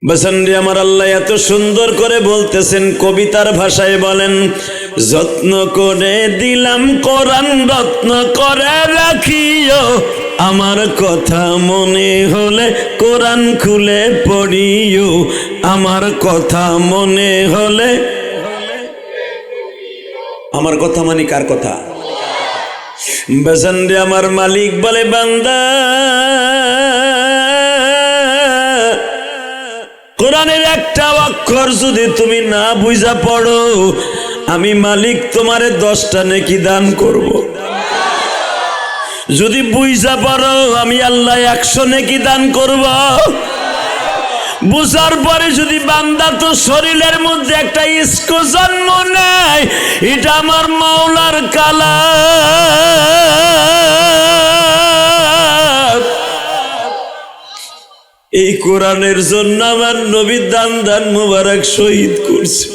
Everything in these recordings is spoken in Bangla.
বাসানরে আমার আল্লাহ এত সুন্দর করে বলতেছেন, কবিতার ভাষায় বলেন, যত্ন করে দিলাম কোরআন রত্ন করে রাখিও, আমার কথা মনে হলে কোরআন খুলে পড়িও, আমার কথা মনে হলে। আমার কথা মানে কার কথা? বাসানরে আমার মালিক বলে, বান্দা কোরআনের একটা অক্ষর যদি তুমি না বুঝা পড়ো, আমি মালিক তোমারে 10টা নেকি দান করব। যদি বুঝা পড়ো, আমি আল্লাহ 100 নেকি দান করব। বুঝার পরে যদি বান্দা তো শরীরের মধ্যে একটা ইস্ক জন্ম নেয়, এটা আমার মাওলার কালাম। এই কোরআনের জন্য আমার নবী দান দান মুবারক শহীদ করছে।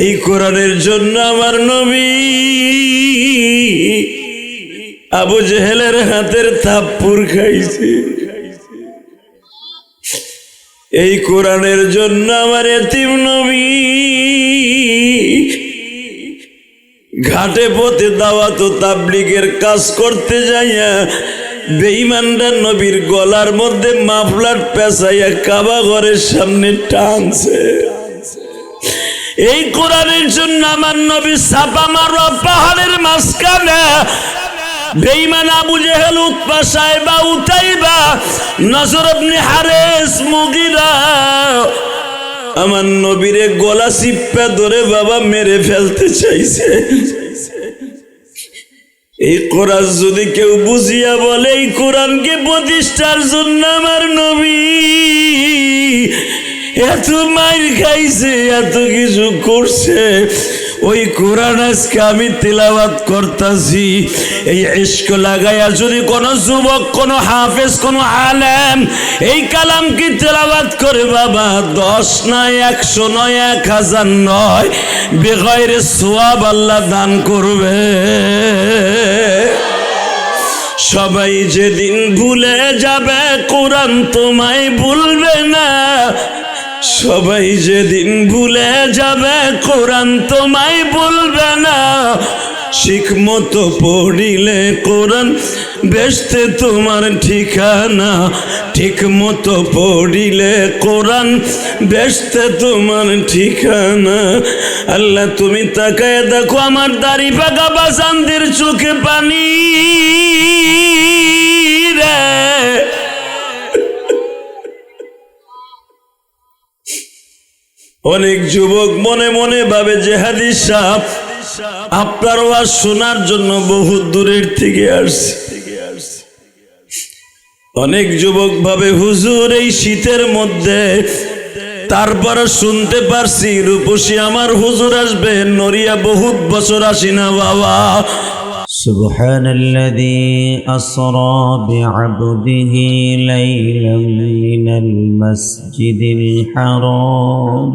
এই কোরআনের জন্য আমার নবী আবু জেহেলের হাতের থাপ্পড় খাইছে। এই কোরআনের জন্য আমার এতিম নবী ঘাটে পথে দাওয়াত ও তাবলীগের কাজ করতে যাইয়া বেঈমানরা নবীর গলার মধ্যে মাফলার পেঁচাইয়া কাবা ঘরের সামনে টানছে। এই কোরআনের জন্য আমার নবী ছাপা মারোয়া পাহাড়ের মাঝখানে বেঈমান আবু জেহেল, উতবা, সাইবা, উতাইবা, নজর ইবনে হারিস, মুগীরা আমার নবীরে গলা চিপ্পা ধরে বাবা মেরে ফেলতে চাইছে। এই কোরআন যদি কেউ বুঝিয়া বলে এই কোরআনকে প্রতিষ্ঠার জন্য আমার নবী এত মাইর খাইছে, এত কিছু করছে, ওই কোরআন আজকে আমি তেলাওয়াত করতেছি, এই ইশক লাগাইয়া যদি কোনো যুবক, কোনো হাফেজ, কোনো আলেম এই কালাম কি তেলাওয়াত করে বাবা, 10 নয়, 100 নয়, 1000 নয়, বেগয়রে সওয়াব আল্লাহ দান করবে। সবাই যেদিন ভুলে যাবে কোরআন তোমায় ভুলবে না, সবাই যেদিন ভুলে যাবে কোরআন তোমায় ভুলবে না। শিখ মতো পড়িলে কোরআন বেহেশতে তোমার ঠিকানা, ঠিক মতো পড়িলে কোরআন বেহেশতে তোমার ঠিকানা। আল্লাহ তুমি তাকায় দেখো আমার দাড়ি পাকা বাসানদের চোখে পানি রে। অনেক যুবক মনে মনে ভাবে যে হাদিস সাহেব আপনার ওয়াজ শোনার জন্য বহু দূরের থেকে আসছে। অনেক যুবক ভাবে হুজুর এই শীতের মধ্যে, তারপর শুনতে পারছি রূপসী আমার হুজুর আসবে, নড়িয়া বহুত বছর আসি না বাবা। সুবহানাল্লাযী আসরা বিআবদিহি লাইলাম মিনাল মাসজিদিল হারাম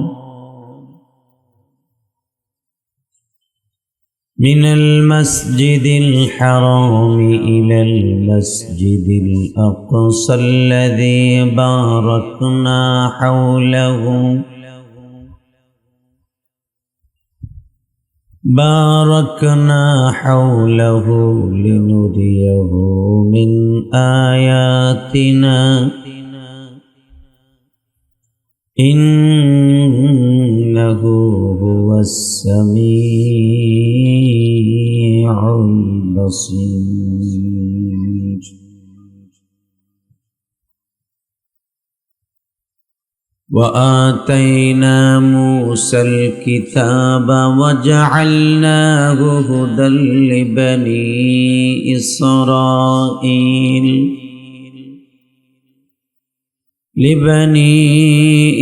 من المسجد الحرام إلى المسجد الأقصى الذي باركنا حوله لنريه من آياتنا إنه هو السميع البصير. وآتينا موسى الكتاب وجعلناه هدى لبني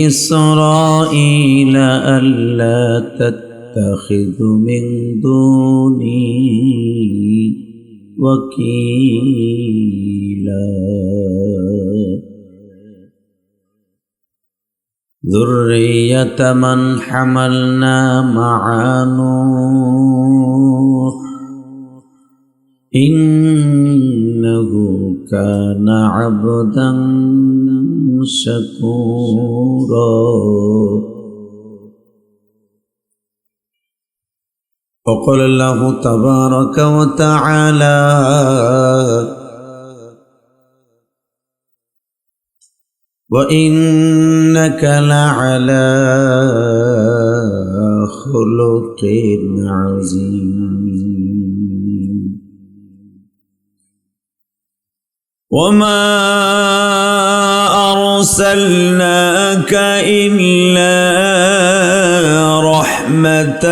إسرائيل ألا تتخذ من دوني وكيلا ذرية من حملنا مع نوح إنه كان عبدا شكورا. وقال الله تبارك وتعالى: وإنك لعلى خلق عظيم. وما أرسلناك إلا رحمة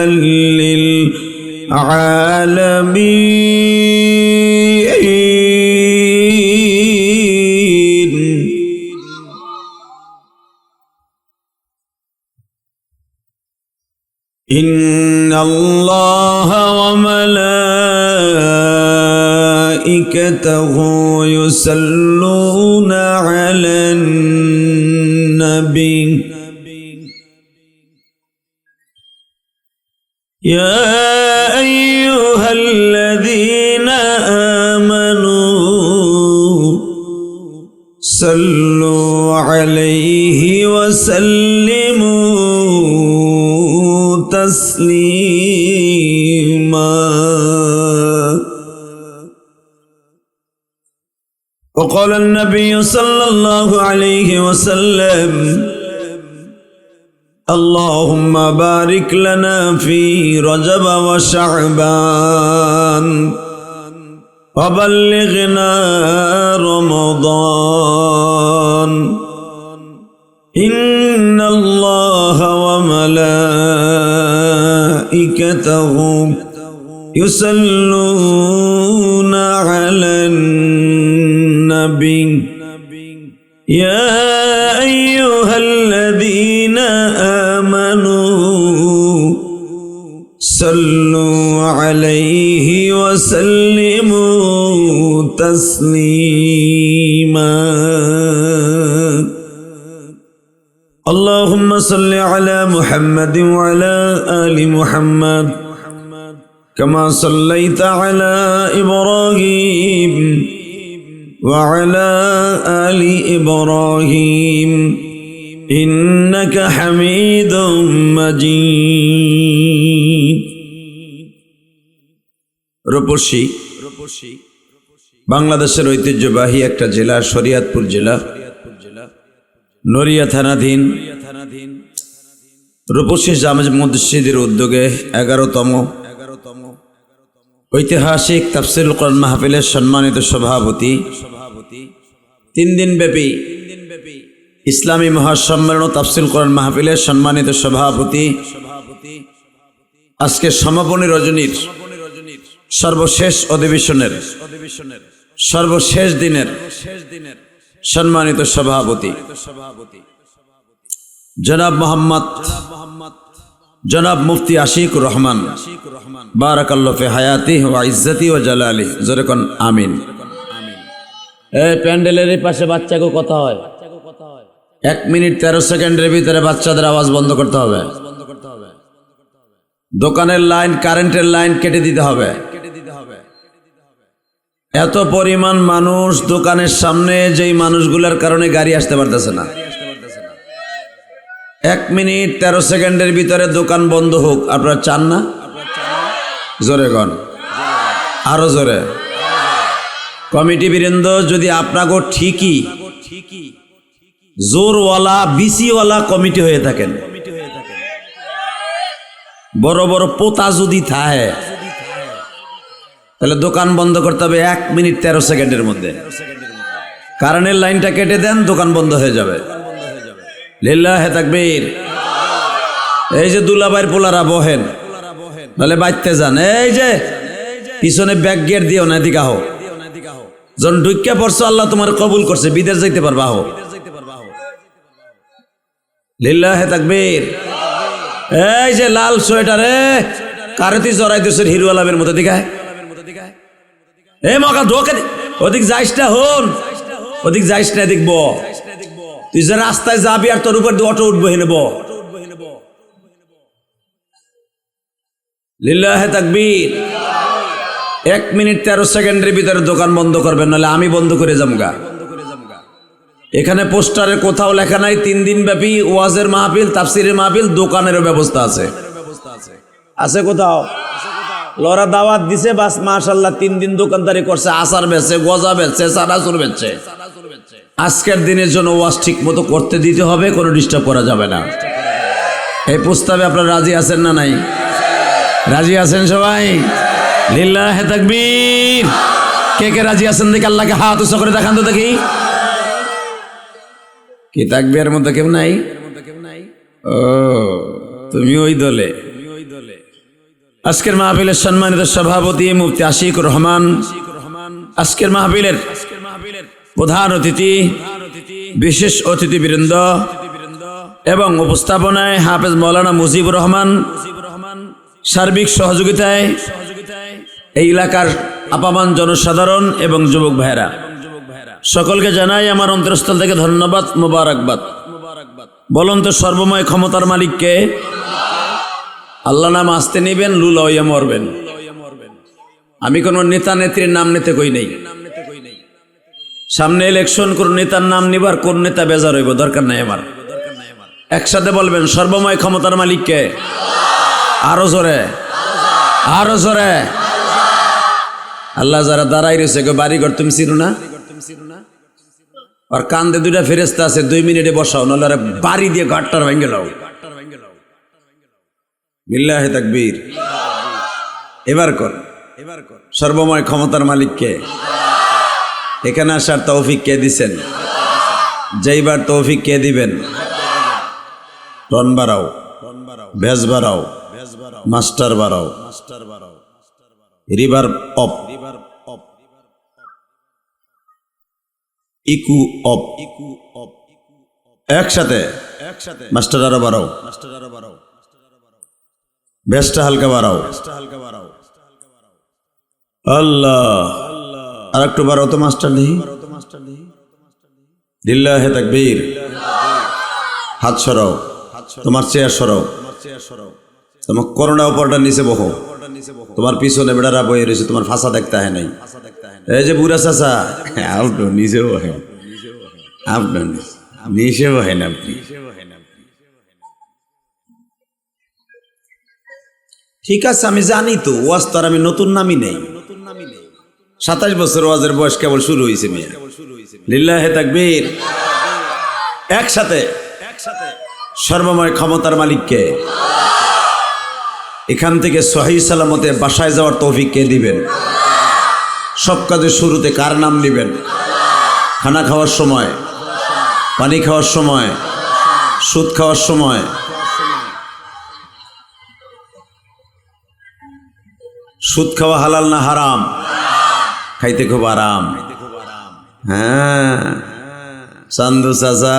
للعالمين. إن الله وملائكته يصلون على النبي يا أيها الذين آمنوا صلوا عليه وسلموا تسليما. وقال النبي صلى الله عليه وسلم: اللهم بارك لنا في رجب وشعبان وبلغنا رمضان. إن الله وملائكته يصلون على النبي يا أيها الذين آمنوا صلوا عليه وسلموا تسليما. اللهم صل على محمد وعلى آل محمد كما صليت على إبراهيم وعلى آل إبراهيم إنك حميد مجيد. রূপসী বাংলাদেশের ঐতিহ্যবাহী একটা জেলা, শরীয়তপুর জেলা, নড়িয়া থানাধীন রূপসী জামে মসজিদের উদ্যোগে 11তম ঐতিহাসিক তাফসীরুল কোরআন মাহফিলের সম্মানিত সভাপতি, 3 দিনব্যাপী ইসলামী মহাসম্মেলন ও তাফসীরুল কোরআন মাহফিলের সম্মানিত সভাপতি, আজকে সমাপনী রজনীর সর্বশেষ অধিবেশনের সর্বশেষ দিনের সম্মানিত সভাপতি জনাব মোহাম্মদ জনাব মুফতি আশিকুর রহমান, বারাকাল্লাহু ফি হায়াতিহি ওয়া ইজ্জতি ওয়া জালালি। জোরে কোন আমিন। এই প্যান্ডেলের পাশে বাচ্চাকে কথা হয়, 1 মিনিট 13 সেকেন্ডের ভিতরে বাচ্চাদের আওয়াজ বন্ধ করতে হবে। দোকানের লাইন, কারেন্টের লাইন কেটে দিতে হবে। এত পরিমাণ মানুষ দোকানের সামনে, যেই মানুষগুলোর কারণে গাড়ি আসতে পারতেছে না। 1 মিনিট 13 সেকেন্ডের ভিতরে দোকান বন্ধ হোক, আপনারা চান না? জোরে গণ, আরো জোরে। কমিটি বৃন্দ, যদি আপনাকে ঠিকই জোরওয়ালা বিসিওয়ালা কমিটি হয়ে থাকেন, বড় বড় পোতা যদি থাকে, তাহলে দোকান বন্ধ করতে হবে 1 মিনিট 13 সেকেন্ডের মধ্যে। কারেন্টের লাইনটা কেটে দেন, দোকান বন্ধ হয়ে যাবে। লিল্লাহে তাকবীর। এই যে দুলাভাইয়ের পোলারা বহেন, নাহলে বাইতে যান। এই যে পিছনে ব্যাক গিয়ার দিও না, এদিকে আহো। যখন ঢুকিয়া পড়ছো, আল্লাহ তোমার কবুল করছে, বিদেশ যাইতে পারবা। আহো, লিল্লাহে তাকবীর। এই যে লাল সোয়েটারে কারেতি জড়াই দিয়েছে হিরো আলমের মতো, দিঘায় এই মকা ঢোকে, ওদিক যাইস না। হন, ওদিক যাইস না, দেখব তুই যে রাস্তায় যাবি আর তোর উপর দিয়ে অটো উঠবো, হেনেব। লিল্লাহে তাকবীর। 1 মিনিট 13 সেকেন্ডের ভিতরে দোকান বন্ধ করবেন, নাহলে আমি বন্ধ করে যামগা। এখানে পোস্টারে কোথাও লেখা নাই 3 দিন ব্যাপী ওয়াজের মাহফিল, তাফসিরের মাহফিল, দোকানেরও ব্যবস্থা আছে। আছে কোথাও? লরা দাওয়াত দিছে, বাস মাশাআল্লাহ 3 দিন দোকানদারি করছে, আচার বেচছে, গজা বেচছে, চানাচুর বেচছে। আজকের দিনের জন্য ওয়াজ ঠিক মতো করতে দিতে হবে, কোনো ডিস্টার্ব করা যাবে না। এই প্রস্তাবে আপনারা রাজি আছেন না নাই? রাজি আছেন সবাই? লিল্লাহে তাকবীর। কে কে রাজি আছেন দেখে আল্লাহকে হাত উঁচু করে দেখান তো দেখি। কি তাকবীরের মধ্যে কেউ নাই? ও, তুমি ওই দলে। আজকের মাহফিলের সম্মানিত সভাপতি মুফতি আশিকুর রহমান, আজকের মাহফিলের প্রধান অতিথি, বিশেষ অতিথিবৃন্দ এবং উপস্থাপনায় হাফেজ মাওলানা মুজিবুর রহমান, সার্বিক সহযোগিতায় এই এলাকার আপামান জনসাধারণ এবং যুবক ভাইরা, সকলকে জানাই আমার অন্তরস্থল থেকে ধন্যবাদ, মোবারকবাদ। বলুন তো সর্বময় ক্ষমতার মালিককে? আল্লাহ নাম আসতে নিবেন, লুলা হইয়া মরবেন। আমি কোন নেতা নেত্রীর নাম নিতে কই নেই। সামনে ইলেকশন, কোন নেতার নাম নিবার, কোন নেতা বেজার হইব দরকার নাই আমার। একসাথে বলবেন সর্বময় ক্ষমতার মালিককে। আরো জোরে, আরো জোরে। আল্লাহ যারা দাঁড়াই রয়েছে, বাড়িঘর তুমি চিনো না? আর কান্দে 2টা ফেরেশতা আছে, 2 মিনিটে বসাও, নাহলে বাড়ি দিয়ে ঘাটটার ভেঙে লাও। লিল্লাহে তাকবীর। এবার কর, সর্বময় ক্ষমতার মালিককে। এখানে আসার তৌফিক কে দিছেন? যেইবার তৌফিক কে দিবেন? টন বাড়াও, ভেজ বাড়াও, মাস্টার বাড়াও, রিভার অপ, ইকু অপ, একসাথে মাস্টার আরো বাড়াও, ভেজটা হালকা বাড়াও। আল্লাহ, আর একটু বাড়াও তো মাস্টার নেই। লিল্লাহে তাকবীর। হাত সরাও, তোমার চেয়ার সরাও, তোমার করোনা উপরটা নিচে বহো, তোমার পিছনে বেড়ারা বয়ে রয়েছে, তোমার ফাঁসা দেখতে হয় নাই। এই যে বুড়া চাচা, আপনি নিজে বহেন, আপনি নিচে বহেন। আপনি ঠিক আছে, আমি জানি তো ওয়াজ তো আর আমি নতুন নামি নেই। 27 বছর ওয়াজের বয়স কেবল শুরু হয়েছে মিয়া। লিল্লাহে তাকবীর। একসাথে সর্বময় ক্ষমতার মালিককে। এখান থেকে সহিহ সালামতে বাসায় যাওয়ার তৌফিক কে দিবেন? সব কাজের শুরুতে কার নাম নেবেন? খানা খাওয়ার সময়, পানি খাওয়ার সময়, সুদ খাওয়ার সময়। সুদ খাওয়া হালাল না হারাম? খাইতে খুব আরাম। হ্যাঁ, চান্দু চাচা,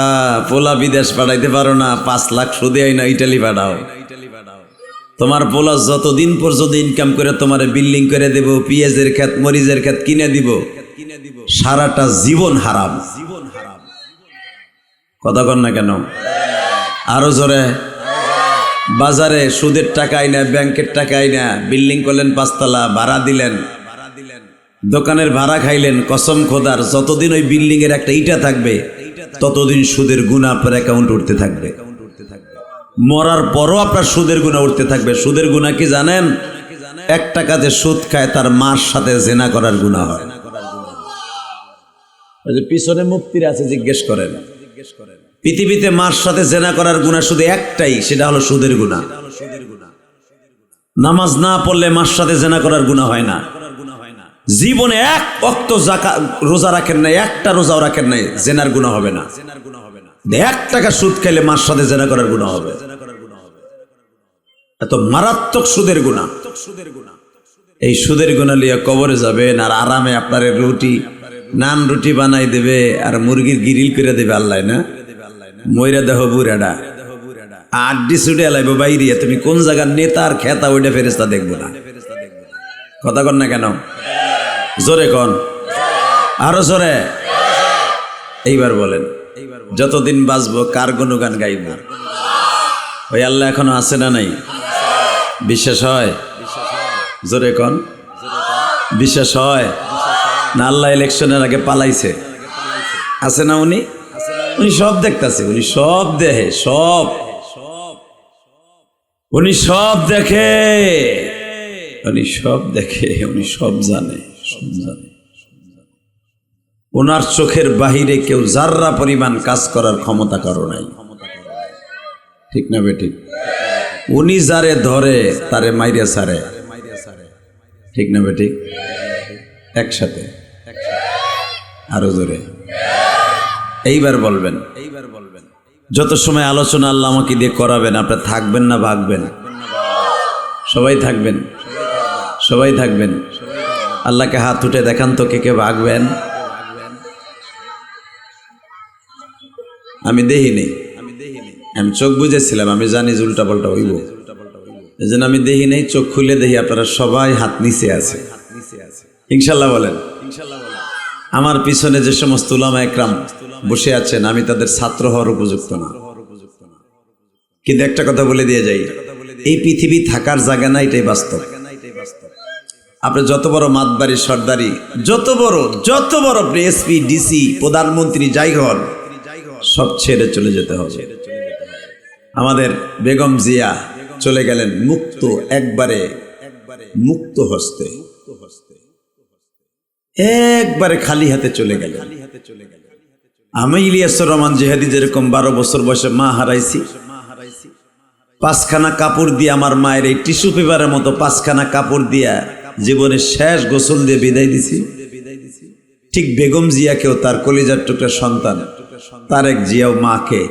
পোলা বিদেশ পাঠাইতে পারো না, 5 লাখ সুদে আই না, ইটালি পাঠাও। তোমার পোলা যতদিন পর্যন্ত ইনকাম করে তোমার বিল্ডিং করে দেব, পেঁয়াজের ক্ষেত, মরিচের ক্ষেত কিনে দিব, সারাটা জীবন হারাম। কথা কন না কেন? আরো জোরে। বাজারে সুদের টাকা আইনা, ব্যাংকের টাকা আইনা বিল্ডিং করলেন 5 তলা, ভাড়া দিলেন, দোকানের ভাড়া খাইলেন। কসম খোদার, যতদিন ওই বিল্ডিং এর একটা ইটা থাকবে, ততদিন সুদের গুনাহ আপনার অ্যাকাউন্ট উঠতে থাকবে। মরার পরও আপনার সুদের গুনাহ উঠতে থাকবে। সুদের গুনাহ কি জানেন? 1 টাকা যে সুদ খায়, তার মার সাথে জেনা করার গুনাহ হয়। ওই যে পিছনে মুফতির আছে, জিজ্ঞেস করেন। পৃথিবীতে মার সাথে জেনা করার গুনাহ শুধু একটাই, সেটা হলো সুদের গুনাহ। নামাজ না পড়লে মার সাথে জেনা করার গুনাহ হয় না। জীবনে 1 ওয়াক্ত রোজা রাখেন নাই, একটা রোজাও রাখেন নাই, জেনার গুনাহ হবে না। 1 টাকা সুদ খাইলে মার সাথে জেনা করার গুনাহ হবে। এত মারাত্মক সুদের গুনাহ। এই সুদের গুনাহ লিয়া কবরে যাবেন, আর আরামে আপনার রুটি, নান রুটি বানাই দেবে, আর মুরগির গিরিল করে দেবে আল্লাহ না। ময়রা দেহ বুড়াডা আড্ডি ছুটে এলাইব বাইরে। তুমি কোন জায়গার নেতার খেতা, ওইটা ফেরেশতা দেখবো না। কথা কন না কেন? জোরে কন, আরো জোরে। এইবার বলেন, যতদিন বাঁচবো কার গুণগান গাইব? ওই আল্লাহ এখনো আছে না নাই? বিশ্বাস হয়? জোরে কন, বিশ্বাস হয় না? আল্লাহ ইলেকশনের আগে পালাইছে, আছে না উনি? উনি সব দেখতেছে, উনি সব দেখে, উনি সব দেখে, উনি সব দেখে, উনি সব জানে, ওনার চোখের বাহিরে কেউ জাররা পরিমাণ কাজ করার ক্ষমতা কারো নাই। ঠিক না বেঠিক? উনি যারে ধরে তারে মাইরে সারে। ঠিক না বেঠিক? একসাথে আরো জোরে এইবার বলবেন। যত সময় আলোচনা আল্লাহ আমাকে দিয়ে করাবেন, আপনারা থাকবেন না ভাগবেন? সবাই থাকবেন, সবাই থাকবেন। আল্লাহকে হাত উঠে দেখান তো কে কে ভাগবেন। আমি দেখিনি, আমি চোখ বুঝেছিলাম, আমি জানি যে উল্টা পাল্টা হইব, এই জন্য আমি দেখি নাই। চোখ খুলে দেখি আপনারা সবাই হাত নিচে আছে। ইনশাল্লাহ বলেন। আমার পিছনে যে সমস্ত উলামা একরাম বসে আছেন, আমি তাদের ছাত্র হওয়ার উপযুক্ত না, কিন্তু একটা কথা বলে দিয়ে যাই, এই পৃথিবী থাকার জায়গা না, এটাই বাস্তব। আপনি যত বড় মাতবাড়ি সর্দারি, যত বড় আপনি এসপি ডিসি প্রধানমন্ত্রী যাই হন, সব ছেড়ে চলে যেতে হবে। আমাদের বেগম জিয়া চলে গেলেন মুক্ত, একবারে মুক্ত হস্তে, একবারে খালি হাতে চলে গেলেন। আমি ইলিয়াসুর রহমান জিহাদি যেরকম 12 বছর বয়সে মা হারাইছি, 5খানা কাপড় দিয়ে আমার মায়ের এই টিস্যু পেপারের মতো 5খানা কাপড় দিয়া জীবনের শেষ গোসল দিয়ে বিদায় দিছি। ঠিক বেগম জিয়াকেও তার কলিজার টুকরা সন্তান তারেক জিয়াও মাকে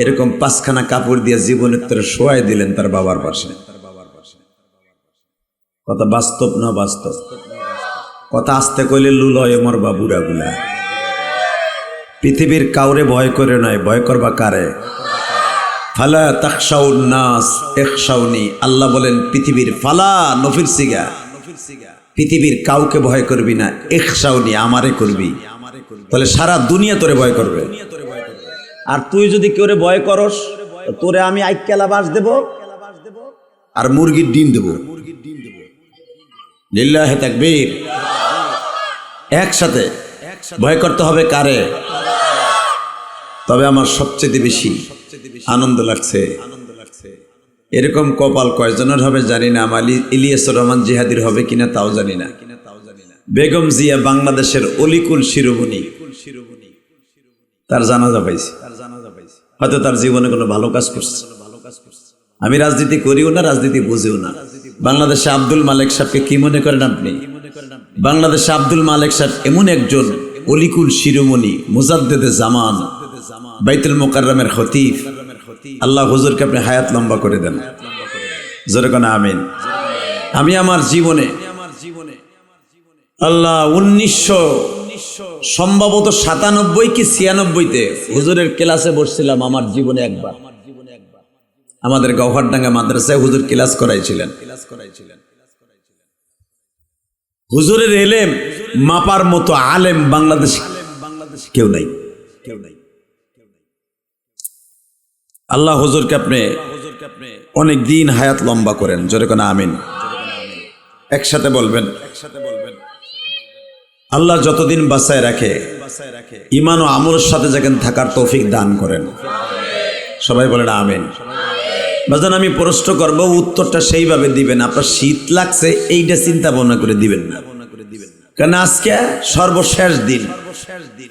এরকম 5খানা কাপড় দিয়ে জীবনের তরে শোয়াই দিলেন তার বাবার পাশে। কথা বাস্তব না বাস্তব? কথা আসতে কইলে লুলয় মরবা বুড়া গুলা। পৃথিবীর কাউরে ভয় করে নয়, ভয় করবা কারে? ফালা তাখশাউন নাস ইখশাউনি। আল্লাহ বলেন পৃথিবীর ফালা নফির সিগা, পৃথিবীর কাউকে ভয় করবি না, ইখশাউনি আমারে করবি। তাহলে সারা দুনিয়া তোরে ভয় করবে। আর তুই যদি কেউরে ভয় করস, তোরে আমি আইক্যালা বাস দেব আর মুরগির ডিম দেব। লিল্লাহি তাকবীর। একসাথে ভয় করতে হবে কারে? তবে আমার সবচেয়ে বেশি আনন্দ লাগছে, এরকম কপাল কয়জনের হবে জানি না, আমার ইলিয়াসুর রহমান জিহাদির হবে কিনা তাও জানি না। বেগম জিয়া বাংলাদেশের অলিকুল শিরোমণি, তার জানাজা পাইছি। হয়তো তার জীবনে কোনো ভালো কাজ করছে। আমি রাজনীতি করিও না, রাজনীতি বুঝিও না। বাংলাদেশে আব্দুল মালেক সাহেবকে কি মনে করেন আপনি? বাংলাদেশে আব্দুল মালেক সাহেব এমন একজন অলিকুল শিরোমণি, মুজাদ্দেদে জামান, বাইতুল মুকাররমের খতিব। আল্লাহ হুজুরকে আপনি হায়াত লম্বা করে দেন, জোরে কোন আমিন। আমি আমার জীবনে আল্লাহ 1900 সম্ভবত 97 কি 96-তে হুজুরের ক্লাসে বসছিলাম আমার জীবনে একবার। আমাদের গওহারডাঙ্গা মাদ্রাসায় হুজুর ক্লাস করাইছিলেন। হুজুরের এলেম মাপার মতো আলেম বাংলাদেশ কেউ নাই। আল্লাহ হুজুরকে আপনি অনেক দিন হায়াত লম্বা করেন, জোরে কোন আমিন। একসাথে বলবেন। আল্লাহ যতদিন বাঁচায় রাখে ঈমান ও আমলের সাথে যেখান থাকার তৌফিক দান করেন, সবাই বলেন আমিন। বাজান আমি প্রশ্ন করব, উত্তরটা সেইভাবে দিবেন। আপনার শীত লাগছে এইটা চিন্তা ভাবনা করে দিবেন না, কারণ আজকে সর্বশেষ দিন,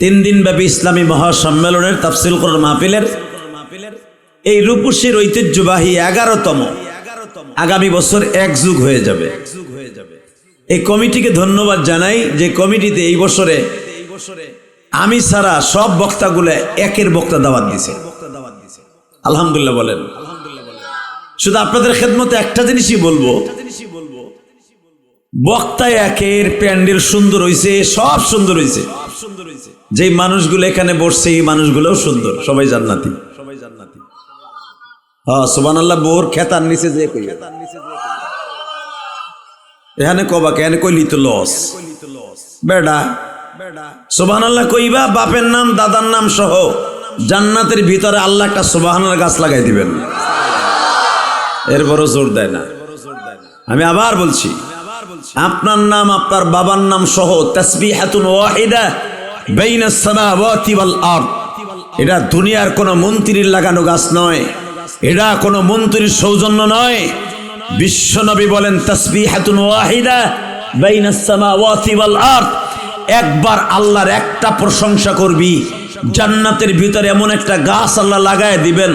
3 দিন ব্যাপী ইসলামী মহাসম্মেলনের তাফসীর কোরআন মাহফিলের এই রূপসীর ঐতিহ্যবাহী 11তম, আগামী বছর 1 যুগ হয়ে যাবে। এই কমিটিকে ধন্যবাদ জানাই যে কমিটিতে এই বছরে আমি ছাড়া সব বক্তাগুলো একের বক্তা দাওয়াত দিছে। আলহামদুলিল্লাহ বলেন। শুধু আপনাদের খেদমতে একটা জিনিসই বলবো, বক্তা একের, প্যান্ডেল সুন্দর হয়েছে, সব সুন্দর হয়েছে। যেই মানুষগুলো এখানে বসছে এই মানুষগুলোও সুন্দর, সবাই জান্নাতি। হ্যাঁ সুবহানাল্লাহ। বোর খেতার নিচে যে কই এখানে কবা কেন কইলি তো লস বেডা। সুবহানাল্লাহ কইবা, বাপের নাম দাদার নাম সহ জান্নাতের ভিতরে আল্লাহ একটা সুবহানাল্লাহ গাছ লাগাই দিবেন। এরপরও জোর দেয় না। আমি আবার বলছি, আপনার নাম আপনার বাবার নাম সহ তাসবিহাতুন ওয়াহিদা বাইনাস সামাওয়াতি ওয়াল আরদ, এটা দুনিয়ার কোনো মন্ত্রীর লাগানো গাছ নয়, এটা কোনো মন্ত্রীর সৌজন্য নয়। বিশ্বনবী বলেন তাসবিহাতুন ওয়াহিদা বাইনাস সামাওয়াতি ওয়াল আরদ, একবার আল্লাহর একটা প্রশংসা করবি, জান্নাতের ভিতরে এমন একটা গাছ আল্লাহ লাগায় দিবেন,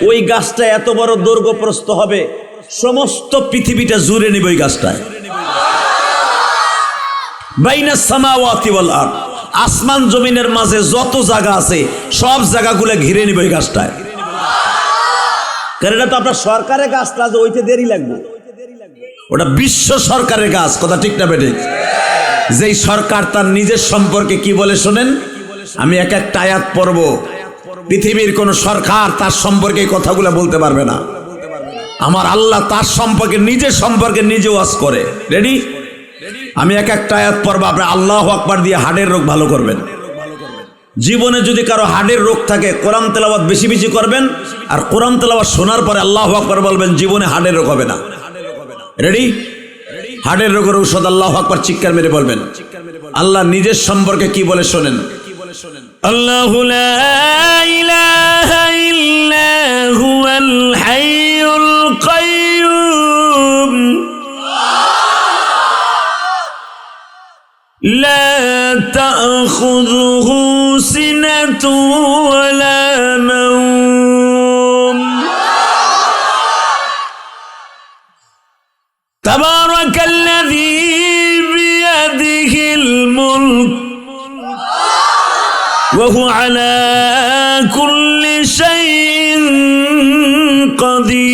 ওই গাছটা এত বড় দৈর্ঘ্য প্রস্থ হবে, সমস্ত পৃথিবীটা জুড়ে নিবে ওই গাছটায়। বাইনাস সামাওয়াতি ওয়াল আরদ, আসমান জমিনের মাঝে যত জায়গা আছে সব জায়গাগুলো ঘিরে নিবে ওই গাছটায়। কারণ এটা তো আপনার সরকারের গাছটা, যে ওইতে দেরি লাগবে, ওটা বিশ্ব সরকারের গাছ। কথা ঠিক না বেঠিক? যেই সরকার তার নিজের সম্পর্কে কি বলে শোনেন, আমি এক একটা আয়াত পড়ব, পৃথিবীর কোন সরকার তার সম্পর্কে এই কথাগুলো বলতে পারবে না। আমার আল্লাহ তার সম্পর্কে, নিজের সম্পর্কে নিজে ওয়াজ করে। রেডি? আমি এক একটা আয়াত পড়ব, আপনি আল্লাহু আকবার দিয়ে হার্টের রোগ ভালো করবেন। জীবনে যদি কারো হার্টের রোগ থাকে, কোরআন তেলাওয়াত বেশি বেশি করবেন, আর কোরআন তেলাওয়াত শোনার পরে আল্লাহু আকবার বলবেন, জীবনে হার্টের রোগ হবে না। রেডি? হার্টের রোগের ঔষধ আল্লাহু আকবার চিৎকার মেরে বলবেন। আল্লাহ নিজের সম্পর্কে কি বলে শোনেন, আল্লাহু লা ইলাহা ইল্লা হুয়াল হাইয়ুল কাইয়্যুম লা তাখুযুহু সিনাতুন ওয়ালা নাওম তাবারাকাল্লাযী বিয়াদিহিল মুলক ওয়া হুয়া আলা কুল্লি শাইইন কাদির।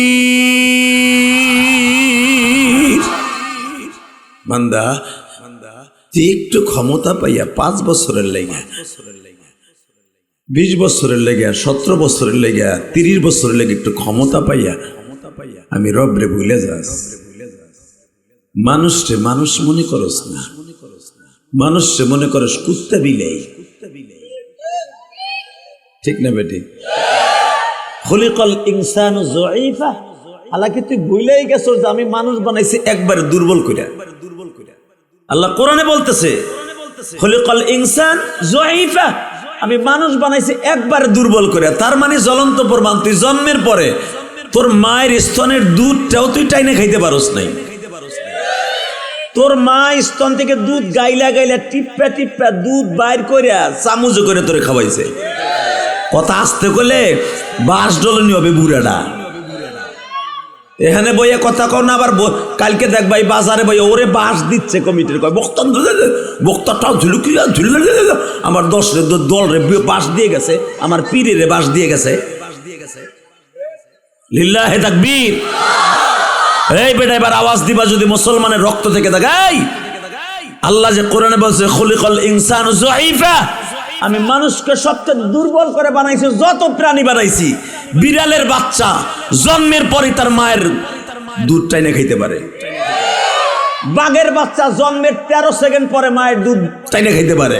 বান্দা তুই একটু ক্ষমতা পাইয়া 5 বছরের লেগে, 20 বছরের লেগে, 17 বছরের লেগে, 30 বছরের লেগে একটু ক্ষমতা পাইয়া আমি রবরে ভুলে যাস। মানুষরে মানুষ মনে করস না, মানুষরে মনে করস কুত্তা বিলাই। ঠিক না বেটি? খুলিকাল ইনসানু যঈফা, হালাকি তুই ভুলেই গেছস যে আমি মানুষ বানাইছি একবারে দুর্বল কইরা। আল্লাহ কোরআনে বলতেছে খুলিকাল ইনসান যঈফা, আমি মানুষ বানাইছি একবারে দুর্বল করে। তার মানে জ্বলন্ত প্রমাণ, তুই জন্মের পরে তোর মায়ের স্তনের দুধটাও তুই টাইনে খাইতে পারস নাই। তোর মা স্তন থেকে দুধ গাইলা গাইলা টিপ্পা টিপ্পা দুধ বাইর কইরা চামচ করে তোরে খাওয়াইছে। কথা আসতে করলে বাস ডলনি হবে বুড়াটা। এখানে বইয়ে কথা কও না, আবার কালকে দেখ ভাই বাজারে বই ওরে বাস দিচ্ছে কমিটির, কয় বক্তাটাও ঝুলুকিয়া ঝুল, আমার 10 দল রে বাস দিয়ে গেছে, আমার পীরে রে বাস দিয়ে গেছে। লিল্লাহে তাকবীর। এই বেটা এবার আওয়াজ দিবা যদি মুসলমানের রক্ত থেকে দেখাই। আল্লাহ যে কোরআনে বলছে খুলিকাল ইনসানু যঈফা, আমি মানুষকে সবচেয়ে দুর্বল করে বানাইছি, যত প্রাণী বানাইছি। বিড়ালের বাচ্চা জন্মের পরে তার মায়ের দুধ টাইনে খাইতে পারে। বাঘের বাচ্চা জন্মের 13 সেকেন্ড পরে মায়ের দুধ টাইনে খাইতে পারে।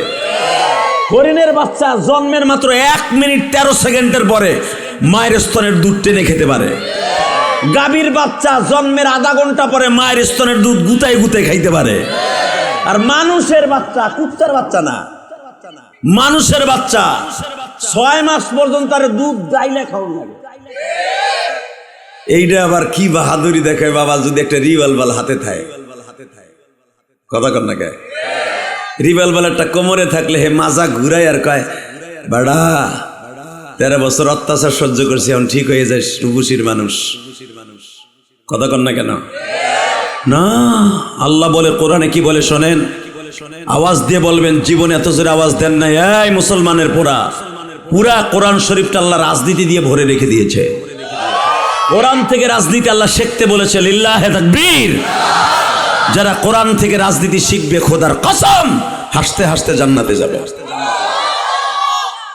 হরিণের বাচ্চা জন্মের মাত্র 1 মিনিট 13 সেকেন্ডের পরে মায়ের স্তনের দুধ টেনে খেতে পারে। গাভীর বাচ্চা জন্মের আধা ঘন্টা পরে মায়ের স্তনের দুধ গুতায় গুতায় খাইতে পারে। আর মানুষের বাচ্চা, কুত্তার বাচ্চা না, মানুষের বাচ্চা 6 মাস পর্যন্ত তার দুধ ডাইলে খাওয়ানো লাগে। এইটা আবার কি বাহাদুরি দেখায় বাবা, যদি একটা রিভলভার হাতে থাকে। কথা কর না, কে রিভলভারটা কোমরে থাকলে হে মাজা ঘুরায় আর কয় বাড়া 13 বছর অত্যাচার সহ্য করছি, এখন ঠিক হয়ে যায় রূপসীর মানুষ। কথা কর না কেন? না, আল্লাহ বলে কোরআনে কি বলে শোনেন, আওয়াজ দিয়ে বলবেন, জীবনে এত জোরে আওয়াজ দেন নাই। এই মুসলমানের পুরা কোরআন শরীফটা আল্লাহ রাজনীতি দিয়ে ভরে রেখে দিয়েছে। কোরআন থেকে রাজনীতি আল্লাহ শিখতে বলেছে। লিল্লাহে তাকবীর। যারা কোরআন থেকে রাজনীতি শিখবে, খোদার কসম হাসতে হাসতে জান্নাতে যাবে।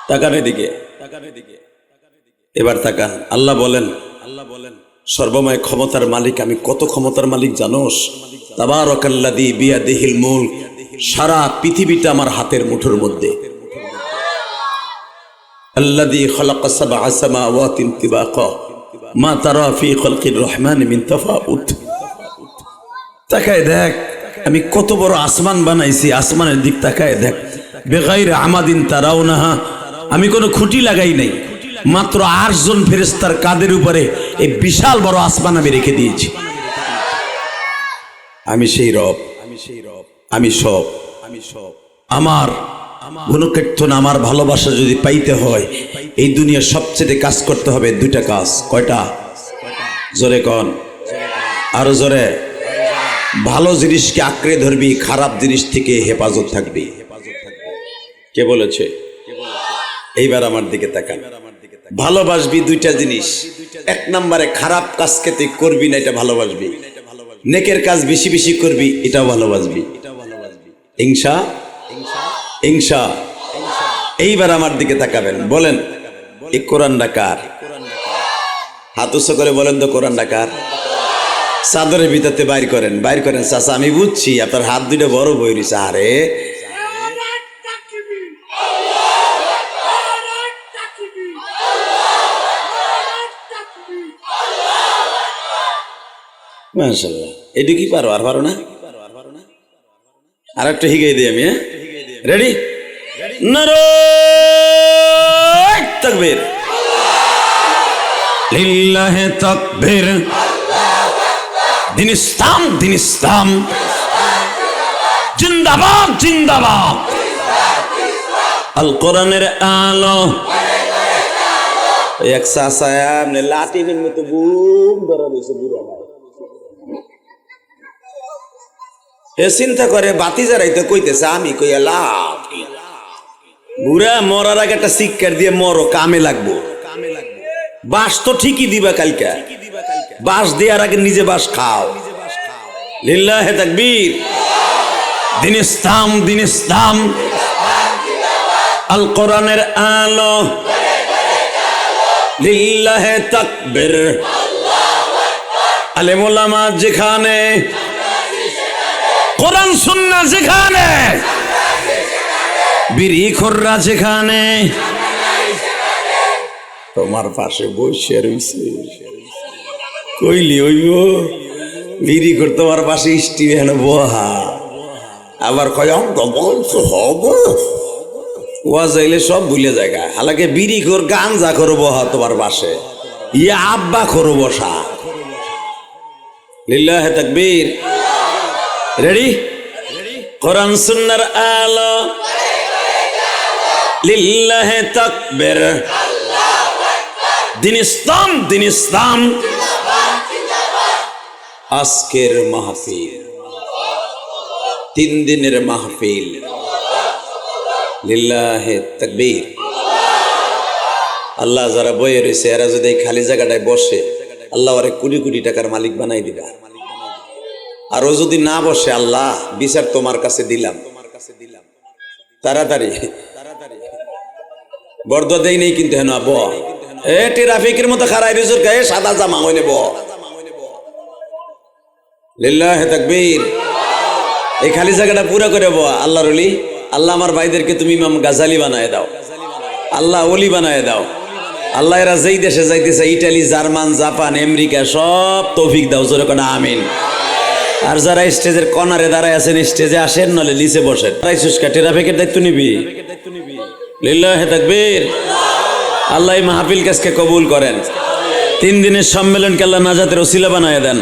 তাকান এদিকে, এবার তাকান। আল্লাহ বলেন সর্বময় ক্ষমতার মালিক আমি। কত ক্ষমতার মালিক জানোস? তাবারাকাল্লাযী বিয়াদিহিল মুলক, সারা পৃথিবীটা আমার হাতের মুঠোর মধ্যে। আল্লাযী খালাকা সাবআ সামাওয়াতিন তিবাকা মা তারা ফি খালকির রহমান মিন তাফাউত। তাকায় দেখ আমি কত বড় আসমান বানাইছি, আসমানের দিক তাকায় দেখ। বেগাইরে আমাদিন তারাউনাহা, আমি কোনো খুঁটি লাগাই নাই, মাত্র 8 জন ফেরেশতার কাঁধের উপরে এই বিশাল বড় আসমান আমি রেখে দিয়েছি। আমি সেই রব, আমি সব। আমার গুণকীর্তন, আমার ভালোবাসা যদি পাইতে হয়, এই দুনিয়ার সবচেয়ে কাজ করতে হবে 2টা কাজ। কয়টা? জোরে কন, আরো জোরে। ভালো জিনিসকে আঁকড়ে ধরবি, খারাপ জিনিস থেকে হেফাজত থাকবি। কে বলেছে? এইবার আমার দিকে তাকান। ভালোবাসবি 2টা জিনিস। 1 নম্বরে খারাপ কাজকে তুই করবি না, এটা ভালোবাসবি। নেকের কাজ বেশি বেশি করবি, এটাও ভালোবাসবি। হিংসা, হিংসা। এইবার আমার দিকে তাকাবেন, বলেন এই কোরআনটা কার? হাত উঁচু করে বলেন তো কোরআনটা কার? চাদরের ভিতরতে বাইর করেন, বাইর করেন। চাচা আমি বুঝছি আপনার হাত 2টা বড় বই রয়েছে। আরে মাশাআল্লাহ, এটা কি পারো? আর পারো না? আর একটা হিগাই দিই আমি। হ্যাঁ, রেডি? নারায়ে তাকবীর, লিল্লাহি তাকবীর। দিন ইসলাম, দিন ইসলাম জিন্দাবাদ, জিন্দাবাদ। আল কোরআনের আলো। এক চাচা এমনি লাঠির মতো বুম ধরা দিয়েছে বুড়া ভাই। এ চিন্তা করে বাতি জ্বালাইতে কইতেছে, আমি কই লাঠি। বুড়া মরার আগে একটা শিক্ষার দিয়ে মরো, কামে লাগবো। বাস তো ঠিকই দিবা কালকা, বাস দেওয়ার আগে নিজে বাস খাও। লিল্লাহি তাকবীর। দিন ইসলাম, দিন ইসলাম। আল কোরআনের আলো। লিল্লাহি তাকবীর। আলেম ওলামা যেখানে, কোরআন সুন্নাহ যেখানে, বিড়ি খোররা যেখানে, তোমার পাশে বসে রইছে কইলি হইব। বিড়ি খোর তোমার পাশে স্টিভেন বহা, আবার কয় অঙ্ক বলছো হব। ওয়াজ আইলে সব ভুলে জায়গা। হালাকে বিড়ি খোর গাঞ্জা খোর বহা তোমার পাশে, ইয়া আব্বা খোর বসা। লিল্লাহি তাকবীর। রেডি? কোরআন সুন্নাহর আলো। লিল্লাহি তাকবীর। দিন ইসলাম, দিন ইসলাম। আজকের মাহফিল 3 দিনের মাহফিল। লিল্লাহি তাকবীর। আল্লাহ যারা বয়ে রয়েছে এরা যদি এই খালি জায়গাটায় বসে, আল্লাহ ওরে কোটি কোটি টাকার মালিক বানাই দিবা। আর ও যদি না বসে, আল্লাহ বিচার তোমার কাছে দিলাম। তাড়াতাড়ি বর্দ দেই নেই কিন্তু হেন ব এ ট্রাফিকের মতো খারাই রিজোর গায়ে সাদা জামা হইনে ব। লিল্লাহি তাকবীর। এই খালি জায়গাটা পুরা করে ব। আল্লাহর ওলি, আল্লাহ আমার ভাইদেরকে তুমি ইমাম গাজালি বানায় দাও, আল্লাহ ওলি বানায় দাও। আল্লাহ এরা যেই দেশে যাইতেছে, ইটালি, জার্মান, জাপান, আমেরিকা, সব তৌফিক দাও। জোরে কোন আমিন। আর যারা স্টেজের কর্নারে দাঁড়ায় আছেন, স্টেজে আসেন, নলে নিচে বসেন। ট্রাফিকের দায়িত্ব নিবি। লিল্লাহি তাকবীর। আল্লাহ এই মাহফিল কাজকে কবুল করেন। 3 দিনের সম্মেলনকে আল্লাহ নাজাতের ওসিলা বানায় দেন।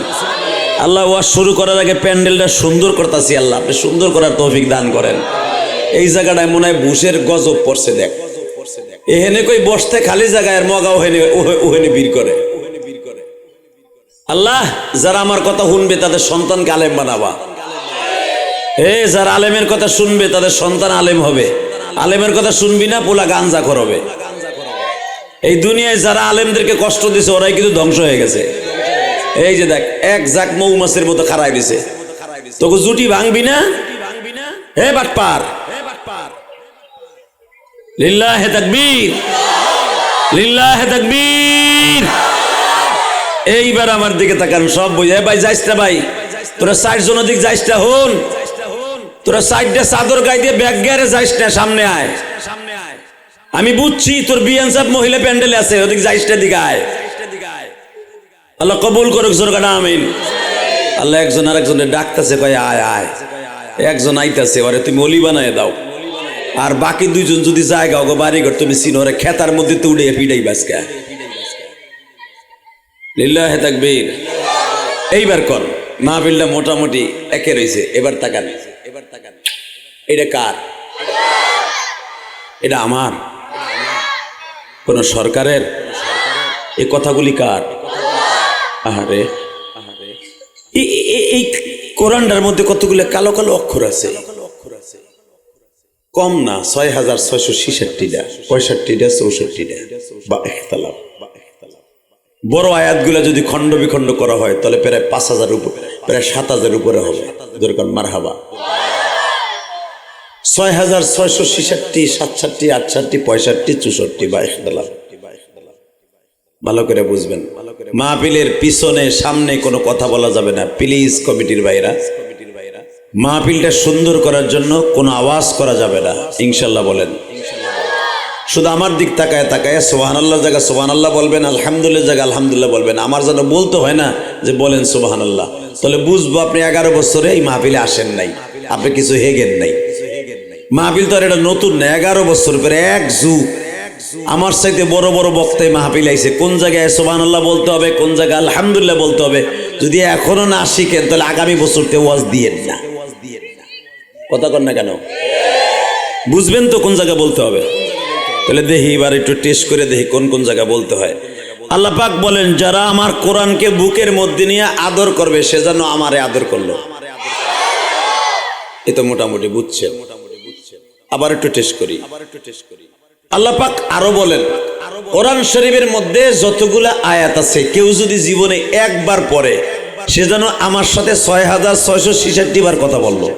আল্লাহ ওয়াজ শুরু করার আগে প্যান্ডেলটা সুন্দর করতেছি, আল্লাহ আপনি সুন্দর করার তৌফিক দান করেন। এই জায়গাটায় মনে হয় বুশের গজব পড়ছে। দেখ এখানে কই বসতে খালি জায়গায় মগাও ওখানে বীর করে। আল্লাহ যারা আমার কথা শুনবে তাদের সন্তানকে আলেম বানাবা। যারা আলেমের কথা শুনবে তাদের সন্তান আলেম হবে। আলেমের কথা শুনবি না, পোলা গাঞ্জা করবে। এই দুনিয়ায় যারা আলেমদেরকে কষ্ট দিছে ওরাই কিন্তু ধ্বংস হয়ে গেছে। এই যে দেখ, এক জাক মৌমাছির মতো খারাই দিছে, তোকে জুটি ভাঙবি না। হে বাটপার। লিল্লাহি তাকবীর, লিল্লাহি তাকবীর। এইবার আমার দিকে তাকান সব বুঝে। ভাই যাইস না ভাই, তোরা 60 জন দিক যাইস না। হন তোরা 60টা চাদর গায়ে দিয়ে ব্যাগ গেড়ে যাইস না, সামনে আয়। আমি বুঝছি তোর বিয়ান সাহেব মহিলা প্যান্ডেলে আছে, ওদিক যাইস না, দিকে আয়। আল্লাহ কবুল করুক, জোরে কাটা আমিন। আল্লাহ একজন আরেকজনের ডাকতেছে, কয় আয় আয়। একজন আইতাছে, ওরে তুমি অলি বানায় দাও। আর বাকি দুইজন যদি জায়গা ওগো বাড়িঘর তুমি চিনোরে খেতার মধ্যে তো উড়ে পিডাই বাসকা লিল্লাহে তাকবীর। এইবার কর মাহফিলটা মোটামুটি একে রয়েছে। এবার তাকান, এটা কার? এটা আমার? কোন সরকারের? এই কথাগুলি কার? আহারে এই কোরআনটার মধ্যে কতগুলো কালো কালো অক্ষর আছে, কম না ৬,৬৬৬টা, ৬৫টা, ৬৪টা বা ইখতিলাফ। বড় আয়াতগুলো যদি খণ্ড বিখণ্ড করা হয় তাহলে প্রায় ৫,০০০ উপরে, প্রায় ৭,০০০ উপরে হবে। দরকার মারহাবা। ৬,৬৬৬, ৬৭, ৬৮, ৬৫, ৬৪ বা ইখতিলাফ। ভালো করে বুঝবেন, মাহফিলের পিছনে সামনে কোনো কথা বলা যাবে না প্লিজ কমিটির ভাইরা। মাহফিলটা সুন্দর করার জন্য কোনো আওয়াজ করা যাবে না ইনশাল্লাহ বলেন। শুধু আমার দিক তাকায় তাকায় সুবহানাল্লাহ জায়গা সুবহানাল্লাহ বলবেন, আলহামদুলিল্লাহ জায়গা আলহামদুলিল্লাহ বলবেন। আমার যেন বলতে হয় না যে বলেন সুবহানাল্লাহ, তাহলে বুঝবো আপনি 11 বছরে এই মাহফিলে আসেন নাই, আপনি কিছু হেগেন নাই। মাহফিল তো আর এটা নতুন না, 11 বছর পরে এক যুগ। আমার চাইতে বড় বড় বক্তায় মাহফিল আইছে, কোন জায়গায় সুবহানাল্লাহ বলতে হবে, কোন জায়গায় আলহামদুলিল্লাহ বলতে হবে। যদি এখনো না শিখেন তাহলে আগামী বছরতে ওয়াজ দিয়েন না। কথা কন না কেন? বুঝবেন তো কোন জায়গায় বলতে হবে। তাহলে দেখি এবার একটু টেস্ট করে দেখি কোন কোন জায়গায় বলতে হয়। আল্লাহ পাক বলেন, যারা আমার কোরআনকে বুকের মধ্যে নিয়ে আদর করবে সে যেন আমারে আদর করলো। এ তো মোটামুটি বুঝছেন। আবার একটু টেস্ট করি। আল্লাহ পাক আরো বলেন, কোরআন শরীফের মধ্যে যতগুলা আয়াত আছে কেউ যদি জীবনে একবার পড়ে সে যেন আমার সাথে ৬,৬৬৬ বার কথা বললো।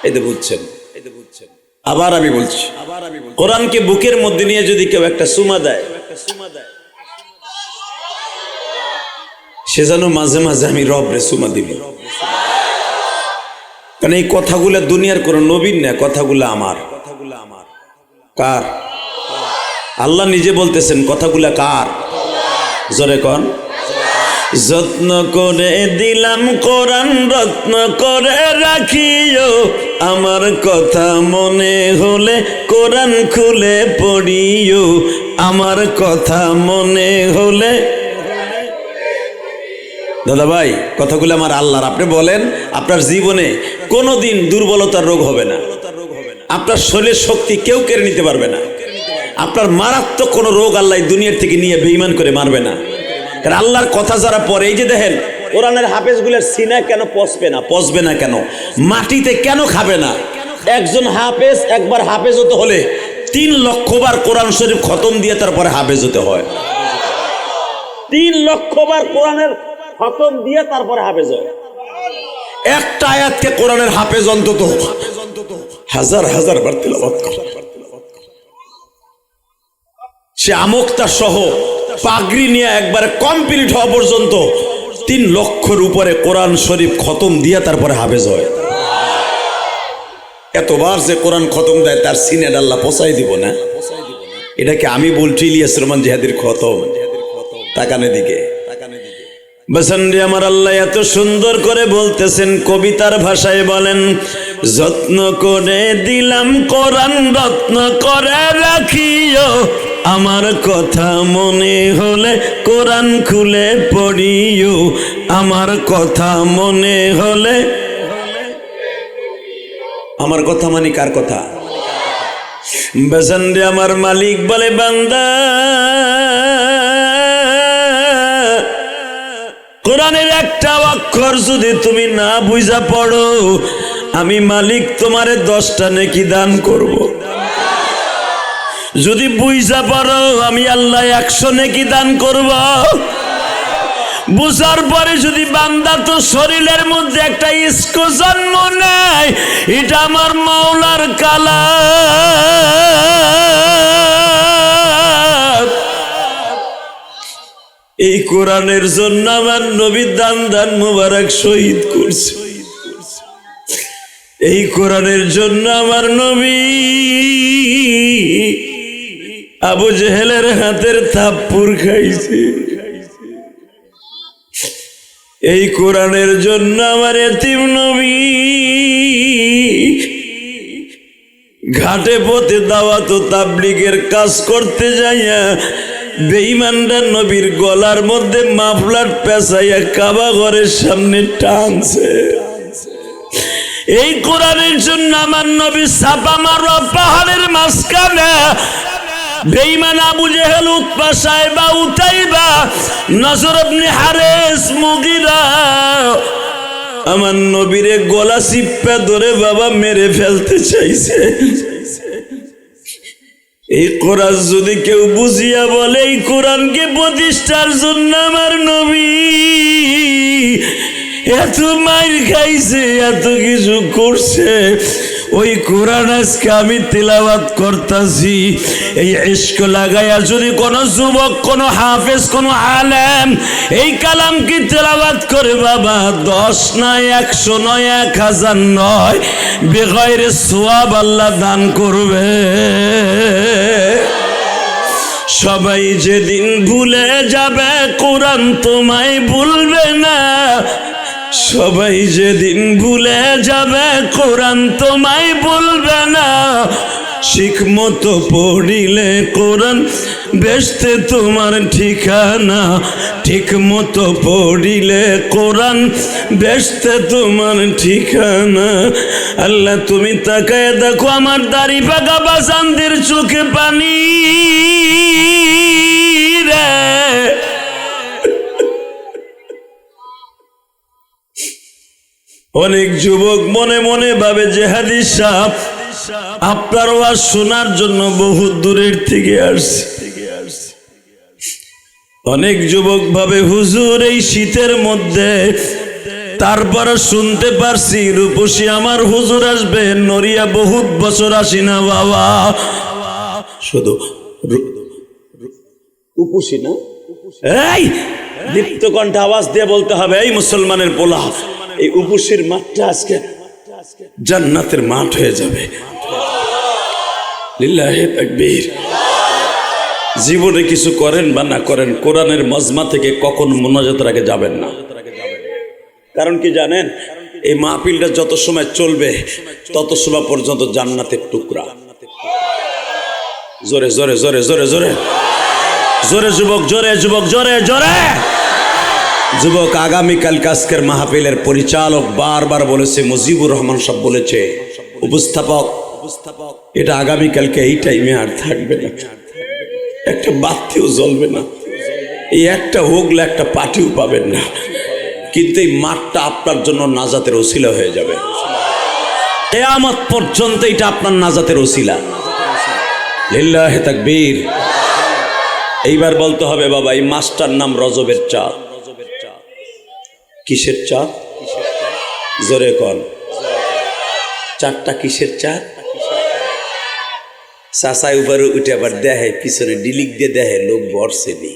এই তো বুঝছেন। আবার আমি বলছি, কোরআনকে বুকের মধ্যে নিয়ে যদি কেউ একটা চুমা দেয় সে যেন মাঝে মাঝে আমি রবরে চুমা দিবি। কারণ এই কথাগুলা দুনিয়ার কোন নবীন না, কথাগুলা আমার। কার? আল্লাহ নিজে বলতেছেন কথাগুলা কার? জোরে কন। যত্ন করে দিলাম কোরআন রত্ন করে রাখিও, আমার কথা মনে হলে কোরআন খুলে পড়িও, আমার কথা মনে হলে। দাদা ভাই কথাগুলো আমার আল্লাহর, আপনি বলেন আপনার জীবনে কোনোদিন দুর্বলতার রোগ হবে না, আপনার শরীরের শক্তি কেউ কেড়ে নিতে পারবে না, আপনার মারাত্মক কোনো রোগ আল্লাহ দুনিয়ার থেকে নিয়ে বেঈমান করে মারবে না। কারণ আল্লাহর কথা যারা পড়ে, এই যে দেখেন কোরআনের হাফেজগুলোর সিনা কেন পচবে না কেন, মাটিতে কেন খাবে না? একজন হাফেজ একবার হাফেজ হতে হলে 3 লক্ষ বার কোরআন শরীফ খতম দিয়ে তারপরে হাফেজ হতে হয়। 3 লক্ষ বার কোরআনের খতম দিয়ে তারপরে হাফেজ হয়। একটা আয়াতকে কোরআনের হাফেজ অন্তত হাজার হাজার বার তিলাওয়াত করে। সে আমক্তা সহ পাগড়ি নিয়ে একবারে কমপ্লিট হওয়া পর্যন্ত 3 লক্ষর উপরে কোরআন শরীফ খতম দিয়ে তারপরে হাফেজ হয়। এতবার যে কোরআন খতম দেয় তার সিনেট আল্লাহ পচাই দিব না? এটাকে আমি বলছি ইলিয়াস রহমান জিহাদির খতম। তাকানে দিকে বসন্ডি আমার আল্লাহ এত সুন্দর করে বলতেছেন, কবিতার ভাষায় বলেন, যত্ন করে দিলাম কোরআন রত্ন করে রাখিও, আমার কথা মনে হলে কোরআন খুলে পড়িও, আমার কথা মনে হলে। আমার কথা মানে কার কথা? বসন্ডি আমার মালিক বলে, বান্দা কোরআনের একটা অক্ষর যদি তুমি না বুঝা পড়ো, আমি মালিক তোমারে 10টা নেকি দান করব। যদি বুঝা পড়ো আমি আল্লাহ 100 নেকি দান করব। বুঝার পরে যদি বান্দা তো শরীরের মধ্যে একটা ইস্কো জন্ম নেয়, এটা আমার মাওলার কালাম। এই কোরআনের জন্য আমার নবী দান মুবারক শহীদ করছে। এই কোরআনের জন্য আমার নবী আবু জেহেলের হাতের থাপ্পড় খাইছে। এই কোরআনের জন্য আমার এতিম নবী ঘাটে পথে দাওয়াত ও তাবলীগের কাজ করতে যাইয়া বেঈমানরা নবীর গলার মধ্যে মাফলার পেঁচাইয়া কাবা ঘরের সামনে টানছে। এই কোরআনের জন্য আমার নবী ছাপা মারো পাহাড়ের মাঝখানে বেঈমান আবু জেহেল, উতবা, সাইবা, উতাইবা, নজর ইবনে হারিস, মুগীরা আমার নবীরে গলা চিপ্পা ধরে বাবা মেরে ফেলতে চাইছে। এই কোরআন যদি কেউ বুঝিয়া বলে এই কোরআনকে প্রতিষ্ঠার জন্য আমার নবী এত মাইর খাইছে, এত কিছু করছে, ওই কোরআন আজকে আমি তিলাওয়াত করতেছি। এই ইশক লাগাইয়া যদি কোনো যুবক, কোনো হাফেজ, কোনো আলেম এই কালাম কি তিলাওয়াত করে বাবা 10 নয়, 100 নয়, 1000 নয়, বেগৈরে সওয়াব আল্লাহ দান করবে। সবাই যেদিন ভুলে যাবে কোরআন তোমায় ভুলবে না। সবাই যেদিন ভুলে যাবে কোরআন তোমায় ভুলবে না। শিখ মতো পড়িলে কোরআন বেচতে তোমার ঠিকানা। ঠিক মতো পড়িলে কোরআন বেচতে তোমার ঠিকানা। আল্লাহ তুমি তাকায় দেখো আমার দাড়ি পাকা বাসানদের চোখে পানি রে। অনেক যুবক মনে মনে ভাবে যে হাদিস সাহেব আপনার ওয়াজ শোনার জন্য বহু দূরের থেকে আসছে। অনেক যুবক ভাবে হুজুর এই শীতের মধ্যে তারপরে শুনতে পারছি রূপসী আমার হুজুর আসবে, নড়িয়া বহুত বছর আসি না বাবা। শুধু রূপসী না, এই দীপ্ত কণ্ঠে আওয়াজ দিয়ে বলতে হবে এই মুসলমানের পোলা, এই উপসীর মাঠটা আজকে জান্নাতের মাঠ হয়ে যাবে। লিল্লাহে তাকবীর। জীবনে কিছু করেন বা না করেন কোরআনের মজমা থেকে কখন মুনাজাতের আগে যাবেন না। কারণ কি জানেন, এই মাহফিলটা যত সময় চলবে তত সময় পর্যন্ত জান্নাতের টুকরা। জোরে জোরে জোরে জোরে জোরে জোরে যুবক, জোরে যুবক, জোরে জোরে যুবক। আগামীকাল আজকের মাহফিলের পরিচালক বারবার বলেছে, মুজিবুর রহমান সাহেব বলেছে, উপস্থাপক এটা আগামীকালকে এই টাইমে আর থাকবে না, একটা বাতিও জ্বলবে না, এই একটা হোগলা একটা পাটিও পাবেন না, কিন্তু এই মাঠটা আপনার জন্য নাজাতের ওসিলা হয়ে যাবে। কিয়ামত পর্যন্ত এটা আপনার নাজাতের ওসিলা। লিল্লাহে তাকবীর। এইবার বলতে হবে বাবা এই মাছটার নাম রজবের চাঁদ। কিসের চাঁদ? জোরে কন। চাঁদটা কিসের চাঁদ? চাষায় উপরে উঠে আবার দেখে পিছনে ডিলিক দিয়ে দেখে লোক বর্ষে নি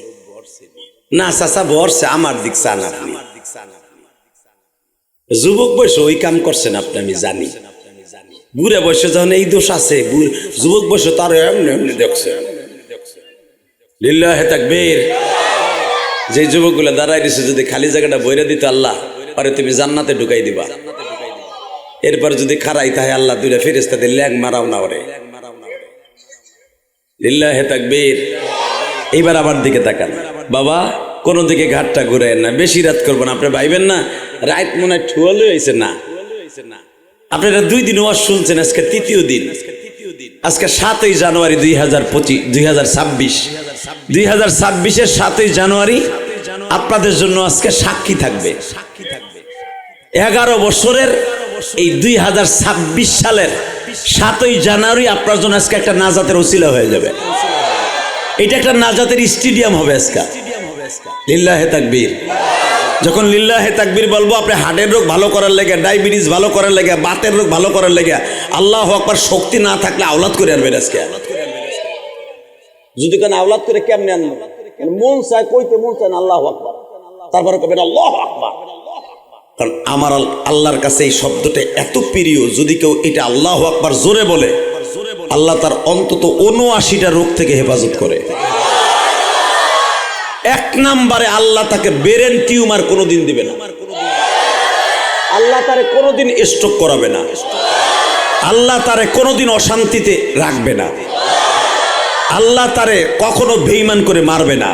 না, চাষা বর্ষে আমার দিক চান আপনি। যুবক বয়সে ওই কাম করছেন আপনি, আমি জানি। বুড়ে বয়সে যখন এই দোষ আছে, যুবক বয়সে তার এমনি এমনি দেখছে। লিল্লাহে তাকবীর। যে যুবকগুলো দাঁড়াই দিছে যদি খালি জায়গাটা বইরা দিত আল্লাহ আরে তুমি জান্নাতে ঢুকাই দিবা, এরপর যদি খারাই তাহে আল্লাহ দুইটা ফেরেশতা দিয়ে ল্যাং মারাও না ওরে। লিল্লাহে তাকবীর। এইবার আমার দিকে তাকান বাবা, কোনো দিকে ঘাটটা ঘুরে না, বেশি রাত করবো না। আপনি ভাইবেন না রাত মনে হয় ঠুয়ালে হয়েছে না, আপনারা 2 দিন ওয়াজ শুনছেন, আজকে 3য় দিন। আজকে 7ই জানুয়ারি 2026। 2026-এর 7ই জানুয়ারি আপনাদের জন্য আজকে সাক্ষী থাকবে। 11 বছরের এই 2026 সালের 7ই জানুয়ারি আপনার জন্য আজকে একটা নাজাতের ওসিলা হয়ে যাবে। এটা একটা নাজাতের স্টেডিয়াম হবে আজকে। লিল্লাহে তাকবীর। যখন লিল্লাহে তাকবীর বলবো, আপনি হার্টের রোগ ভালো করার লেগে, ডায়াবেটিস ভালো করার লেগে, বাতের রোগ ভালো করার লেগে, আল্লাহু আকবার শক্তি না থাকলে আওলাদ করে আনবেন আজকে। যদি কেন আওলাদ করে কেমনে আনবো? মন চায় কইতে মন চায় না আল্লাহু আকবার, তারপরে কবেন আল্লাহু আকবার। কারণ আমার আল্লাহর কাছে এই শব্দটা এত প্রিয়, যদি কেউ এটা আল্লাহু আকবার জোরে বলে আল্লাহ তার অন্তত ৭৯টা রোগ থেকে হেফাজত করে। 1 নম্বরে আল্লাহ তাকে ব্রেন টিউমার কোনোদিন দিবে না, আল্লাহ তারে কোনোদিন স্ট্রোক করাবে না। আল্লাহ তারে কোনোদিন অশান্তিতে রাখবে না, আল্লাহ তারে কখনো বেঈমান করে মারবে না,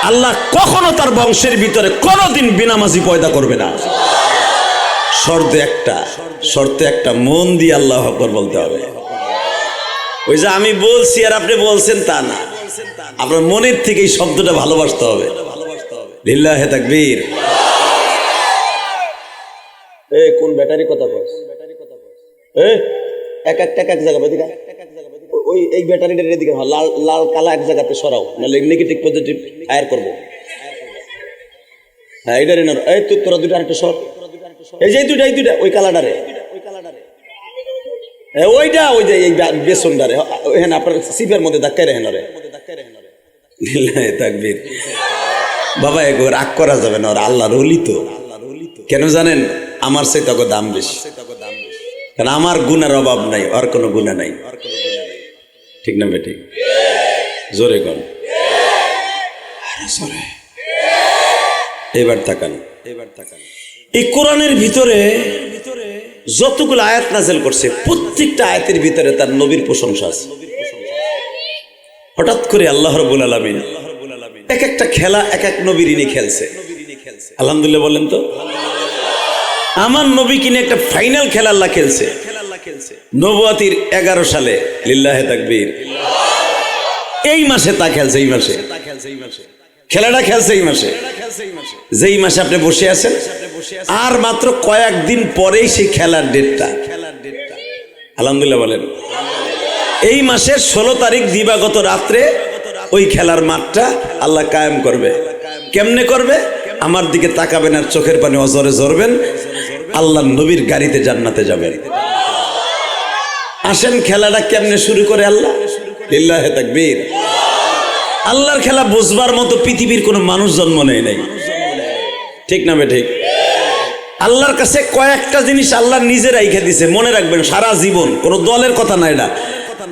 আল্লাহ কখনো তার বংশের ভিতরে কোনোদিন বেনামাজি পয়দা করবে না। শর্ত একটা, মন দিয়ে আল্লাহু আকবার বলতে হবে। ওই যে আমি বলছি আর আপনি বলছেন তা না, আপনার মনের থেকে এই শব্দটা ভালোবাসতে হবে। লিল্লাহে তাকবীর। কোন ব্যাটারি কথা কস? এক জায়গা ওই এই ব্যাটারিটার এদিকে লাল লাল কালা এক জায়গাতে সরাও, নাহলে নেগেটিভ পজিটিভ ফায়ার করবো। হ্যাঁ এইটারে না, এই তোরা দুইটা আরেকটা সর, এই যে এই দুইটা ওই কালাডারে, ওইটা ওই যে এই বেসনডারে হ্যাঁ আপনার সিপের মধ্যে ধাক্কায় রেহেন রে। তাকবীর। বাবা এগো রাগ করা যাবে না, ওরা আল্লাহর ওলি তো। কেন জানেন? আমার সে তখন দাম বেশি, কারণ আমার গুনার অভাব নাই, আর কোনো গুনাহ নাই। ঠিক না বেঠিক? জোরে কর। এবার তাকান। এই কোরআনের ভিতরে যতগুলো আয়াত নাযিল করছে, প্রত্যেকটা আয়াতের ভিতরে তার নবীর প্রশংসা আছে। হঠাৎ করে আল্লাহ রাব্বুল আলামিন এক একটা খেলা এক এক নবীর নিয়ে খেলছে। আলহামদুলিল্লাহ বলেন তো। আমার নবী কিনে একটা ফাইনাল খেলা আল্লাহ খেলছে নবুয়াতির 11 সালে। লিল্লাহে তাকবীর। এই মাসে তা খেলছে, এই মাসে খেলাটা খেলছে, এই মাসে যেই মাসে আপনি বসে আছেন, আর মাত্র কয়েকদিন পরেই সেই খেলার ডেটটা। আলহামদুলিল্লাহ বলেন। এই মাসের 16 তারিখ দিবাগত রাত্রে ওই খেলার মাঠটা আল্লাহ কায়েম করবে। কেমনে করবে? আমার দিকে তাকাবেন আর চোখের পানি অজরে ঝরবেন, আল্লাহ নবীর গাড়িতে জান্নাতে যাবেন। আসেন খেলাটা কেমনে শুরু করে আল্লাহ। লিল্লাহে তাকবীর। আল্লাহর খেলা বুঝবার মতো পৃথিবীর কোনো মানুষ জন্ম নেয় নাই। ঠিক না বেঠিক? আল্লাহর কাছে কয়েকটা জিনিস আল্লাহ নিজে রাইখে দিছে, মনে রাখবেন সারা জীবন, কোনো দলের কথা না এটা।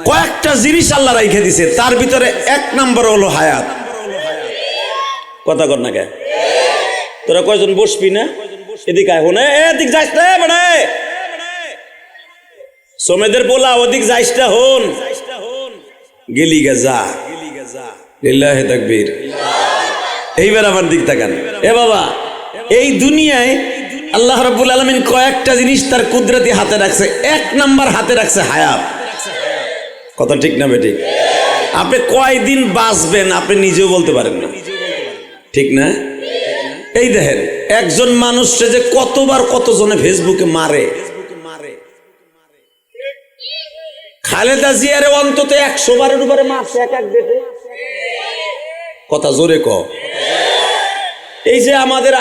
কয়েকটা জিনিস আল্লাহ রাইখে দিছে, তার ভিতরে 1 নম্বর হলো হায়াত। কথা কর না কে? তোরা কয়জন বসবি না? এদিকে আয়, হোনে এদিক যাইস না বেড়ে, সোমেদের বলা ওদিক যাইস না, হন গেলি গে যা। লিল্লাহে তাকবীর। এইবার আমার দিক তাকান। এ বাবা, এই দুনিয়ায় আল্লাহ রাব্বুল আলামিন কয়েকটা জিনিস তার কুদরতি হাতে রাখছে। 1 নাম্বার হাতে রাখছে হায়াত। কথা ঠিক না বেঠিক? আপনি কয়দিন বাঁচবেন আপনি নিজেও বলতে পারেন না। ঠিক না? এই দেখেন একজন মানুষকে যে কতবার কতজনে ফেসবুকে মারে। খালেদা জিয়ারে অন্তত 100 বারের উপরে মারছে এক ডেটে। কথা জোরে ক। এই যে আমাদের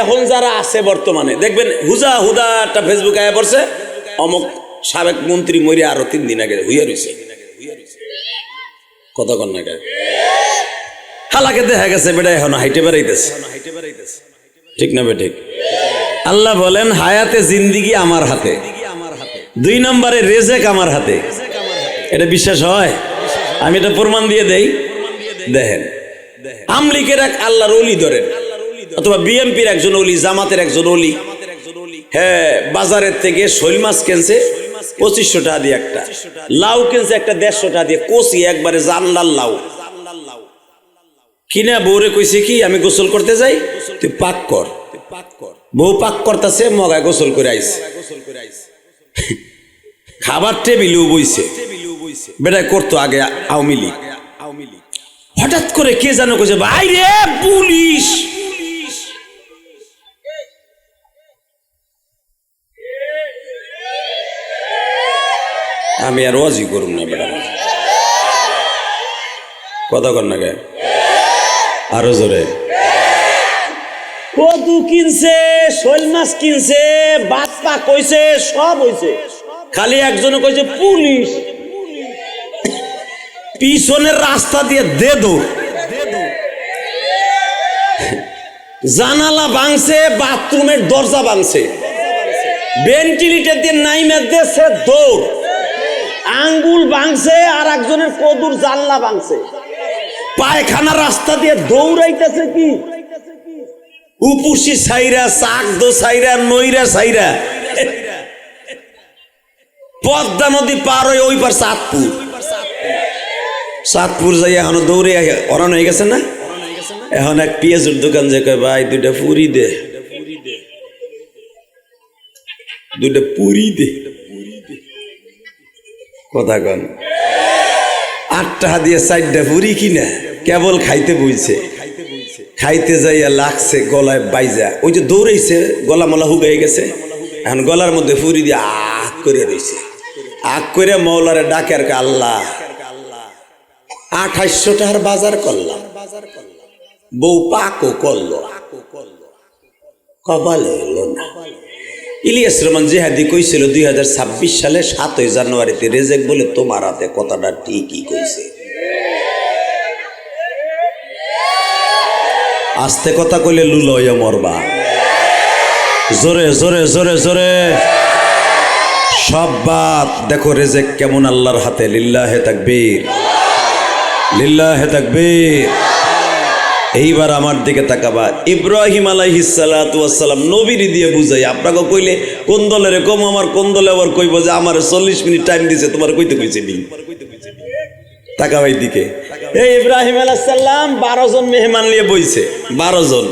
এখন যারা আছে বর্তমানে, দেখবেন হুদা একটা ফেসবুকে আয়া পড়ছে, অমুক সাবেক মন্ত্রী মরে আরো 3 দিন আগে হইয়া রয়েছে। কথা কন না কে? হালাকে দেখা গেছে বেটা এখন হাইটে বেড়াইতেছে। ঠিক না বেঠিক? আল্লাহ বলেন হায়াতে জিন্দিগি আমার হাতে, 2 নম্বরে রেজেক আমার হাতে। এটা বিশ্বাস হয়? আমি এটা প্রমাণ দিয়ে দেই। দেখেন আমলিকের এক আল্লাহর ওলি ধরেন, অথবা বিএমপির একজন ওলি, জামাতের একজন ওলি, হ্যাঁ বাজারের থেকে শৈল মাছ কিনছে 2500 টাকা দিয়ে, একটা লাউ কিনছে একটা 150 টাকা দিয়ে, কষি একবারে জানলাল লাউ কিনা বউরে কইছে কি আমি গোসল করতে যাই, তুই পাক কর। বউ পাক করতেছে, মগায় গোসল করে আইছে, খাবার টেবিলেও বইছে। বেটায় করতো আগে আওয়ামী লীগ। হঠাৎ করে কে জানো কইছে ভাই রে পুলিশ। আমি আর ওয়াজি করুম না বেটা। কথা কর না কে? আরো জোরে। কদু কিনছে, শৈল মাছ কিনছে, বাদ পা কইছে, সব হইছে, খালি একজনে কইছে পুলিশ। পিছনের রাস্তা দিয়ে দে দৌড়, জানালা ভাঙছে, বাথরুমের দরজা ভাঙছে, ভেন্টিলেটর দিয়ে নাইমে দেশে দৌড়, আঙ্গুল ভাঙছে, আর একজনের কদুর জানলা ভাঙছে, পায়খানা রাস্তা দিয়ে দৌড়াইতেছে। কি উপুসি সাইরা, চাক দো সাইরা, নইরা সাইরা, পদ্মা নদী পার হয়ে ওই পার চাঁদপুর, চাঁদপুর যাই এখন দৌড়ে অরান হয়ে গেছে না। এখন এক পেঁয়াজের দোকান যে কয় ভাই দুইটা পুরি দে, দুইটা পুরি দে, কথা কন 8 টাকা দিয়ে 4টা পুরি কিনা কেবল খাইতে বইছে, খাইতে যাইয়া লাগছে গলায় বাইজা, ওই যে দৌড়াইছে গলা মলা হুগাই গেছে, এখন গলার মধ্যে পুরি দিয়ে আগ করে রয়েছে, আগ করে মৌলারে ডাকে আর আল্লাহ 2800 টাকার বাজার করলাম, বউ পাকও করলো, কপালে এলো না। ইলিয়াস রহমান জিহাদি কইছিল 2026 সালে 7ই জানুয়ারিতে রেজেক বলে তোমার হাতে, কথাটা ঠিকই কইছে। আস্তে কথা কইলে লুলো হইয়া মরবা, জোরে জোরে জোরে জোরে সব বাত দেখো রেজেক কেমন আল্লাহর হাতে। লিল্লাহে তাকবীর, লিল্লাহে তাকবীর। এইবার আমার দিকে তাকাবা, ইব্রাহিম আলাইহিস সালাতু ওয়াস সালাম নবীর দিয়ে বুঝাই। আপনাকে কইলে কোন দলের কম, আমার কোন দলে আবার কইব যে আমার 40 মিনিট টাইম দিছে, তোমার কইতে কইছে নি। তাকাবা এই দিকে, এই ইব্রাহিম আলাইহিস সালাম 12 জন মেহমান নিয়ে বইছে, 12 জন।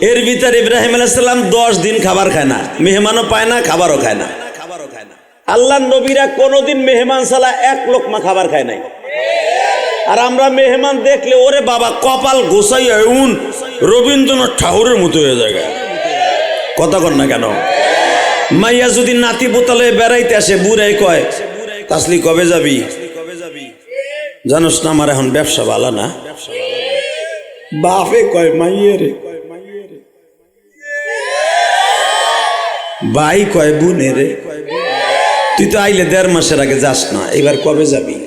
এর ভিতরে ইব্রাহিম আলাইহিস সালাম 10 দিন খাবার খায় না, মেহমানও পায় না, খাবারও খায় না। আল্লাহর নবীরা কোনোদিন মেহমান ছাড়া 1 লোকমা খাবার খায় নাই। আর আমরা মেহমান দেখলে ওরে বাবা কপাল গোসাইয়া উন রবীন্দ্রনাথ ঠাকুরের মতো হয়ে যায়। কথা কর না কেন? মাইয়া যদি নাতি বোতলে বেড়াইতে আসে, বুড়াই কয় তাসলি কবে যাবি? জানোস না আমার এখন ব্যবসা ভালো না। বাপে কয় মাইয়ে রে, ভাই কয় বুনে রে, তুই তো আইলে 1.5 মাসের আগে যাস না, এবার কবে যাবি?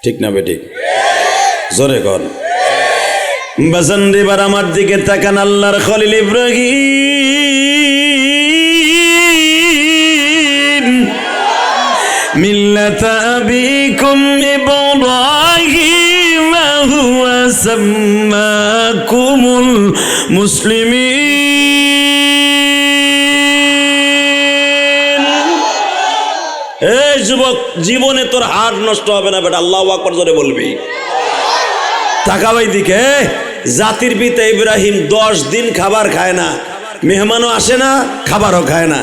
ঠিক না বেটি? জোরে কর বাজান। এবার আমার দিকে তাকান, আল্লাহর খলিল ইব্রাহিম মিল্লাতা আবিকুম ইব্রাহিম হুয়া সাম্মাকুমুল মুসলিমিন। এই যুবক, জীবনে তোর হাড় নষ্ট হবে না বেটা, আল্লাহু আকবার জোরে বলবি। তাকাবাই দিকে, জাতির পিতা ইব্রাহিম 10 দিন খাবার খায় না, মেহমানও আসে না, খাবারও খায় না।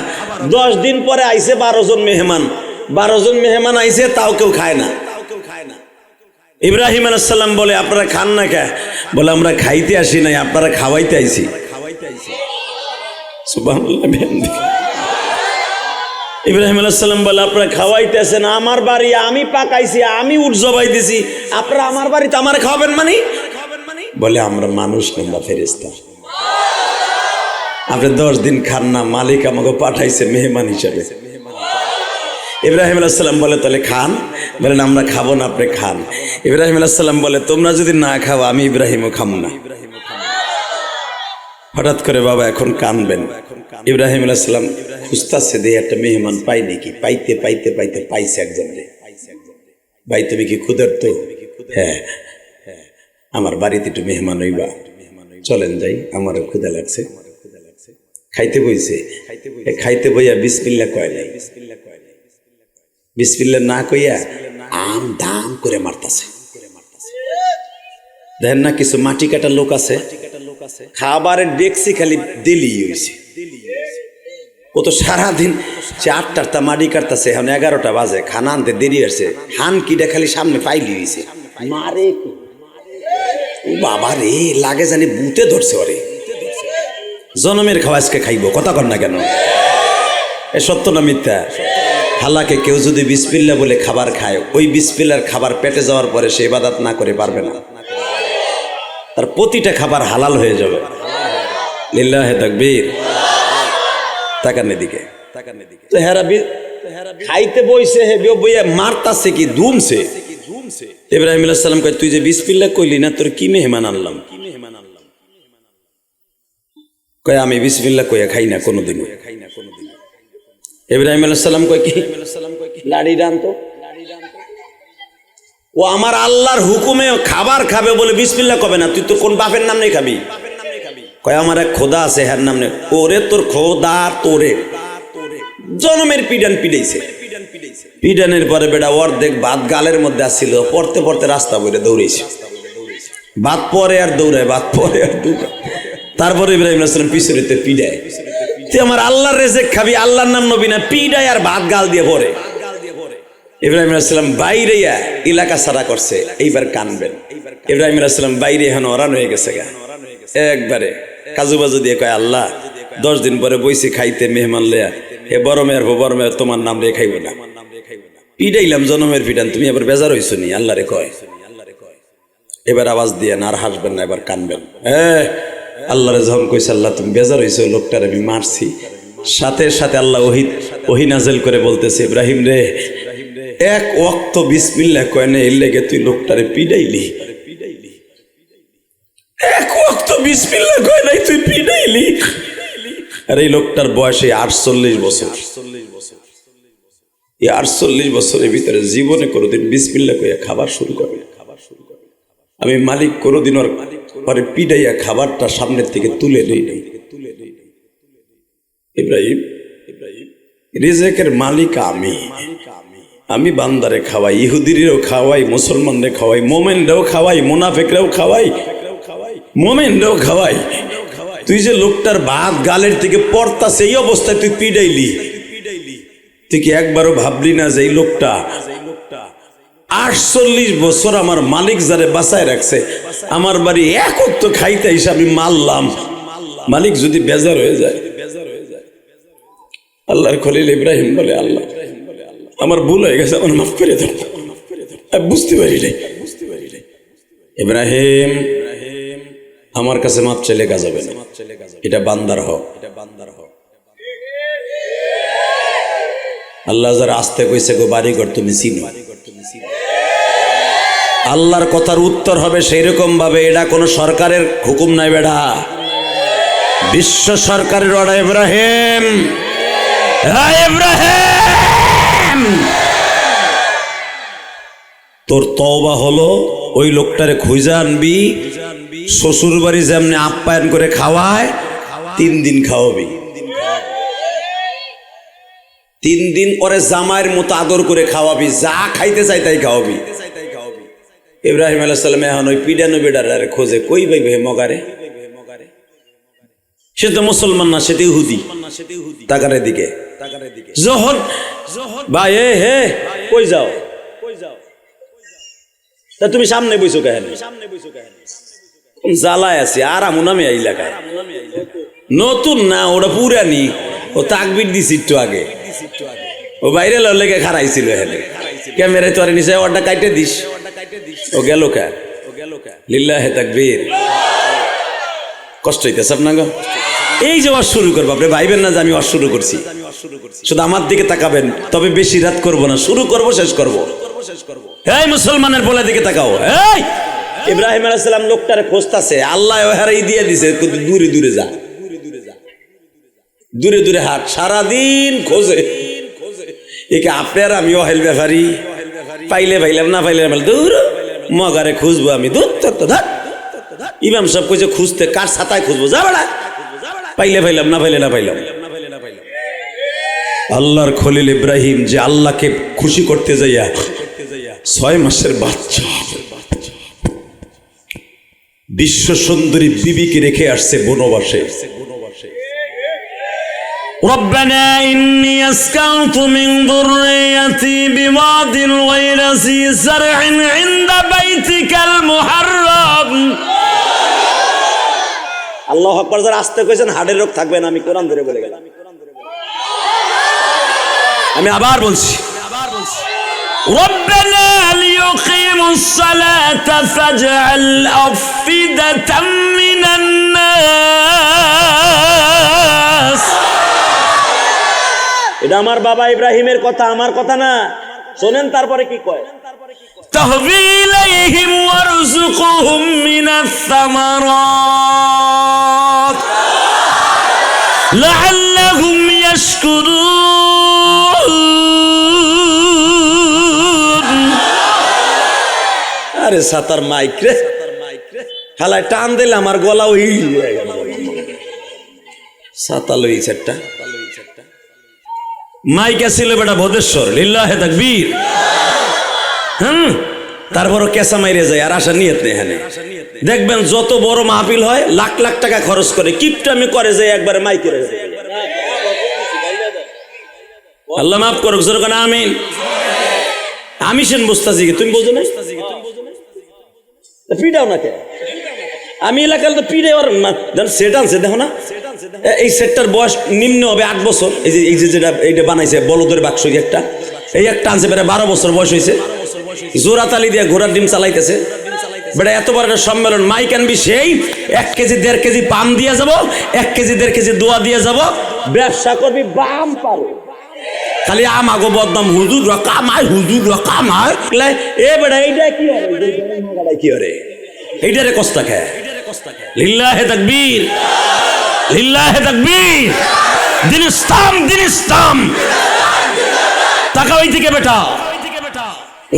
10 দিন পরে আইছে 12 জন মেহমান, 12 জন মেহমান আইছে, তাও কেউ খায় না। ইব্রাহিম আলাইহিস সালাম বলে আপনারা খান না কে? বলে আমরা খাইতে আসি নাই, আপনারা খাওয়াইতে আইছি। সুবহানাল্লাহ। ইব্রাহিম আলাইহিস সালাম বলে আপনারা খাওয়াইতে আসেন, আমার বাড়ি আমি পাকাইছি, আমি উট জবাই দিছি, আপনারা আমার বাড়িতে আমার খাওয়াবেন মানে? বলে আমরা মানুষ না ফেরেশতা, আপনি 10 দিন খান না, মালিক আমাকে পাঠাইছে মেহমান হিসাবে। ইব্রাহিম আলাইহিস সালাম বলে তাহলে খান। বলেন আমরা খাবো না, আপনি খান। ইব্রাহিম আলাইহিস সালাম বলে তোমরা যদি না খাও আমি ইব্রাহিমও খাবো না। হঠাৎ করে বাবা এখন কানবেন। ইব্রাহিম আলাইহিস সালাম খুঁজতাছে দিয়ে একটা মেহমান পাই নাকি, পাইতে পাইতে পাইতে পাইছে একজন রে। ভাই তুমি কি ক্ষুধার্ত? হ্যাঁ, আমার বাড়িতে একটু মেহমান হইবা, চলেন যাই, আমারও ক্ষুধা লাগছে। খাইতে বইছে, খাইতে বইয়া বিসমিল্লাহ কয় নাই, বিসমিল্লাহ না কইয়া আম দাম করে মারতাছে। দেখেন না কিছু মাটি কাটা লোক আছে, খাবারের ডেকসি খালি দিলি হয়েছে। ও তো সারাদিন 4টা মাটি কাটতেছে, এখন 11টা বাজে, খানা আনতে দেরি হয়েছে, হান কিটা খালি সামনে পাইলি হয়েছে, মারে বাবা রে, লাগে জানি বুতে ধরছে ওরে, জনমের খাওয়া আজকে খাইব। কথা কর না কেন? এ সত্য না মিথ্যা? হালাকে কেউ যদি বিসমিল্লাহ বলে খাবার খায়, ওই বিসমিল্লাহর খাবার পেটে যাওয়ার পরে সে ইবাদত না করে পারবে না, তার প্রতিটা খাবার হালাল হয়ে যাবে। লিল্লাহে তাকবীর। তাকান এদিকে, তো হেরাবি খাইতে বইছে, হে বইয়া মারতাছে কি দুমছে। ইব্রাহিম আলাইহিস সালাম কয় তুই যে বিসমিল্লাহ কইলি না, তোর কি মেহমান আনলাম? কয় আমি বিসমিল্লাহ কইয়া খাই না কোনোদিন। ইব্রাহিম আলাইহিস সালাম কয় কি লাড়ি ডান তো, ও আমার আল্লাহর হুকুমে খাবার খাবে বলে বিসমিল্লাহ কবে না, তুই তোর কোন বাপের নাম নেই খাবি? কয় আমার এক খোদা আছে, হ্যার নাম নেই। ওরে তোর খোদা তোরে জনমের পিডান পিডাইছে। পিডানের পরে বেটা অর্ধেক ভাত গালের মধ্যে আসছিল, পড়তে পড়তে রাস্তা বইরে দৌড়েছে। ভাত পরে আর দৌড়ায়, ভাত পরে আর দৌড়ায়। তারপরে ইব্রাহিম আলাইহিস সালাম পিছনেতে পিডায়। তুই আমার আল্লাহর রেজেক খাবি, আল্লাহর নাম নবি না, পিডায় আর ভাত গাল দিয়ে পড়ে। ইব্রাহিম আলাইহিস সালাম বাইরে এলাকা ছাড়া করছে, এইবার কানবেন। ইব্রাহিম আলাইহিস সালাম বাইরে এখন অরান হয়ে গেছে গা, একবারে কাজু বাজু দিয়ে কয়, আল্লাহ 10 দিন পরে বইছি খাইতে মেহমান লেয়া, হে বড় মেয়ের তোমার নাম রে খাইব না। পিডাইলাম জনমের পিডান, তুমি এবার বেজার হইছো নি? আল্লাহ রে কয়। এবার আওয়াজ দিয়ে না, আর হাসবেন না, এবার কানবেন। হ্যাঁ, আল্লাহরে যখন কইছে, আল্লাহ তুমি বেজার হইছো, লোকটারে আমি মারছি, সাথে সাথে আল্লাহ ওহী নাযিল করে বলতেছে, ইব্রাহিম রে, এক ওয়াক্ত বিসমিল্লাহ কয় না, এর লেগে তুই লোকটারে পিডাইলি। এক ওয়াক্ত বিসমিল্লাহ কয় নাই, তুই পিডাইলি। আর এই লোকটার বয়স 48 বছর। এই 48 বছরের ভিতরে জীবনে কোনোদিন বিসমিল্লাহ কইয়া খাবার শুরু করে। আমি মালিক কোনোদিন ওর পরে পিডাইয়া খাবারটা সামনের থেকে তুলে নেই নাই। ইব্রাহিম, রিজেকের মালিক আমি বান্দারে খাওয়াই, ইহুদিরও খাওয়াই, মুসলমানরে খাওয়াই, মোমেনরাও খাওয়াই, মুনাফিকরাও খাওয়াই, মোমেনরাও খাওয়াই। তুই যে লোকটার ভাত গালের থেকে পড়তাছে, এই অবস্থায় তুই পিডাইলি, তুই কি একবারও ভাবলি না যে এই লোকটা 48 বছর আমার মালিক যারে বাঁচায় রাখছে, আমার বাড়ি এক ওয়াক্ত খাইতে এসে আমি মারলাম, মালিক যদি বেজার হয়ে যায়। আল্লাহর খলিল ইব্রাহিম বলে, আল্লাহ আমার ভুল হয়ে গেছে, আমার মাফ করে দাও, বুঝতে পারি নাই। ইব্রাহিম, আমার কাছে মাপ চাইলে কাজ হবে না, এটা বান্দার হক। আল্লাহ যারা আসতে কইছে গো বাড়ি ঘর তুমি চিনো, আল্লাহর কথার উত্তর হবে সেই রকম ভাবে। এটা কোন সরকারের হুকুম নাই বেড়া, বিশ্ব সরকারের অর্ডার। ইব্রাহিম, ইব্রাহিম, তোর তওবা হলো, ওই লোকটারে খুঁজে আনবি, শ্বশুর বাড়ি যেমনি আপ্যায়ন করে খাওয়ায় 3 দিন খাওয়াবি, 3 দিন ওরে জামাইয়ের মতো আদর করে খাওয়াবি, যা খাইতে চাই তাই খাওয়াবি। ইব্রাহিম আলাইহিস সালাম এখন ওই পিডানো বেডারে খোঁজে, কই ভাই ভাই মগারে, সে তো মুসলমান না, সে তো ইহুদি। তাকারের দিকে যখন ভাই, হে কই যাও, তা তুমি সামনে বইছো কেন? জ্বালায় আছে আর আমুনামে এই এলাকায় নতুন না, ওটা পুরানি, ও তাকবির দিছি একটু আগে, ও বাইরে লেগে খারাইছিল, হেলে ক্যামেরায় তোরে নিচে ওটা কাইটে দিস, ও গেল কা, লিল্লাহে তাকবীর। কষ্ট হইতেছে আপনার? এই যে ওয়াজ শুরু করবো, আপনি ভাইবেন না যে আমি ওয়াজ শুরু করছি, শুধু আমার দিকে তাকাবেন, তবে বেশি রাত করবো না, শুরু করবো শেষ করবো। এই মুসলমানের বলে দিকে তাকাও। এই ইব্রাহিম আলাইহিস সালাম লোকটারে খুঁজতাছে, আল্লাহ ওহারাই দিয়ে দিছে, দূরে দূরে যা, দূরে দূরে হাট, সারাদিন খোঁজে। একে আপনার আমি অহেল ব্যাপারি, পাইলে পাইলাম, না পাইলে দূর মগারে খুঁজবো আমি, দূর ধর। ইমাম সাহেব কইছে খুঁজতে, কার ছাতায় খুঁজবো, যা বেড়া, পাইলে পাইলাম, না পাইলে না পাইলাম। আল্লাহর খলিল ইব্রাহিম যে আল্লাহকে খুশি করতে যাইয়া 6 মাসের বাচ্চা বিশ্ব সুন্দরী বিবিকে রেখে আসছে বনবাসে। ربنا إني أسكنت من ذريتي بواد غير ذي زرع عند بيتك المحرم। আল্লাহু আকবার। যারা আসতে কইছেন হাড়ের রোগ থাকবে না, আমি কোরআন ধরে বলে গেলাম। আমি আবার বলছি, ربنا ليقيموا الصلاة فاجعل أفئدة من الناس। এটা আমার বাবা ইব্রাহিমের কথা, আমার কথা না, শোনেন তারপরে কি কয়, تهوي إليهم وارزقهم من الثمرات لعلهم يشكرون। আরে সাতার মাইক রে, হালায় টান দিলে আমার গলা ওই সাতা লই চারটা। মাইকা ছিল বেটা ভোদেশ্বর, লিল্লাহে তাকবীর। তারপরও কেঁচা মাইরে যায়, আর আশা নিয়ত নেই। এখানে দেখবেন যত বড় মাহফিল হয় লাখ লাখ টাকা খরচ করে, কিপটামি করে যায় একবারে মাইকে। আল্লাহ মাফ করুক, জোর করে আমিন। আমি সেন বুঝতাছি, তুমি বোঝো না? পিটাও না কে? আমি এলাকার তো পিড়ে ওর সেট আনছে, দেখো না এই সেটটার বয়স নিম্ন হবে 8 বছর। এই যে যেটা এইটা বানাইছে বলদের বাক্স, একটা এই একটা আনছে বেটা 12 বছর বয়স হয়েছে, জোড়া তালি দিয়ে ঘোড়ার ডিম চালাইতেছে বেটা। এত বড় একটা সম্মেলন, মাইক আনবি সেই 1 কেজি 1.5 কেজি পান দিয়ে যাব, 1 কেজি 1.5 কেজি দোয়া দিয়ে যাব, ব্যবসা করবি বাম পারো। খালি আমাগো বদনাম, হুজুর কামায়, হুজুর কামায়। এ বেটা এইটা কি হবে, কি হবে এইটারে কষ্ট খায়। লিল্লাহে তাকবীর, লিল্লাহে তাকবীর। দিন ইসলাম, দিন ইসলাম। টাকা ওই দিকে বেটা।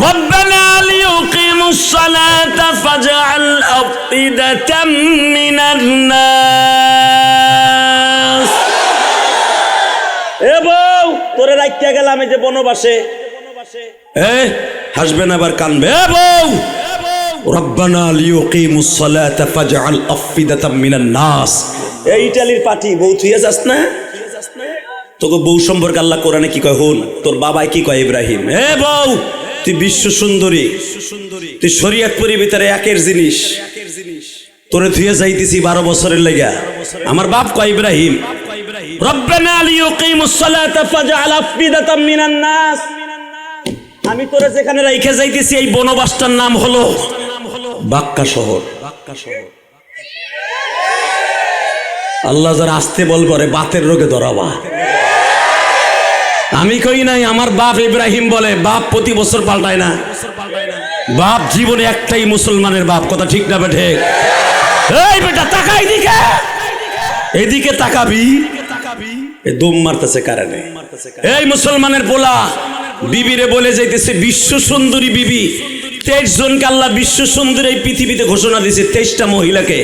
ربنا ليقيموا الصلاة فاجعل أفئدة من الناس। এ বউ, তোরে রাখিয়া গেলাম এই যে বনবাসে, হাসবেন আবার কানবে। এ বউ, রব্বানা লিয়ুকিমুস সালাতা ফাজআল আফইদাতাম মিনান নাস। এই ইটালির পার্টি বউ থুইয়া যাস না? তোকে বউ সম্পর্কে আল্লাহ কোরআনে কি কয় হল, তোর বাবাই কি কয় ইব্রাহিম। এ বউ, তুই বিশ্ব সুন্দরী, তুই শরীয়তপুরের ভিতরে একের জিনিস, তোরে থুইয়া যাইতেছি 12 বছরের লাগা। আমার বাপ কয় ইব্রাহিম, রব্বানা লিয়ুকিমুস সালাতা ফাজআল আফইদাতাম মিনান নাস। আমি তোরে যেখানে রাইখা যাইতেছি এই বনবাসটার নাম হলো বাক্কা শহর। আল্লাহ যারা আসতে বল করে বাতের রোগে ধরাবা। আমি কই নাই, আমার বাপ ইব্রাহিম বলে, বাপ প্রতি বছর পাল্টায় না। বাপ জীবনে একটাই মুসলমানের বাপ, কথা ঠিক না বেঠে? এই বেটা তাকা এদিকে, এদিকে তাকাবি। এ দম মারতেছে কারণে। এই মুসলমানের পোলা বিবিরে বলে যাইতেছে বিশ্ব সুন্দরী বিবি। 23 জনকে আল্লাহ বিশ্ব সুন্দরী এই পৃথিবীতে ঘোষণা দিয়েছে, 23টা মহিলাকে।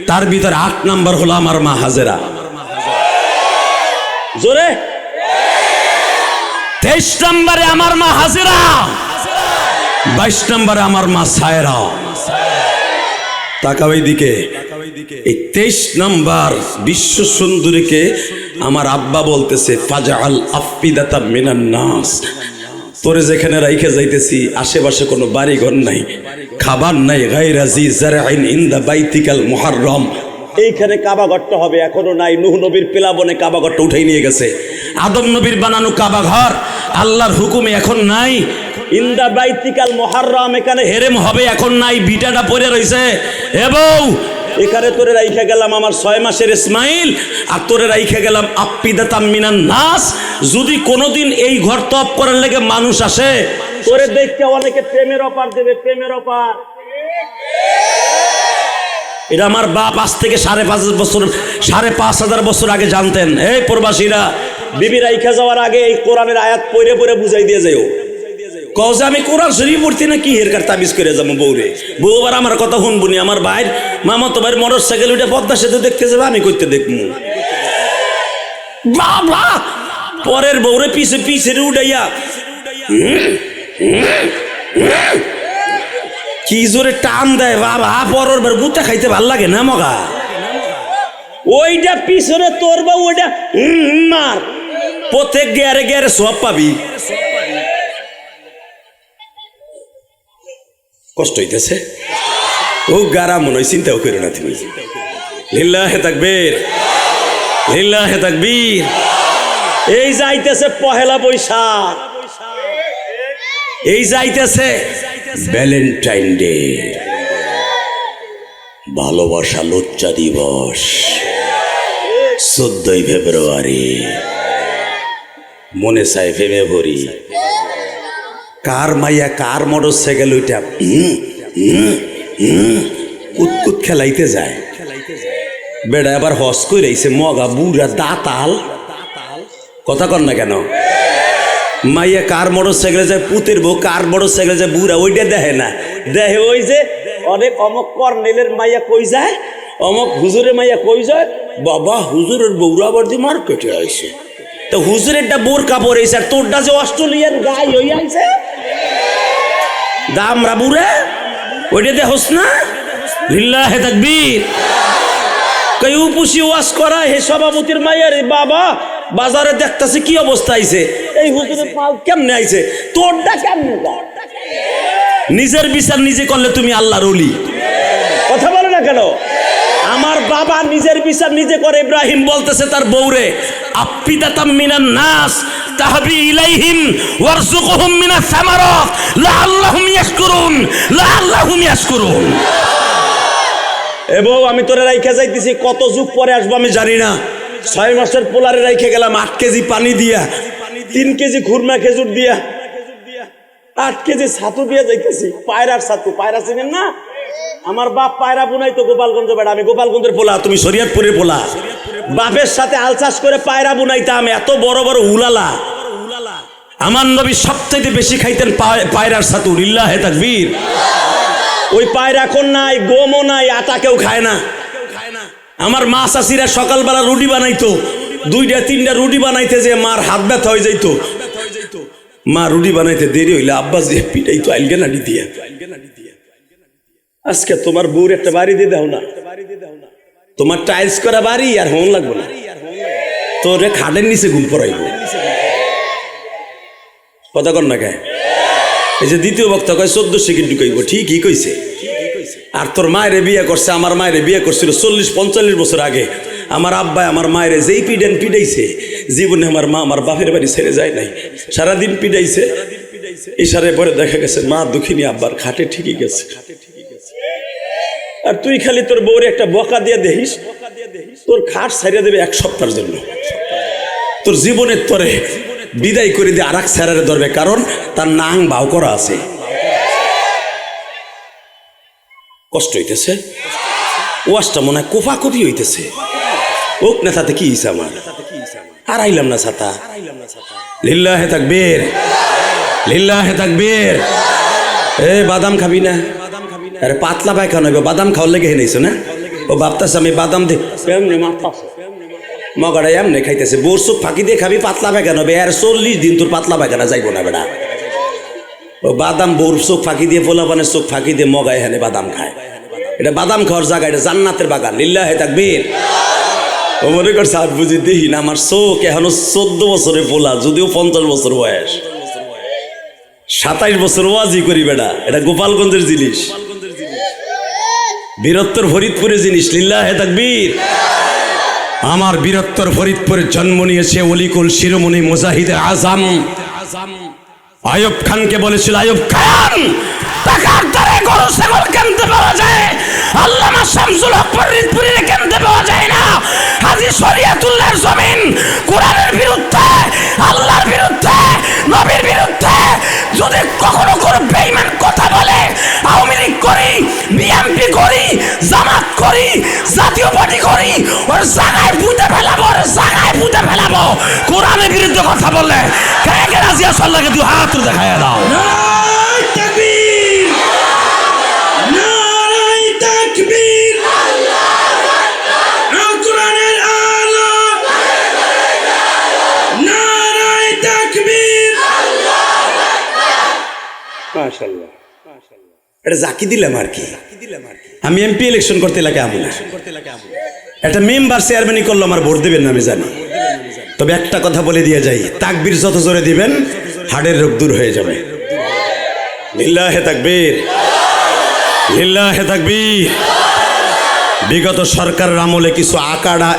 তার ভিতরে 8 নাম্বার হলো আমার মা হাজেরা। জোরে 23 নম্বরে আমার মা হাজেরা, 22 নম্বরে আমার মা সায়রা। তাকাও এইদিকে। এই 23 নম্বর বিশ্ব সুন্দরীকে আমার আব্বা বলতেছে ফাজআল আফইদাতা মিনান নাস। তোরে যেখানে রাইখে যাইতেছি আশেপাশে কোনো বাড়ি ঘর নাই, খাবার নাই, গায়রা জি জারআইন ইনদা বাইতিকাল মুহাররম। এইখানে কাবা ঘরটা হবে, এখনো নাই। নূহ নবীর প্লাবনে কাবা ঘরটা উঠাই নিয়ে গেছে। আদম নবীর বানানো কাবা ঘর আল্লাহর হুকুমে এখন নাই। ইনদা বাইতিকাল মুহাররম, এখানে হেরেম হবে, এখন নাই। বিটাটা পড়ে রইছে। এ বউ, এখানে তোরে রাইখা গেলাম আমার 6 মাসের ইসমাইল, আর তোরে রাইখা গেলাম আফইদাতাম মিনান নাস। যদি কোনোদিন এই ঘর তপ করার লেগে মানুষ আসে, তোরে দেখতে অনেকে প্রেমের অফার দেবে, প্রেমের অফার। এটা আমার বাপ আজ থেকে 5.5 বছর, 5,500 বছর আগে জানতেন। এই প্রবাসীরা, বিবি রাইখা যাওয়ার আগে এই কোরআনের আয়াত পড়ে পড়ে বুঝাই দিয়ে যাও। কও যে আমি কোরআন শরীফ পড়তে না কি হেরকার তাবিজ করে যাবো বউরে। বউ আবার আমার কথা শুনবুনি। আমার ভাইয়ের মামাতো ভাইয়ের মোটরসাইকেল ওইটা পদ্মা সেতু দেখতে যাবে, আমি করতে দেখবো। পরের বউরে পিছে পিছে উঠাইয়া কি জোরে টান দেয় বাবা, পরের বার গুতা খাইতে ভাল লাগে না মগা। ওইটা পিছনে তোর বউ, ওইটা মার, প্রত্যেক গেয়ারে গেয়ারে সব পাবি। কষ্ট হইতেছে ও গারা মনে হয়, চিন্তাও করো না তুমি। লিল্লাহে তাকবীর, লিল্লাহে তাকবীর। এই যাইতেছে পহেলা বৈশাখ, এই যাইতেছে ভ্যালেন্টাইন ডে, ভালোবাসা লজ্জা দিবস 14ই ফেব্রুয়ারি। মনে চাই ফেমে ভরি। কার মাইয়া কার মোটরসাইকেল ওইটা কুতকুত খেলাইতে যায়। বেড়া আবার হস কইরাইছে, মগা বুড়া দাঁতাল। কথা কর না কেন? মাইয়া কার মোটরসাইকেলে যায় পুতের বউ, কার মোটরসাইকেলে যায় বুড়া, ওইটা দেখে না। দেখে ওই যে অনেক অমক কর্নেলের মাইয়া কই যায়, অমক হুজুরের মাইয়া কই যায়, বাবা হুজুরের বউরা আবার যে মার্কেটে আইছে। তো হুজুরেরটা বোরকা পরেছে আর তোরটা যে অস্ট্রেলিয়ান গাই হই আইছে দামরা বুড়ে ওইটাতে হোস না লিল্লাহে তাকবীর কই উপসি ওয়াজ করা হে সভাপতির মায়ের বাবা বাজারে দেখতাছে কি অবস্থা আইছে এই হুজুরের পাল কেমনে আইছে তোরটা কেমনে নিজের বিচার নিজে করলে তুমি আল্লাহর ওলি কথা বলো না কেন আমার বাবা নিজের বিচার নিজে করে ইব্রাহিম বলতেছে তার বউরে আপ্পিদাতাম মিনান নাস তাহবি ইলাইহিম ওয়ারযুকহুম মিনাস সামারাত লাআল্লাহুম ইয়াশকুরুন এ বউ আমি তোরে রাইখা যাইতেছি কত যুগ পরে আসবো আমি জানি না 6 মাসের পোলারে রাইখা গেলাম 8 কেজি পানি দিয়া 3 কেজি খুরমা খেজুর দিয়া 8 কেজি ছাতু দিয়া যাইতেছি পায়রার ছাতু পায়রা চিনেন না আমার বাপ পায়রা বুনাইতো গোপালগঞ্জ বেড়া আমি গোপালগঞ্জের পোলা তুমি শরীয়তপুরের পোলা বাপের সাথে আল চাষ করে পায়রা বুনাইতাম এত বড় বড় উলালা আমার নবী সবথেকে বেশি খাইতেন পায়রার ছাতু লিল্লাহে তাকবীর ওই পায়রা এখন নাই গমও নাই আটা কেউ খায় না আমার মা চাষিরা সকালবেলা রুটি বানাইতো 2টা 3টা রুটি বানাইতে যে মার হাত ব্যথা হয়ে যাইতো মা রুটি বানাইতে দেরি হইলে আব্বা যে পিটাইতো আইলগেনাডি দিয়া আজকে তোমার বউর একটা বাড়ি দিয়ে দাও না তোমার টাইলস করা বাড়ি আর হোম লাগবে না তোরে খাটের নিচে ঘুম পড়াইব কথা কর না গায়ে এই যে দ্বিতীয় বক্তা কয় 14 সেকেন্ড ঢুকাইব ঠিকই কইছে আর তোর মায়ের বিয়ে করছে আমার মায়ের বিয়ে করছিল 40-45 বছর আগে আমার আব্বা আমার মায়ের যেই পিটাইছে জীবনে আমার মা আমার বাপের বাড়ি ছেড়ে যায় নাই সারাদিন পিটাইছে ইশারে পরে দেখা গেছে মা দুঃখিনী আব্বার খাটে ঠিকই গেছে আর তুই খালি তোর বউরে একটা বকা দিয়ে দেখিস তোর খাট ছাড়িয়ে দেবে 1 সপ্তাহের জন্য তোর জীবনের তরে বিদায় করে দিয়ে আর এক স্যারারে ধরবে কারণ তার নাং ভাও করা আছে কষ্ট হইতেছে ওয়াজটা মনে হয় কোফাকুফি হইতেছে ওক নেতাতে কি হইছে আমার আর আইলাম না ছাতা লিল্লাহে তাকবীর লিল্লাহে তাকবীর এ বাদাম খাবি না আরে পাতলা পায়খানা হইব বাদাম খাওয়ার লেগে হেনেছো না ও ভাবতাছে আমি বাদাম দি এমনি মারতাছে মগাড়া এমনি খাইতেছে বোর চোখ ফাঁকি দিয়ে খাবি পাতলা পায়খানা হবে আর 40 দিন তোর পাতলা পায়খানা যাইব না বেড়া ও বাদাম বোর চোখ ফাঁকি দিয়ে পোলাপানের চোখ ফাঁকি দিয়ে মগায় হেনে বাদাম খায় এটা বাদাম খাওয়ার জায়গা এটা জান্নাতের বাগান লিল্লাহে তাকবীর ও মনে করছে আর বুঝি দেখি না আমার চোখ এখনো 14 বছরের পোলা যদিও 50 বছর বয়স 27 বছর ওয়াজি করি বেড়া এটা গোপালগঞ্জের জিনিস বীরত্তর ফরিদপুরের জিনিস লিল্লাহে তাকবীর আমার বীরত্তর ফরিদপুরে জন্ম নিয়েছে অলিকুল শিরোমণি মুজাহিদে আজম আয়ুব খানকে বলেছিল আয়ুব খান টাকার দ্বারে গরু ছাগল কিনতে পাওয়া যায় আল্লামা শামসুল হক ফরিদপুরে কিনতে পাওয়া যায় না হাজী শরিয়াতুল্লাহর জমিন কোরআনের বিরুদ্ধে আল্লাহর বিরুদ্ধে নবীর বিরুদ্ধে যদি কখনো কোনো বেঈমান কথা বলে আওয়ামী লীগ করি বিএনপি করি জামাত করি জাতীয় পার্টি করি ওর জায়গায় পুঁতে ফেলাবো ওর জায়গায় পুঁতে ফেলাবো কোরআনের বিরুদ্ধে কথা বললে কে কে রাজি আছে আল্লাহকে দুই হাত তুলে দেখায় দাও নারায়ে তাকবীর নারায়ে তাকবীর আল্লাহু কোরআনের আলো নারায়ে তাকবীর মাশাআল্লাহ এটা জাকি দিলাম আর কি আমি এমপি ইলেকশন করতে লাগে আমলে একটা মেম্বার চেয়ারম্যানি করলো আমার ভোট দেবেন না আমি জানি তবে একটা কথা বলে দিয়ে যাই তাকবীর যত জোরে দিবেন হাড়ের রোগ দূর হয়ে যাবে লিল্লাহে তাকবীর লিল্লাহে তাকবীর বিগত সরকারের আমলে কিছু আকাড়া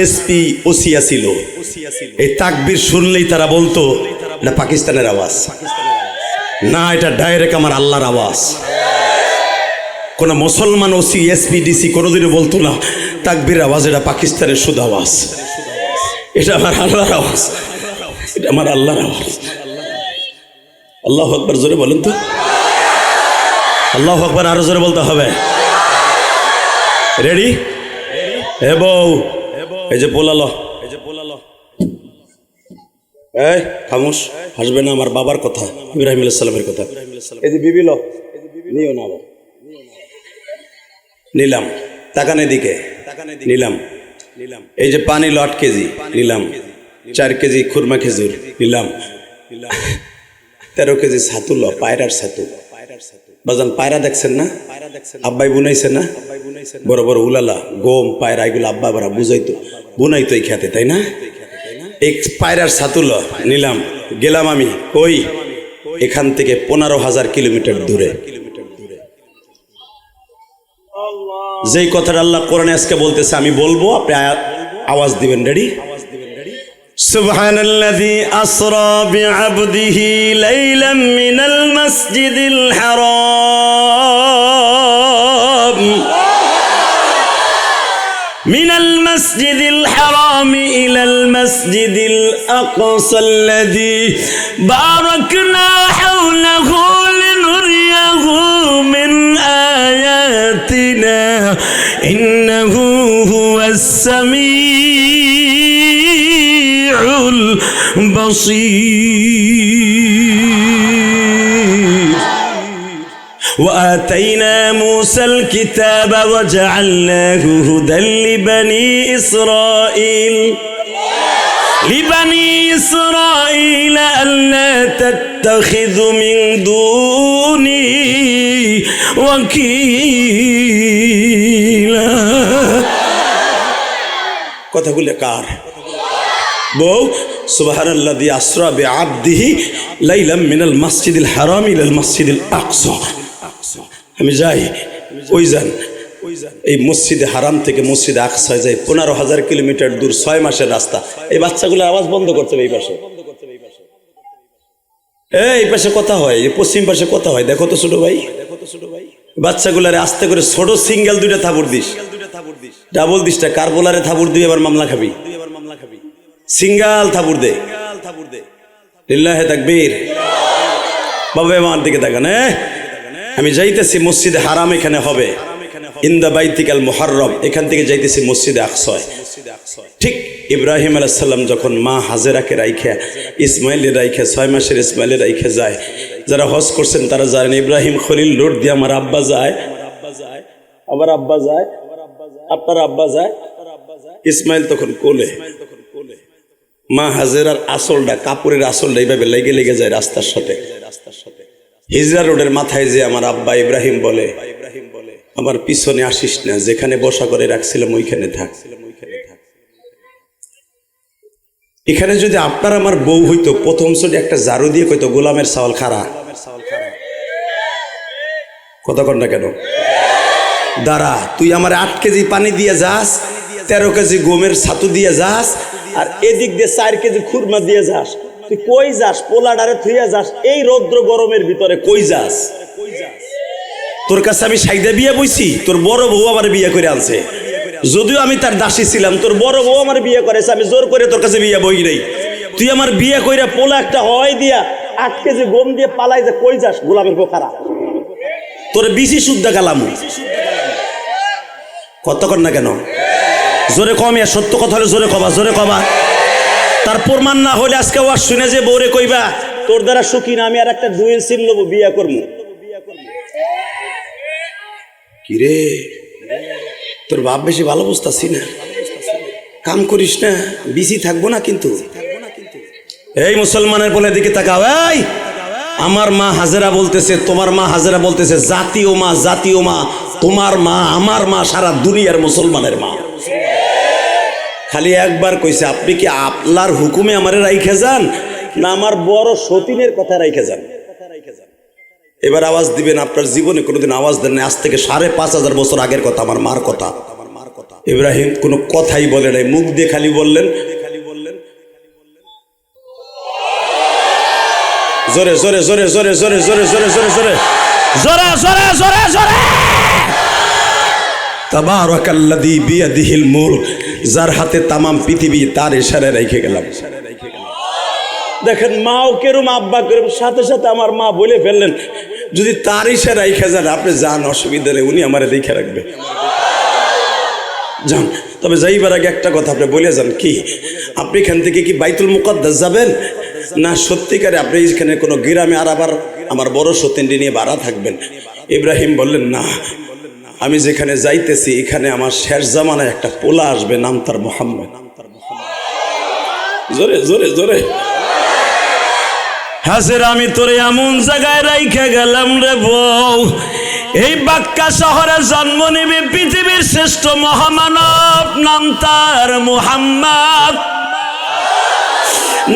এসপি ওসিয়া ছিল এই তাকবীর শুনলেই তারা বলতো এটা পাকিস্তানের আওয়াজ না এটা ডাইরেক্ট আমার আল্লাহর আওয়াজ কোন মুসলমান ওসি এসপি ডিসি কোনোদিনও বলতো না তাকবীর আওয়াজ এটা পাকিস্তানের শুধু আওয়াজ এটা আমার আল্লাহর আওয়াজ এটা আমার আল্লাহর আওয়াজ আল্লাহু আকবার জোরে বলেন তো আল্লাহু আকবার আরো জোরে বলতে হবে রেডি এ বউ এই যে পোলালো এই খামোশ হাসবে না আমার বাবার কথা ইব্রাহিম আলাইহিস সালামের কথা এই যে বিবি লো নিও না নিলাম তাকানে দিকে নিলাম এই যে পানি লো 8 কেজি নিলাম 4 কেজি খুরমা খেজুর নিলাম, 13 কেজি ছাতু ল, পায়রার ছাতু। বাজান পায়রা দেখছেন না? আব্বাই বুনাইছে না? বড় বড় উলালা গম পায়রা এগুলো আব্বা বারা বুঝাইতো, বুনাইতো এই খেতে, তাই না? এই পায়রার ছাতু ল নিলাম, গেলাম আমি কই, এখান থেকে 15,000 কিলোমিটার দূরে। যেই কথাটা আল্লাহ কোরআনে আজকে বলতেছে আমি বলবো, আপনি আওয়াজ দিবেন। রেডি? সুবহানাল্লাযী আসরা বিআবদিহি লাইলাম মিনাল মাসজিদিল হারাম মিনাল মাসজিদিল হারাম ইলাল মাসজিদিল আকসাল্লাযী বারাকনা হাওলাহু লিনুরিয়াহু মিন আয়াতিনা ইন্নাহু হুয়াস সামিউল বাসীর। وآتينا موسى الكتاب وجعلناه هدى لبني إسرائيل ألا تتخذوا من دوني وكيلا। কথাগুলো কার? বউ সুবহানাল্লাযী আসরা বিআবদিহি লাইলাম মিনাল মাসজিদিল হারাম ইলাল মাসজিদিল আকসা। আমি যাই, ওই যান, এই মসজিদে হারাম থেকে মসজিদে আকসায় যাই 15,000 কিলোমিটার দূর, 6 মাসের রাস্তা। এই বাচ্চাগুলো আওয়াজ বন্ধ করতে হবে। এই পাশে, এই পাশে কথা হয়, এই পশ্চিম পাশে কথা হয়। দেখো তো ছোট ভাই, বাচ্চাগুলারে আস্তে করে ছোট সিঙ্গেল 2টা থাবুর দিস, ডাবল দিসটা কার বোলারে থাবুর দিয়ে এবার মামলা খাবি। সিঙ্গেল থাবুর দে, লিল্লাহে তাকবীর। বাবা আমার দিকে তাকান। আমি যাইতেছি মসজিদে হারাম, এখানে হবে ইন্দা বাইতিকাল মুহাররম, এখান থেকে যাইতেছি মসজিদে আকসায়। ঠিক ইব্রাহিম আলাইহিস সালাম যখন মা হাজেরাকে রাইখা, ইসমাইলের রাইখা, 6 মাসের ইসমাইলের রাইখা যায়। যারা হজ করছেন তারা জানেন ইব্রাহিম খলিল রোড দিয়ে আমার আব্বা যায়, আমার আব্বা যায়, আপনার আব্বা যায়। ইসমাইল তখন কোলে, মা হাজেরার আসলটা, কাপড়ের আসলটা এইভাবে লেগে লেগে যায় রাস্তার সাথে। হিজরা রোডের মাথায় যে আমার আব্বা ইব্রাহিম বলে, আমার পিছনে আসিস না, যেখানে বসা করে রাখছিলাম ওইখানে থাক। এখানে যদি আপনার আমার বউ হইতো, প্রথম শ্রেণী একটা ঝাড়ু দিয়ে কইতো গোলামের চাওয়াল খারা। কথা কন না কেন? দাঁড়া, তুই আমার 8 কেজি পানি দিয়ে যাস, 13 কেজি গমের ছাতু দিয়ে যাস, আর এদিক দিয়ে 4 কেজি খুরমা দিয়ে যাস। তুই কই যাস? পোলাডারে থুইয়া যাস এই রৌদ্র গরমের ভিতরে, কই যাস? তোর কাছে আমি সাইদা বিয়ে বইছি, তোর বড় বউ আমার বিয়ে করে আনছে। যদিও আমি তার দাসী ছিলাম, তোর বড় বউ আমার বিয়ে করেছে, আমি জোর করে তোর কাছে বিয়ে বই নাই। তুই আমার বিয়ে কইরা পোলা একটা হয় দিয়া 8 কেজি গম দিয়ে পালাই, যে কই যাস গোলামের পোকারা? তোর বিসি শুদ্ধা কালাম। কতক্ষণ না কেন? জোরে কম, সত্য কথা হলে জোরে কবা, জোরে কবা। তার প্রমাণ না হলে আজকে ওয়াজ শুনে যে বউরে কইবা তোর দ্বারা সুখী না, আমি আর একটা দুয়ের সিল নেবো, বিয়া করবো। কিরে তোর বাপ বেশি ভালো বুঝতাছি না, কাম করিস না, বিসি থাকবো না কিন্তু। এই মুসলমানের বলে দিকে তাকাও। এই আমার মা হাজেরা বলতেছে, তোমার মা হাজেরা বলতেছে, জাতীয় মা, জাতীয় মা, তোমার মা, আমার মা, সারা দুনিয়ার মুসলমানের মা। খালি একবার কইছে, আপনি কি আপনার হুকুমে আমারে রাইখে যান, না আমার বড় সতীনের কথা রাইখে যান? এবার আওয়াজ দিবেন। আপনার জীবনে কোনোদিন আওয়াজ দেন না। আজ থেকে 5,500 বছর আগের কথা, আমার মার কথা। ইব্রাহিম কোনো কথাই বলে নাই, মুখ দিয়ে খালি বললেন, জোরে জোরে জোরে জোরে জোরে জোরে জোরে জোরে জোরে জোরে জোরে জোরে জোরে তাবারাকাল্লাযী বিয়াদিহিল মুলক, যার হাতে তামাম পৃথিবী, তার ইশারায় রেখে গেলাম। দেখেন মাও কেরম, আব্বা কেরম, সাথে সাথে আমার মা বলে ফেললেন, যদি তার ইশারায় রেখে যান আপনি যান, অসুবিধা নেই, উনি আমারে দেখে রাখবে, যান। তবে যাইবার আগে একটা কথা আপনি বলে যান। কি আপনি এখান থেকে কি বাইতুল মুকাদ্দাস যাবেন, না সত্যিকারে আপনি এখানে কোনো গ্রামে আর আবার আমার বড় সতীনটি নিয়ে ভাড়া থাকবেন? ইব্রাহিম বললেন, না, আমি যেখানে যাইতেছি এখানে আমার শেষ জামানায় একটা পোলা আসবে, নাম তার মুহাম্মদ। জোরে জোরে জোরে। হাসের আমি তোরে এমন জায়গায় রাইখা গেলাম রে বউ, এই বাক্কা শহরে জন্ম নেবে পৃথিবীর শ্রেষ্ঠ মহামানব, নাম তার মুহাম্মদ,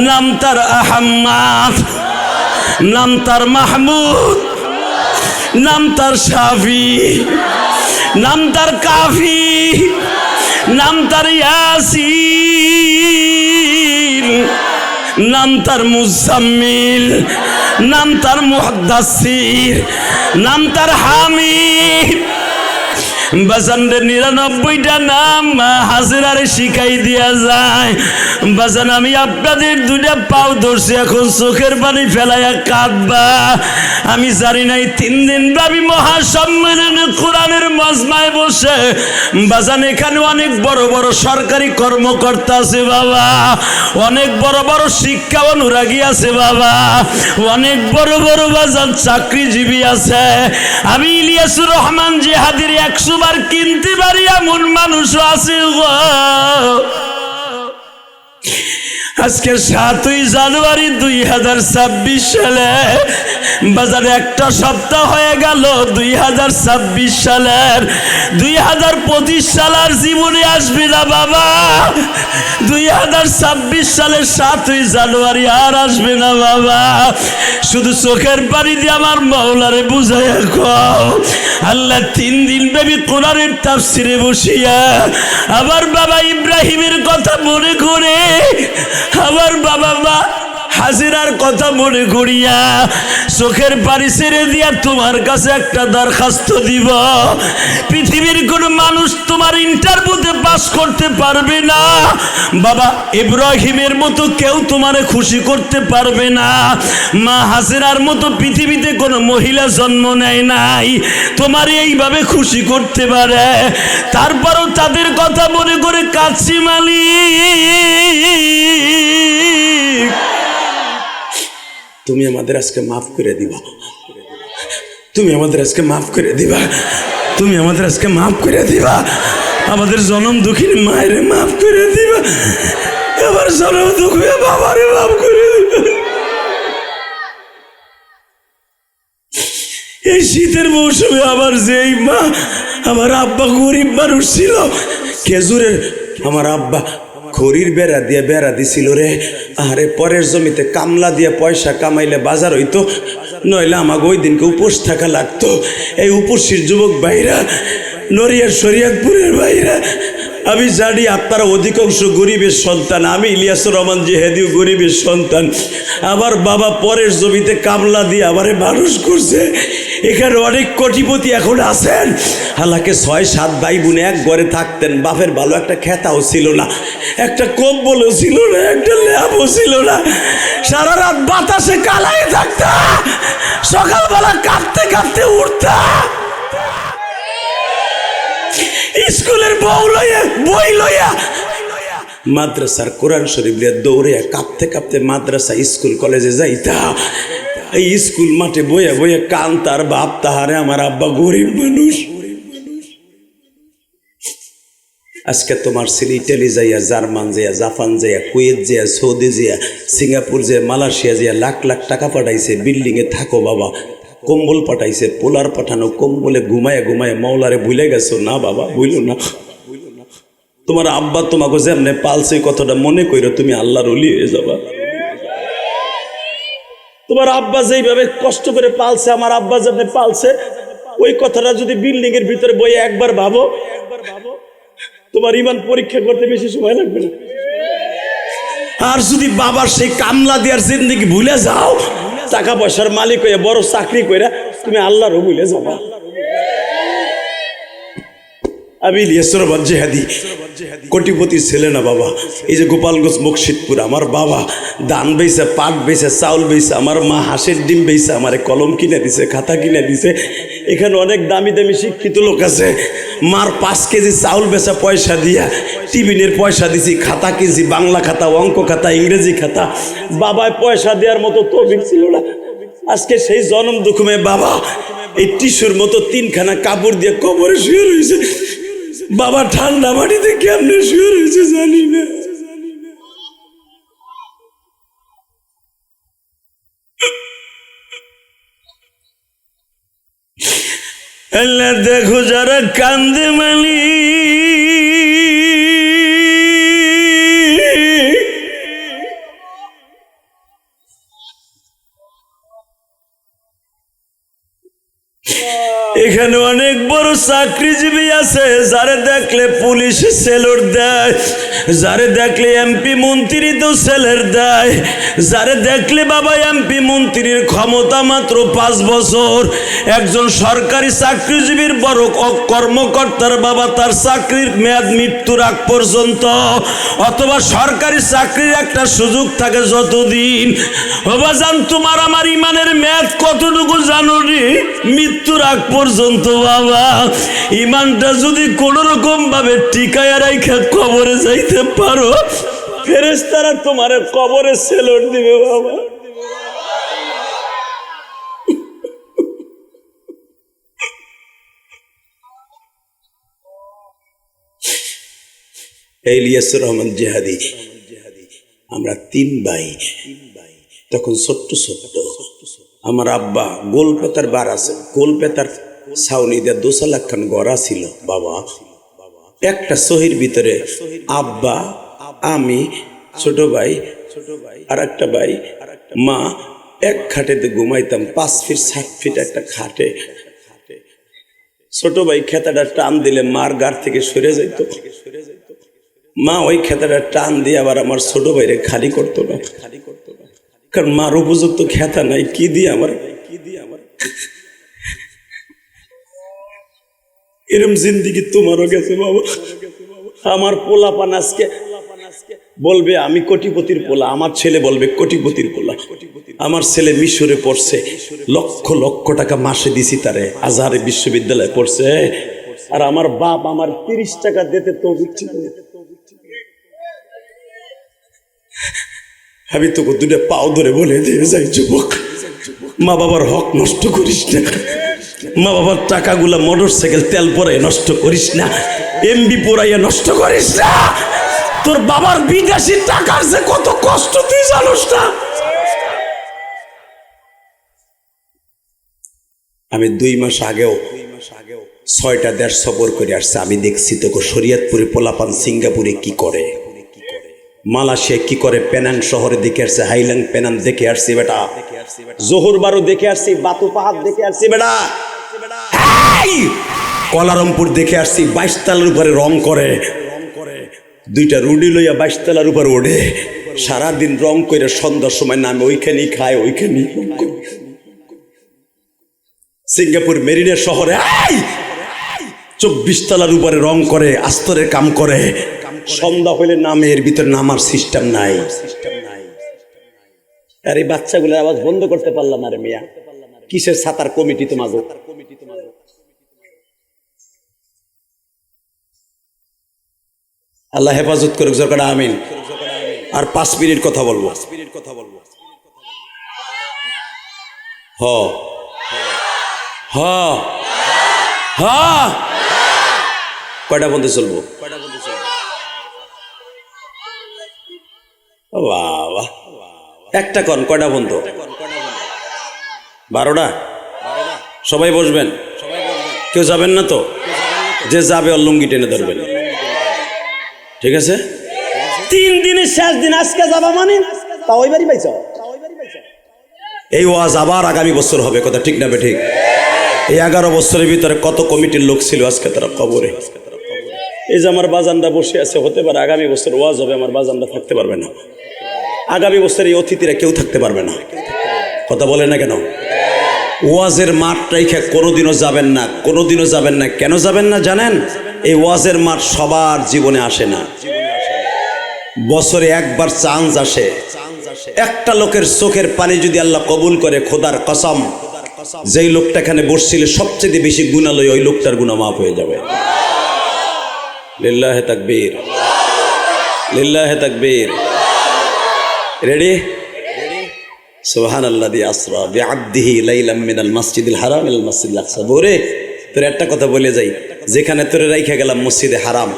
নাম তার আহম্মদ, নাম তার মাহমুদ, নাম তার শাফি, নাম তার কাফি, নাম তার ইয়াসিন, নাম তার মুজাম্মিল, নাম তার মুহাদ্দাসির, নাম তার হামিদ। বাজানরে ৯৯টা নাম হাজিরারে শিখাই দিয়া যায়। বাজান আমি আপনাদের দুইটা পাও ধরছি, এখন চোখের পানি ফেলাইয়া কাঁদবা। আমি জানি নাই ৩ দিন ব্যাপী মহাসম্মেলনে কোরআনের মজমায় বসে বাজান এখানে অনেক বড় বড় সরকারি কর্মকর্তা আছে বাবা, অনেক বড় বড় শিক্ষা অনুরাগী আছে বাবা, অনেক বড় বড় বাজান চাকরিজীবী আছে। আমি ইলিয়াসুর রহমান জিহাদির ১০০ বার কিনতে পারি এমন মানুষও আছে গো। আজকে ৭ই জানুয়ারি ২০২৬ সালে বাজারে একটা সপ্তাহ হয়ে গেল ২০২৬ সালের। ২০২৫ সালের জীবনে আসবে না বাবা, ২০২৬ সালের ৭ই জানুয়ারি আর আসবে না বাবা। শুধু চোখের পানি দিয়ে আমার মাওলারে বুঝাইয়া কও আল্লাহ ৩ দিন ব্যাপী কোরআনের তাফসিরে বসিয়া আবার বাবা ইব্রাহিমের কথা মনে করে, আমার বাবা মা হাজিরার কথা মনে করিয়া চোখের পানি ছেড়ে দিয়া তোমার কাছে একটা দরখাস্ত দিব। পৃথিবীর কোন মানুষ তোমার ইন্টারভিউতে পাস করতে পারবে না বাবা, ইব্রাহিমের মতো কেউ তোমারে খুশি করতে পারবে না। মা হাজিরার মতো পৃথিবীতে কোনো মহিলা জন্ম নেয় নাই তোমার এইভাবে খুশি করতে পারে। তারপরও তাদের কথা মনে করে কাঁদছি মালিক, তুমি আমাদের আজকে মাফ করে দিবা, তুমি আমাদের আজকে মাফ করে দিবা, তুমি আমাদের আজকে মাফ করে দিবা। আমাদের জনম দুঃখিনী মায়ের মাফ করে দিবা, আবার জনম দুঃখী বাবারে মাফ করে দিবা। এই শীতের মৌসুমে আবার যেই মা, আমার আব্বা গরিব মানুষ ছিল, খেজুরের আমার আব্বা খড়ির বেড়া দিছিল রে। আরে পরের জমিতে কামলা দিয়ে পয়সা কামাইলে বাজার হইতো, নইলে আমাকে ওই দিনকে উপোস থাকা লাগতো। এই উপোসীর যুবক ভাইরা, নড়িয়ার শরিয়তপুরের ভাইরা, আমি জানি আপনারা অধিকাংশ গরিবের সন্তান, আমি ইলিয়াসুর রহমান জিহাদিও গরিবের সন্তান। আমার বাবা পরের জমিতে কামলা দিয়ে আমারে মানুষ করছে। এখানে অনেক কোটিপতি এখন আছেন, হালাকে ৬-৭ ভাই বোনে এক ঘরে থাকতেন। বাপের ভালো একটা খেতাও ছিল না, একটা কম্বলও ছিল না, একটা ল্যাবও ছিল না। সারা রাত বাতাসে কালাই থাকতা, সকালবেলা কাঁপতে কাঁপতে উঠতা, স্কুলের বই লইয়া মাদ্রাসার কোরআন শরীফ লিয়া দৌড়িয়া কাঁপতে কাঁপতে মাদ্রাসা স্কুল কলেজে যাইতা। এই স্কুল মাঠে বইয়া বইয়া কান্তার বাপ তাহারে আমার আব্বা গরিব মানুষ। আজকে তোমার ছেলে ইটালি যাইয়া, জার্মান যাইয়া, জাপান যাইয়া, কুয়েত যাইয়া, সৌদি যাইয়া, সিঙ্গাপুর যাইয়া, মালয়েশিয়া যাইয়া লাখ লাখ টাকা পাঠাইছে। বিল্ডিংয়ে থাকো বাবা, কম্বল পাঠাইছে, পোলার পাঠানো, কম্বলে ঘুমায় ঘুমায় মাওলারে ভুলে গেছো না বাবা, ভুলো না। তোমার আব্বা তোমাকে যেমনে পালছে কথাটা মনে কইরো, তুমি আল্লাহর ওলি হয়ে যাবা। তোমার আব্বা যেইভাবে কষ্ট করে পালছে, আমার আব্বা যেমনে পালছে, ওই কথাটা যদি বিল্ডিং এর ভিতরে বইয়ে একবার ভাবো, তোমার ইমান পরীক্ষা করতে বেশি সময় লাগবে না। আর যদি বাবার সেই কামলা দেওয়ার জিন্দেগি ভুলে যাও, টাকা পয়সার মালিক হয়ে বড় চাকরি করে তুমি আল্লাহরও ভুলে যাবা। আমি ইলিয়াসুর রহমান জিহাদি কোটিপতি ছেলে না বাবা। এই যে গোপালগঞ্জ মুকশিদপুর, আমার বাবা ধান বেচে, পাট বেচে, চাউল বেচে, আমার মা হাঁসের ডিম বেচে আমার কলম কিনে দিছে, খাতা কিনে দিছে। এখানে অনেক দামি দামি শিক্ষিত লোক আছে। মার 5 কেজি চাউল বেচা পয়সা দিয়া টিফিনের পয়সা দিছি, খাতা কিনছি, বাংলা খাতা, অঙ্ক খাতা, ইংরেজি খাতা। বাবায় পয়সা দেওয়ার মতো তৌফিক ছিল না। আজকে সেই জনম দুঃখমে বাবা এই টিস্যুর মতো 3খানা কাপড় দিয়ে কবরে শুয়ে রয়েছে। বাবা ঠান্ডা মাটিতে কেমনে শুয়ে রয়েছে জানি না। আল্লাহ দেখো যারা কান্দে মালি এখানে অনেক বড় চাকরিজীবী আছে যারে দেখলে পুলিশ সেলুট দেয়, যারে দেখলে এমপি মন্ত্রী তো সেলের দেয়, যারে দেখলে বাবা এমপি মন্ত্রীর ক্ষমতা মাত্র 5 বছর, একজন সরকারি চাকরিজীবীর বড় কর্মকর্তার বাবা তার চাকরির মেয়াদ মৃত্যুর আগ পর্যন্ত, অথবা সরকারি চাকরির একটা সুযোগ থাকে যতদিন। বাবা জান তোমার আমার ইমানের মেয়াদ কতটুকু জানো রে? মৃত্যুর আগ পর্যন্ত। বাবা ইমানটা যদি কোন রকম ভাবে টিকায় রাইখা কবরে যাইতে পারো, ফেরেশতারা তোমার কবরে সেলুট দিবে বাবা। ইলিয়াসুর রহমান জিহাদি, আমরা 3 ভাই, তখন ছোট্ট ছোট্ট। আমার আব্বা গোলপেতার বার আছে, গোলপেতার ছাউনি দিয়ে 2 লাখ খান গড়া ছিল বাবা। একটা সহির ভিতরে আব্বা, আমি, ছোট ভাই আর একটা ভাই, মা এক খাটেতে ঘুমাইতাম। 5 ফিট 7 ফিট একটা খাটে। ছোট ভাই খেতাটা টান দিলে মার গাড় থেকে সরে যাইত। মা ওই খেতাটা টান দিয়ে আবার আমার ছোট ভাইরে খালি করতো না, কারণ মার উপযুক্ত খেতা নাই। কি দিয়ে আমার এরম জিন্দিগি তোমারও গেছে বাবা। আমার পোলাপান আজকে বলবে আমি কোটিপতির পোলা, আমার ছেলে বলবে কোটিপতির পোলা। আমার ছেলে মিশরে পড়ছে, লক্ষ লক্ষ টাকা মাসে দিছি তারে, আজহারে বিশ্ববিদ্যালয়ে পড়ছে, আর আমার বাপ আমার 30 টাকা দিতে তো আমি তোকে 2টা পাও ধরে বলে দিয়ে যাই, যুবক মা বাবার হক নষ্ট করিস না, মা বাবার টাকাগুলা মোটরসাইকেল তেল পরাই নষ্ট করিস না, এমবি পরাইয়া নষ্ট করিস না। তোর বাবার বিদেশি টাকার যে কত কষ্ট তুই জানোস না। আমি 2 মাস আগেও 6টা দেশ সফর করে আসছে। আমি দেখছি তোকে শরীয়তপুরে পোলাপান সিঙ্গাপুরে কি করে, মালয়েশিয়া কি করে, পেনাং শহরে দেখে আসছে, হাইলাং পেনাং দেখে আসছি বেটা, জোহর বারো দেখে আসছি, বাতু পাহাড় দেখে আসছি বেটা, কলারামপুর দেখে আসছি। 22 তলার উপরে রং করে, 2টা রুডি লইয়া 22 তলার উপর ওঠে, সারাদিন রং করে সন্ধ্যার সময় নামে ওইখানেই খায়, ওইখানেই। সিঙ্গাপুর মেরিনা শহরে 24 তলার উপরে রং করে, আস্তরের কাম করে, সন্ধ্যা হইলে নামে, এর ভিতরে নামার সিস্টেম নাই। আর এই বাচ্চাগুলোর আওয়াজ বন্ধ করতে পারলাম না রে মিয়া। কিসের ছাতার কমিটি তোমার? আল্লাহ হেফাজত করুক, জোরে আমিন। আর 5 মিনিট কথা বলবো। হ হ হ কয়টা বন্ধে চলবো? বাবা একটা কন, কয়টা বন্ধ? 12টা। সবাই বসবেন, কেউ যাবেন না তো? যে যাবে ওর লুঙ্গি টেনে ধরবেন, ঠিক আছে? 3 দিনের শেষ দিন, আজকে যাবা মানে তা ওই বাড়ি পাইছ। এই ওয়াজ আবার আগামী বছর হবে, কথা ঠিক না? ঠিক। এই 11 বছরের ভিতরে কত কমিটির লোক ছিল আজকে তারা কবরে। এই যে আমার বাজানরা বসে আছে, হতে পারে আগামী বছর ওয়াজ হবে, আমার বাজানরা থাকতে পারবে না। আগামী বছর এই অতিথিরা কেউ থাকতে পারবে না। কথা বলে না কেন? ওয়াজের মাঠ রেখে কোনোদিনও যাবেন না, কোনোদিনও যাবেন না। কেন যাবেন না জানেন? এই ওয়াজের মাঠ সবার জীবনে আসে না, বছরে একবার চান্স আসে। একটা লোকের চোখের পানি যদি আল্লাহ কবুল করে, খোদার কসম, যেই লোকটা এখানে বসছিল সবচেয়ে বেশি গুনাহ লয়, ওই লোকটার গুনাহ মাফ হয়ে যাবে। লিল্লাহে তাকবীর, লিল্লাহে তাকবীর। রেডি? সুবহানাল্লাযী আসরা বিআবদিহি লাইলাম মিনাল মাসজিদিল হারাম ইলাল মাসজিদিল আকসা। বরে তোর একটা কথা বলে যাই, যেখানে তোরে রাইখা গেলাম মসজিদে হারাম,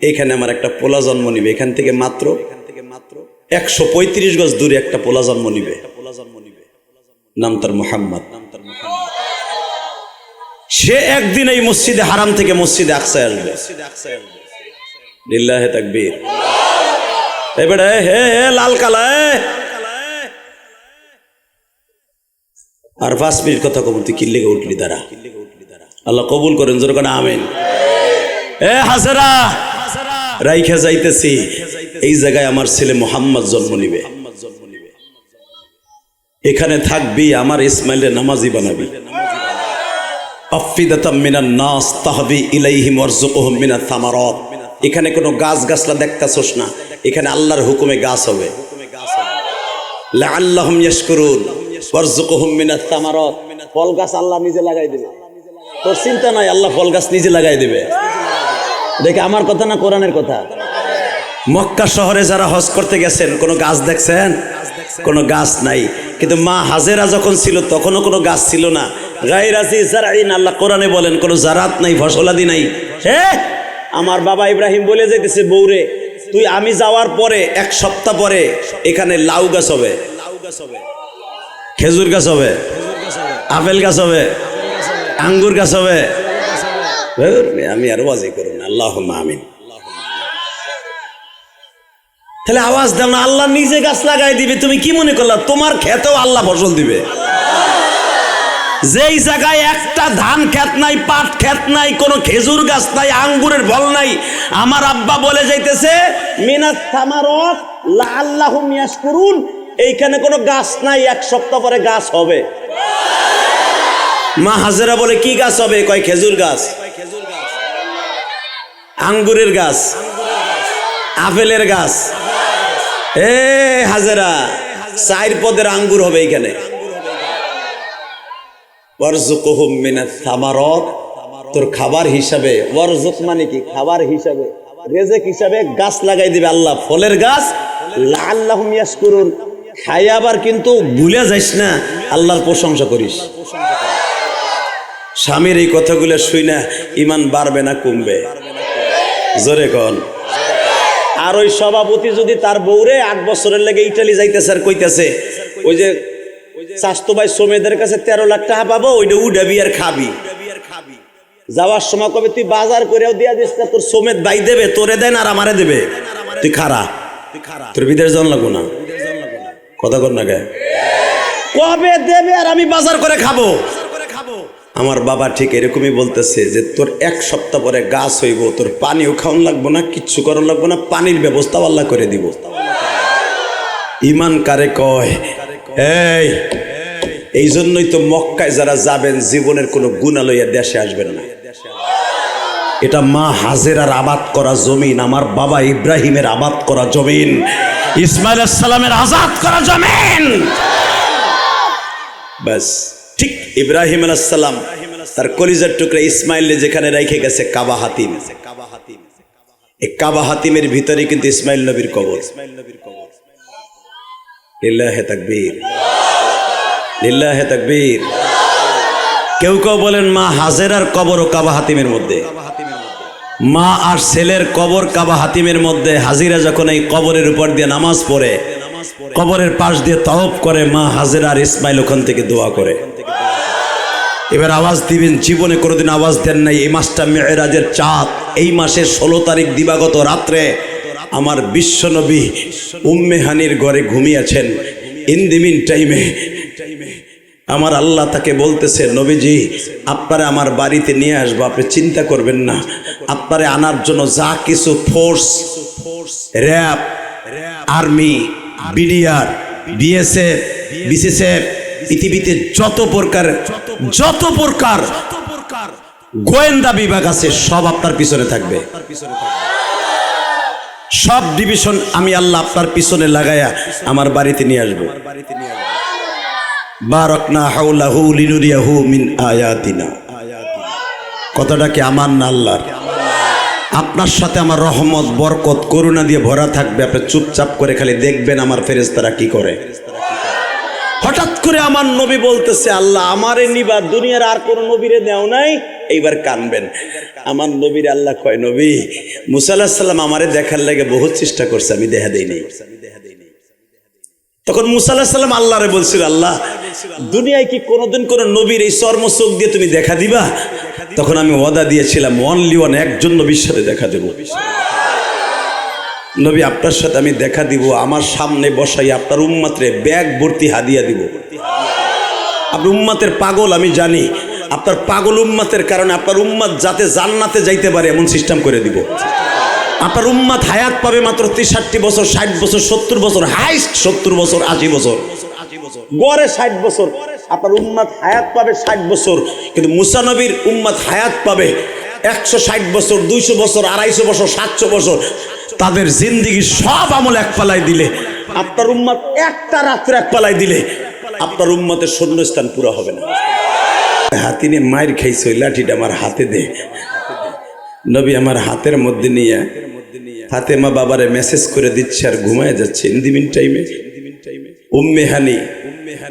এইখানে আমার একটা পোলা জন্ম নিবে। এখান থেকে মাত্র 135 গজ দূরে একটা পোলা জন্ম নিবে, নাম তার মুহাম্মদ। সে একদিন এই মসজিদে হারাম থেকে মসজিদে আকসায় আসবে। লিল্লাহে তাকবীর। এবারে হে হে লাল কালা আর 5 মিনিট কথা কব, তুই কিল্লেগে উঠলি দাঁড়া। আল্লাহ কবুল করেন, জোর করে আমিন। এ হাজেরা রাইখা যাইতেছি, এই জায়গায় আমার ছেলে মোহাম্মদ জন্ম নিবে, এখানে থাকবি, আমার ইসমাইলের নামাজি বানাবি। আফিদাতাম মিনান নাস তাহবি ইলাইহিম ওয়ারযুকহুম মিনাত থামারাত। এখানে কোনো গাছ গাছলা দেখতাছস না, এখানে আল্লাহর হুকুমে গাছ হবে। লাআল্লাহুম ইয়াশকুরুন ওয়ারযুকহুম মিনাত থামারাত। ফল গাছ আল্লাহ নিজে লাগাই দিবে, তোর চিন্তা নাই, আল্লাহ ফল গাছ নিজে লাগাই দিবে। দেখে আমার কথা না কোরআনের কথা। মক্কা শহরে যারা হজ করতে গেছেন কোনো গাছ দেখছেন? কোনো গাছ নাই। কিন্তু মা হাজেরা যখন ছিল তখনও কোনো গাছ ছিল না। গায়রাজি জারঈন, আল্লাহ কোরআনে বলেন কোনো জারাত নাই, ফসলাদি নাই। আমার বাবা ইব্রাহিম বলে যেতেছে, বউরে তুই আমি যাওয়ার পরে 1 সপ্তাহ পরে এখানে লাউ গাছ হবে, খেজুর গাছ হবে, আপেল গাছ হবে, আঙ্গুর গাছ হবে। আমি আর ওয়াজি করুন, আল্লাহুম্মা আমিন। তাহলে আওয়াজ দাও না, আল্লাহ নিজে গাছ লাগাই দিবে। তুমি কি মনে করলা তোমার খেতেও আল্লাহ ফসল দিবে? যেই জায়গায় একটা ধান ক্ষেত নাই, পাট ক্ষেত নাই, কোনো খেজুর গাছ নাই, আঙ্গুরের ফল নাই, আমার আব্বা বলে যাইতেছে মিনাত থামারাত লাআল্লাহুম ইয়াশকুরুন, এইখানে কোনো গাছ নাই, 1 সপ্তাহ পরে গাছ হবে। মা হাজেরা বলে কি গাছ হবে? কয় খেজুর গাছ, আঙ্গুরের গাছ, আপেলের গাছ। এ হাজেরা 4 পদের আঙ্গুর হবে এইখানে। ওয়ারযুকহুম মিনাত থামারাত, তোর খাবার হিসাবে, ওয়ারযুক মানে কি? খাবার হিসাবে, রিজিক হিসাবে গাছ লাগাই দিবে আল্লাহ, ফলের গাছ। লাআল্লাহুম ইয়াশকুরুন, খাই আবার কিন্তু ভুলে যাইস না আল্লাহর প্রশংসা করিস। স্বামীর এই কথাগুলো শুই না ইমান বাড়বে না কমবে? জোরে কন। আর ওই সভাপতি যদি তার বউরে 8 বছরের লেগে ইটালি যাইতেছে আর কইতেছে, ওই যে স্বাস্থ্য ভাই শ্রমিকদের কাছে 13 লাখ টাকা পাবো, ওইটা উডাবি আর খাবি। যাওয়ার সময় কবে তুই বাজার করেও দিয়া দিস না, তোর শ্রমিক ভাই দেবে, তোরে দেন আর আমারে দেবে, তুই খারা, তোর বিদেশ জন লাগবো না। কথা কর না গে, কবে দেবে আর আমি বাজার করে খাবো। আমার বাবা ঠিক এরকমই বলতেছে যে তোর 1 সপ্তাহ পরে গাছ হইব, তোর পানিও খাওয়ান লাগবো না, কিচ্ছু করার লাগবো না, পানির ব্যবস্থা আল্লাহ করে দিব। ইমান কারে কয়? এই জন্যই তো মক্কায় যারা যাবেন জীবনের কোনো গুনাহ লইয়া দেশে আসবেন না। এটা মা হাজেরার আবাদ করা জমিন, আমার বাবা ইব্রাহিমের আবাদ করা জমিন, ইসমাইল আলাইহিস সালামের আজাদ করা জমিন। বাস ঠিক ইব্রাহিম আলাইহিস সালাম তার কলিজার টুকরা ইসমাইলকে যেখানে রেখে গেছে কাবা হাতিম, এই কাবা হাতিমের ভিতরে কিন্তু ইসমাইল নবীর কবর। লিল্লাহে তাকবীর, লিল্লাহে তাকবীর। কেউ কেউ বলেন মা হাজেরার কবর ও কাবা হাতিমের মধ্যে, মা আর ছেলের কবর কাবা হাতিমের মধ্যে। হাজিরা যখন এই কবরের উপর দিয়ে নামাজ পড়ে, কবরের পাশ দিয়ে তাওয়াফ করে, মা হাজেরা আর ইসমাইল ওখান থেকে দোয়া করে। এবার আওয়াজ দিবেন, জীবনে কোনোদিন আওয়াজ দেন নাই। এই মাসটা মেরাজের চাঁদ, এই মাসের 16 তারিখ দিবাগত রাত্রে আমার বিশ্বনবী উম্মে হানির ঘরে ঘুমিয়েছেন। ইন দি মিন টাইমে আমার আল্লাহ তাকে বলতেছে, নবীজি আপনারা আমার বাড়িতে নিয়ে আসবো, আপনি চিন্তা করবেন না। আপনারে আনার জন্য যা কিছু force, RAB, army, BDR, BSF, BCSF, পৃথিবীতে যত প্রকার গোয়েন্দা বিভাগ আছে সব আপনার পিছনে থাকবে। সব ডিভিশন আমি আল্লাহ আপনার পিছনে লাগায়া আমার বাড়িতে নিয়ে আসবো। বারাকনা হাওলাহু লিনুরিয়াহু মিন আয়াতিনা। কথাটা কি আমার না আল্লাহর? আপনার সাথে আমার রহমত, বরকত, করুণা দিয়ে ভরা থাকবে। আপনি চুপচাপ করে খালি দেখবেন আমার ফেরেশতারা কি করে। হঠাৎ করে আমার নবী বলতেছে, আল্লাহ আমারে নিবা, দুনিয়ার আর কোন নবীরে দেও নাই, এইবার কানবেন। আমার নবীর আল্লাহ কয়, নবী মুসা আলাইহিস সালাম আমারে দেখার লাগে বহুত চেষ্টা করছে, আমি দেখা দেই নাই। তখন মুসা আলাইহিস সালাম আল্লাহরে বলছিল, আল্লাহ দুনিয়ায় কি কোনোদিন কোন নবীর এই চর্ম চোখ দিয়ে তুমি দেখা দিবা? তখন আমি ওয়াদা দিয়েছিলাম অনলি ওয়ান, একজন নবীর সাথে দেখা দেব। নবী আপনার সাথে আমি দেখা দিব, আমার সামনে বসাই আপনার উম্মতরে ব্যাগ ভর্তি হাদিয়া দিব। আপনি উম্মতের পাগল আমি জানি, আপনার পাগল উম্মতের কারণে আপনার উম্মত যাতে জান্নাতে যাইতে পারে এমন সিস্টেম করে দিব। আপনার উম্মত হায়াত পাবে মাত্র 63 বছর, 60 বছর, 70 বছর, হাইস্ট 70 বছর, 80 বছর, গড়ে 60 বছর। আপনার উম্মত হায়াত পাবে 60 বছর, কিন্তু মুসা নবীর উম্মত হায়াত পাবে 160 বছর, 200 বছর, 250 বছর, 700 বছর। তাদের জিন্দেগি সব আমল এক পালায় দিলে, আপনার উম্মত একটা রাত্রে এক পালায় দিলে আপনার উম্মতের শূন্যস্থান পুরো হবে না। হাতি নিয়ে মায়ের খাইছে, ওই লাঠিটা আমার হাতে দে। নবী আমার হাতের মধ্যে নিয়ে হাতে মা বাবারে মেসেজ করে দিচ্ছে আর ঘুমায় যাচ্ছে। ইন্দিমিন টাইমে উম্মে হানি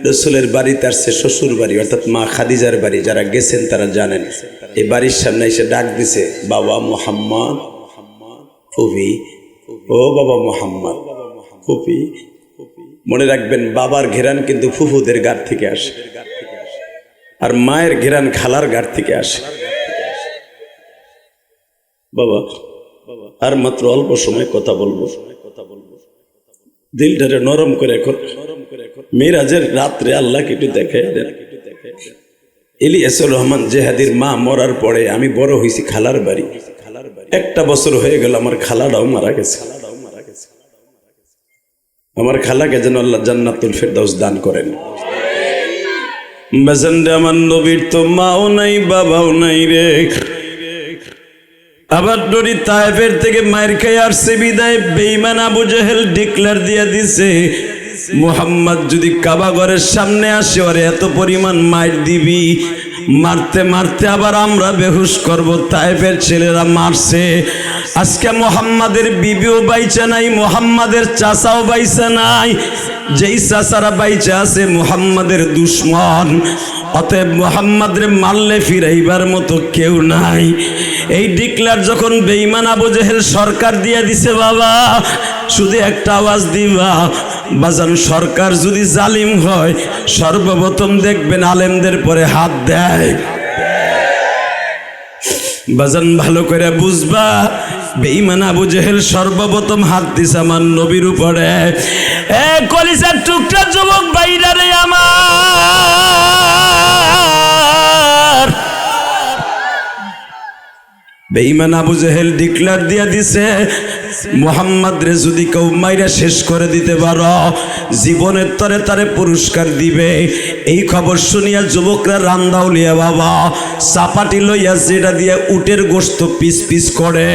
রসুলের বাড়িতে আসছে, শ্বশুর বাড়ি অর্থাৎ মা খাদিজার বাড়ি। যারা গেছেন তারা জানেন। এই বাড়ির সামনে এসে ডাক দিছে, বাবা মোহাম্মদ, ফুফি, ও বাবা মোহাম্মদ, ফুফি। মনে রাখবেন, বাবার ঘেরান কিন্তু ফুফুদের গার থেকে আসে, আর মায়ের ঘেরান খালার গার থেকে আসে। বাবা আর মাত্র অল্প সময় কথা বলবো, দিলটারে নরম করে মিরাজের রাত্রে আল্লাহকে একটু দেখে দেন। ইলিয়াসুর রহমান জেহাদির মা মরার পরে আমি বড় হয়েছি খালার বাড়ি। 1 বছর হয়ে গেল, আমার খালাটাও মারা গেছে। আমার খালাকে যেন আল্লাহ জান্নাতুল ফেরদাউস দান করেন। বেজেন্ডে আমার নবীর তো মাও নাই বাবাও নাই রে। আবার ডরি তায়েফের থেকে মায়ের খেয়ে আসছে বিদায় বেঈমান আবু জেহেল ডিক্লেয়ার দিয়ে দিছে, মুহাম্মদ যদি কাবা ঘরের সামনে আসে ওরে এত পরিমাণ মার দিবি, মারতে মারতে আবার আমরা বেহুশ করব। তায়েফের ছেলেরা মারছে। আজকে মুহাম্মাদের বিবিও বাইচা নাই, মুহাম্মাদের চাচাও বাইচা নাই। যেই চাচারা বাইচা আছে মুহাম্মাদের দুশ্মন। অতএব মুহাম্মাদরে মারলে ফিরাইবার মতো কেউ নাই। এই ডিক্লার যখন বেঈমান আবু জেহেল সরকার দিয়ে দিছে, বাবা শুধু একটা আওয়াজ দিবা, বাজান সরকার যদি জালিম হয় সর্বপ্রথম দেখবেন আলেমদের পরে হাত দেয়। বাজান ভালো করে বুঝবা, বেঈমান আবু জেহেল সর্বপ্রথম হাত দিছে আমার নবীর উপরে। এ কলিজার টুকরা যুবক ভাইরা রে আমার, বেঈমান আবু জেহেল ডিক্লার দিয়া দিছে, মুহাম্মদ রে যদি কেউ মাইরা শেষ করে দিতে পারো জীবনের তরে তারে পুরস্কার দিবে। এই খবর শুনিয়া যুবকরা রান্দাউলিয়া বাবা চাপাটি লইয়া যেটা দিয়ে উটের গোস্ত পিস পিস করে,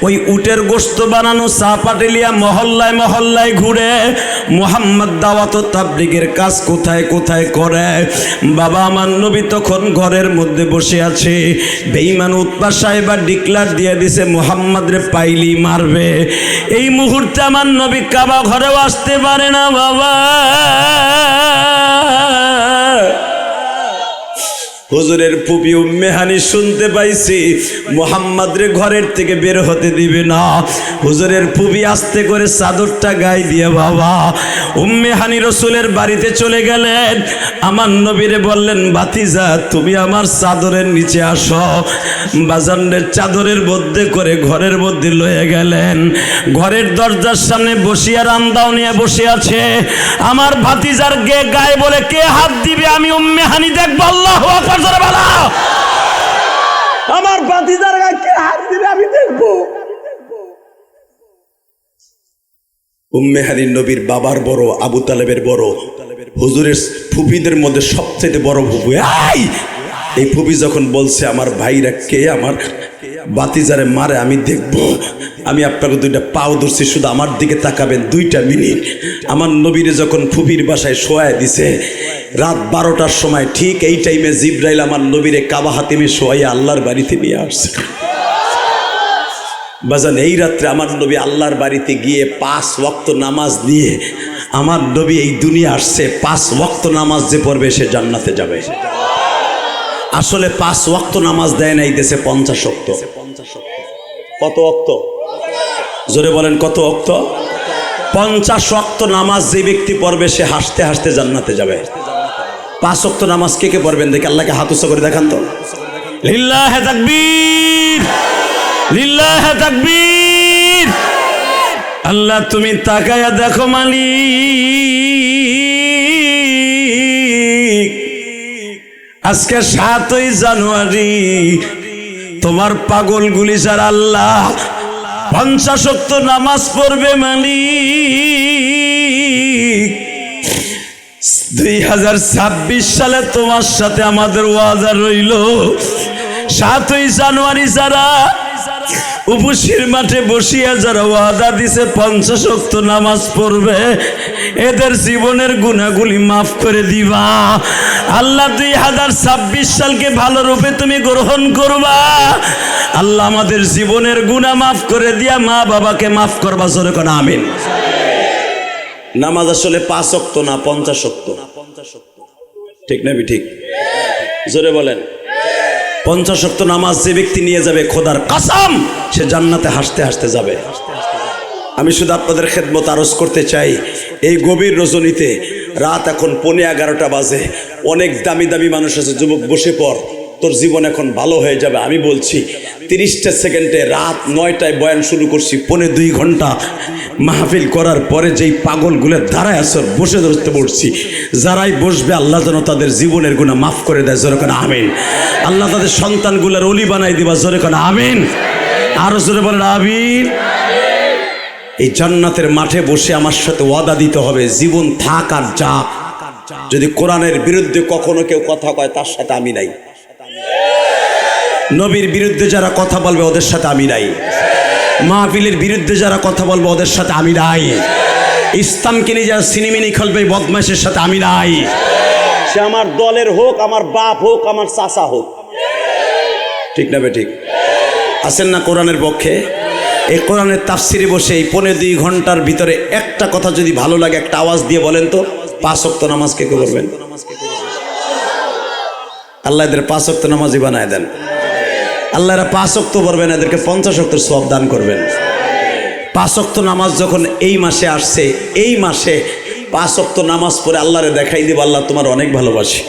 ওই উটের গোস্ত বানানো চাপাটি লিয়া মহল্লায় মহল্লায় ঘুরে মুহাম্মদ দাওয়াত ও তাবলীগের কাজ কোথায় কোথায় করে। বাবা আমার নবী তখন ঘরের মধ্যে বসে আছে। বেঈমান উতবা সাহেবা ডিক্লার দিয়ে দিছে মুহাম্মদ রে পাইলি মারবে। এই মুহূর্তে আমার নবী কাবা ঘরেও আসতে পারে না বাবা। হুজুরের ফুপি উম্মে হানি শুনতে পাইছি মুহাম্মদ রে ঘরের থেকে বের হতে দিবে না। হুজুরের ফুপি আস্তে করে চাদরটা গায়ে দিয়ে বাবা উম্মে হানি রসুলের বাড়িতে চলে গেলেন। আমার নবীরে বললেন, ভাতিজা তুমি আমার চাদরের নিচে আসো। বাজানের চাদরের মধ্যে করে ঘরের মধ্যে লয়ে গেলেন। ঘরের দরজার সামনে বসিয়া রান্দাও নিয়ে বসে আছে। আমার ভাতিজার গায়ে বলে কে হাত দিবে আমি উম্মে হানি দেখবো। আল্লাহু আকবার জোরে বলো। আমার ভাতিজার গায়ে কে হাত দিবে আমি দেখবো। উম্মে হানি নবীর বাবার বড়, আবু তালেবের বড়, হুজুরের ফুফিদের মধ্যে সবচেয়ে বড় ফুফু। এই ফুফি যখন বলছে আমার ভাইরা কে আমার বাতিজারে মারে আমি দেখব, আমি আপনাকে 2টা পাও ধরছি, শুধু আমার দিকে তাকাবেন 2টা মিনিট। আমার নবীরে যখন ফুফির বাসায় শোয়ায় দিছে রাত 12টার সময়, ঠিক এই টাইমে জিব্রাইল আমার নবীরে কাবা হাতিমে শোয়াইয়া আল্লাহর বাড়িতে নিয়ে আসছে। বাজান এই রাত্রে আমার নবী আল্লাহর বাড়িতে গিয়ে 5 ওয়াক্ত নামাজ নিয়ে আমার নবী এই দুনিয়া আসছে। 5 ওয়াক্ত নামাজ যে পড়বে সে জান্নাতে যাবে। আসলে 5 ওয়াক্ত নামাজ দেয় নাই দেশে 50 ওয়াক্ত। কত ওয়াক্ত? জোরে বলেন কত ওয়াক্ত? 50 ওয়াক্ত নামাজ যে ব্যক্তি পড়বে সে হাসতে হাসতে জান্নাতে যাবে। 5 ওয়াক্ত নামাজ কে কে পড়বেন দেখে আল্লাহকে হাত উঁচু করে দেখান তো। লিল্লাহে তাকবীর, লিল্লাহে তাকবীর। আল্লাহ তুমি তাকায়া দেখো মালিক, আজকে 7ই জানুয়ারি তোমার পাগলগুলি যারা আল্লাহ 50 ওয়াক্ত নামাজ পড়বে মালিক, 2026 সালে তোমার সাথে আমাদের ওয়াদা রইল 7ই জানুয়ারি যারা উপসির মাঠে বসিয়া যারা ওয়াদা দিছে 50 ওয়াক্ত নামাজ পড়বে এদের জীবনের গুনাহগুলি মাফ করে দিবা। আল্লাহ 2026 সালকে ভালো রূপে তুমি গ্রহণ করবা। আল্লাহ আমাদের জীবনের গুনাহ মাফ করে দিয়া মা বাবাকে মাফ করবা। জোরে কোন আমিন। নামাজ আসলে 5 ওয়াক্ত না 50 ওয়াক্ত, ঠিক না ঠিক? জোরে বলেন। 50 ওয়াক্ত নামাজ যে ব্যক্তি নিয়ে যাবে খোদার কসম সে জান্নাতে হাসতে হাসতে যাবে। আমি শুধু আপনাদের খেদমত আরজ করতে চাই, এই গভীর রজনীতে রাত এখন 11:15 বাজে, অনেক দামি দামি মানুষ আছে, যুবক বসে পড়, তোর জীবন এখন ভালো হয়ে যাবে। আমি বলছি 30টা সেকেন্ডে রাত 9টায় বয়ান শুরু করছি, 2.5 ঘন্টা মাহফিল করার পরে যেই পাগলগুলো দাঁড়ায় আসর বসে ধরতে পড়ছি, যারাই বসবে আল্লাহ যেন তাদের জীবনের গুনাহ মাফ করে দেয়। জোরে কোন আমিন। আল্লাহ তাদের সন্তানগুলোর ওলি বানাই দিবা। জোরে কোন আমিন। আরো জোরে বলেন আমিন। এই জান্নাতের মাঠে বসে আমার সাথে ওয়াদা দিতে হবে, জীবন থাক আর যা, যদি কোরআনের বিরুদ্ধে কখনো কেউ কথা কয় তার সাথে আমি নাই, নবীর বিরুদ্ধে যারা কথা বলবে ওদের সাথে আমি নাই, মাহফিলের বিরুদ্ধে যারা কথা বলবে ওদের সাথে আমি নাই, ইসলামকে নিয়ে যারা সিনেমিনি খেলবে বদমাইশের সাথে আমি নাই। সে আমার দলের হোক, আমার বাপ হোক, আমার চাচা হোক, ঠিক না ঠিক? আছেন না কোরআনের পক্ষে? এই কোরআনের তাফসিরে বসে এই 2.5 ঘন্টার ভিতরে একটা কথা যদি ভালো লাগে একটা আওয়াজ দিয়ে বলেন তো, 5 ওয়াক্ত নামাজ কে করবেন? আল্লাহ এদের 5 ওয়াক্ত নামাজি বানায় দেন। আল্লাহ এরা 5 ওয়াক্ত পড়বেন, এদেরকে 50 ওয়াক্তের সওয়াব দান করবেন। 5 ওয়াক্ত নামাজ যখন এই মাসে আসছে, এই মাসে 5 ওয়াক্ত নামাজ পড়ে আল্লাহরে দেখাই দিব আল্লাহ তোমার অনেক ভালোবাসি,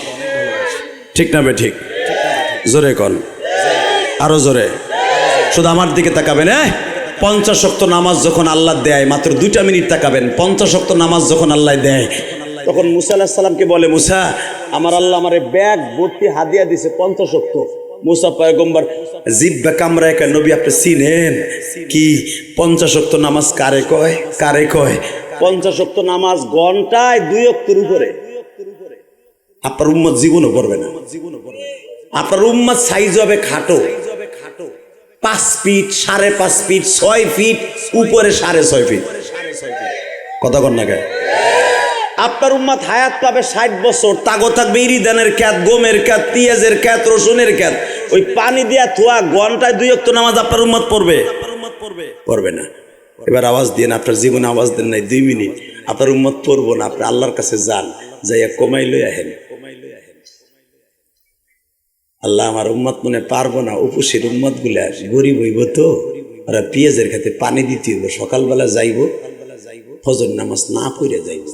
ঠিক না বে ঠিক? জোরে কন, আরো জোরে, শুধু আমার দিকে তাকাবেন। 50 ওয়াক্ত নামাজ যখন আল্লাহ দেয়, মাত্র 2টা মিনিট তাকাবেন। 50 ওয়াক্ত নামাজ যখন আল্লাহ দেয় তখন মুসা আলাইহিস সালামকে বলে, মুসা আমার আল্লাহ আমারে ব্যাগ ভর্তি হাদিয়া দিছে 50 ওয়াক্ত। মুসা পয়গম্বর জিব্বা কামড়ায় কয়, নবী আপনি চিনেন কি 50 ওয়াক্ত নামাজ কারে কয়? কারে কয়? 50 ওয়াক্ত নামাজ ঘন্টায় 2 ওয়াক্তের উপরে। আপনার উম্মত জীবনও পড়বে না। আপনার উম্মত সাইজ হবে খাটো, 5 ফিট, 5.5 ফিট, 6 ফিট, উপরে 6.5 ফিট। কথা কন না গায়ে? আপনার উম্মত হায়াত পাবে 60 বছর, তাগো থাকবে ইরিদানের খ্যাত, গমের খ্যাত, পেঁয়াজের খ্যাত, রসুনের খ্যাত। ওই পানি দিয়া থোয়া ঘন্টায় 2 ওয়াক্ত নামাজ আপনার উম্মত পড়বে? পড়বে না। এবার আওয়াজ দিয়ে না, আপনার জীবনে আওয়াজ দেন নাই 2 মিনিট, আপনার উম্মত পড়বো না। আপনি আল্লাহর কাছে যান, যাইয়া কমাই লই আহেন। আল্লাহ আমার উম্মত মনে পারবো না, উপসির উম্মত গুলা গরিব হইব তো, ওরা পেঁয়াজের খেতে পানি দিতে হইব, সকালবেলা যাইব, ফজর নামাজ না পড়ে যাইব,